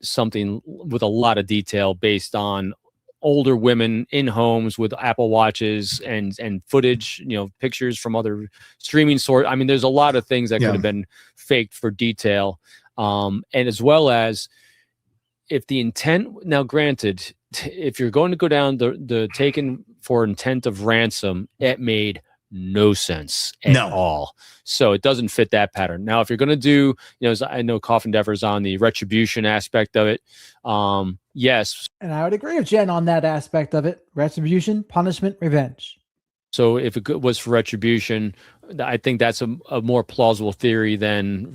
something with a lot of detail based on older women in homes with Apple Watches and footage, pictures from other streaming sources. I mean, there's a lot of things that could have been faked for detail. And as well as if the intent, now granted, if you're going to go down the taken for intent of ransom, it made no sense at all. So it doesn't fit that pattern. Now, if you're going to do, I know Coffin Dever's on the retribution aspect of it. Yes. And I would agree with Jen on that aspect of it. Retribution, punishment, revenge. So if it was for retribution, I think that's a more plausible theory than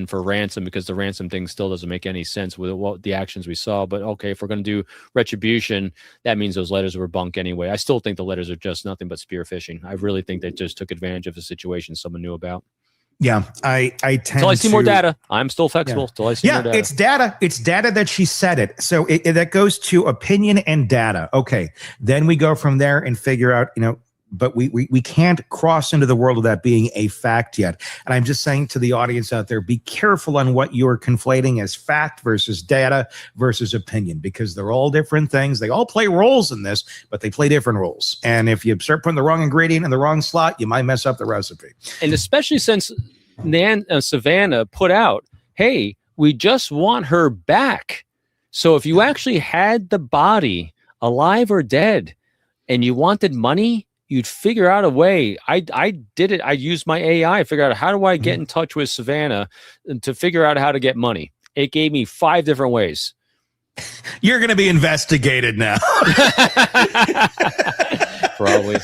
for ransom, because the ransom thing still doesn't make any sense with what the actions we saw. But okay, if we're going to do retribution, that means those letters were bunk anyway. I still think the letters are just nothing but spear phishing. I really think they just took advantage of a situation someone knew about. Yeah, I tend Until I see more data. I'm still flexible. Till I see more data. It's data. It's data that she said it. So that goes to opinion and data. Okay, then we go from there and figure out, but we can't cross into the world of that being a fact yet. And I'm just saying to the audience out there, be careful on what you're conflating as fact versus data versus opinion, because they're all different things. They all play roles in this, but they play different roles. And if you start putting the wrong ingredient in the wrong slot, you might mess up the recipe. And especially since Savannah put out, hey, we just want her back. So if you actually had the body alive or dead and you wanted money, you'd figure out a way. I did it. I used my AI, figure out how do I get in touch with Savannah to figure out how to get money. It gave me 5 different ways. You're going to be investigated now. Probably.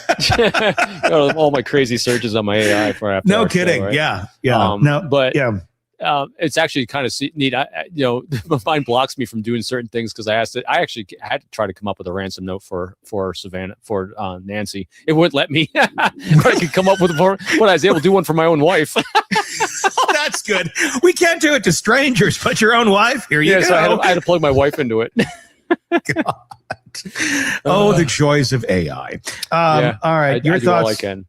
All my crazy searches on my AI for after. No kidding. Right? Yeah. It's actually kind of neat. Mine blocks me from doing certain things because I actually had to try to come up with a ransom note for Savannah, for Nancy. It wouldn't let me. But I could come up with one. But I was able to do one for my own wife. Oh, that's good. We can't do it to strangers, but your own wife. Here you go. So I had to plug my wife into it. God. Oh, the joys of AI. All right, your thoughts. All I can.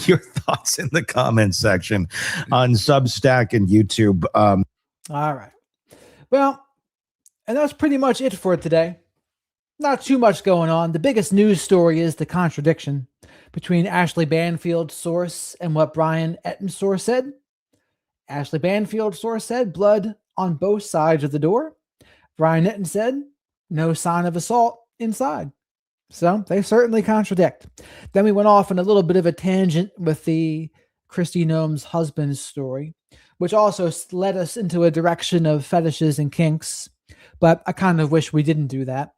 your thoughts in the comments section on Substack and YouTube. All right. Well, and that's pretty much it for today. Not too much going on. The biggest news story is the contradiction between Ashley Banfield's source and what Brian Etten's source said. Ashley Banfield's source said blood on both sides of the door. Brian Etten said no sign of assault inside. So they certainly contradict. Then we went off on a little bit of a tangent with the Christy Noem's husband's story, which also led us into a direction of fetishes and kinks. But I kind of wish we didn't do that.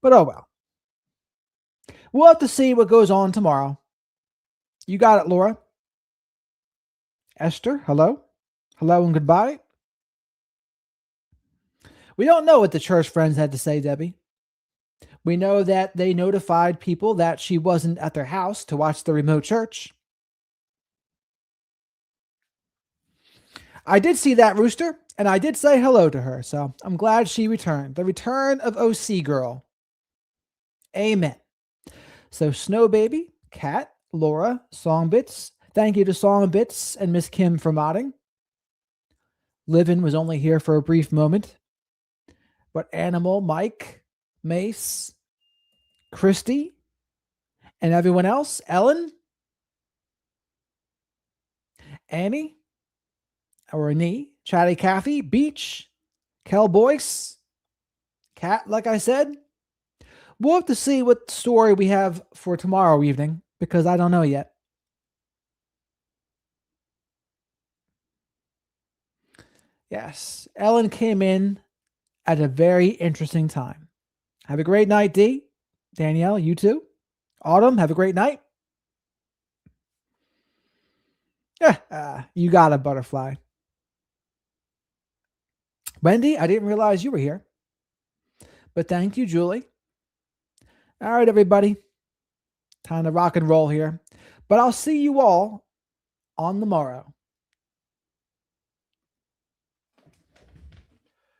But oh well. We'll have to see what goes on tomorrow. You got it, Laura. Esther, hello. Hello and goodbye. We don't know what the church friends had to say, Debbie. We know that they notified people that she wasn't at their house to watch the remote church. I did see that, Rooster, and I did say hello to her, so I'm glad she returned. The return of OC Girl. Amen. So Snow Baby, Kat, Laura, Songbits. Thank you to Songbits and Miss Kim for modding. Livin was only here for a brief moment. But Animal, Mike, Mace, Christy, and everyone else, Ellen, Annie, or Annie, Chatty Cathy, Beach, Kel Boyce, Cat, like I said. We'll have to see what story we have for tomorrow evening, because I don't know yet. Yes, Ellen came in at a very interesting time. Have a great night, Dee. Danielle, you too. Autumn, have a great night. Yeah, you got a butterfly. Wendy, I didn't realize you were here. But thank you, Julie. All right, everybody. Time to rock and roll here. But I'll see you all on the morrow.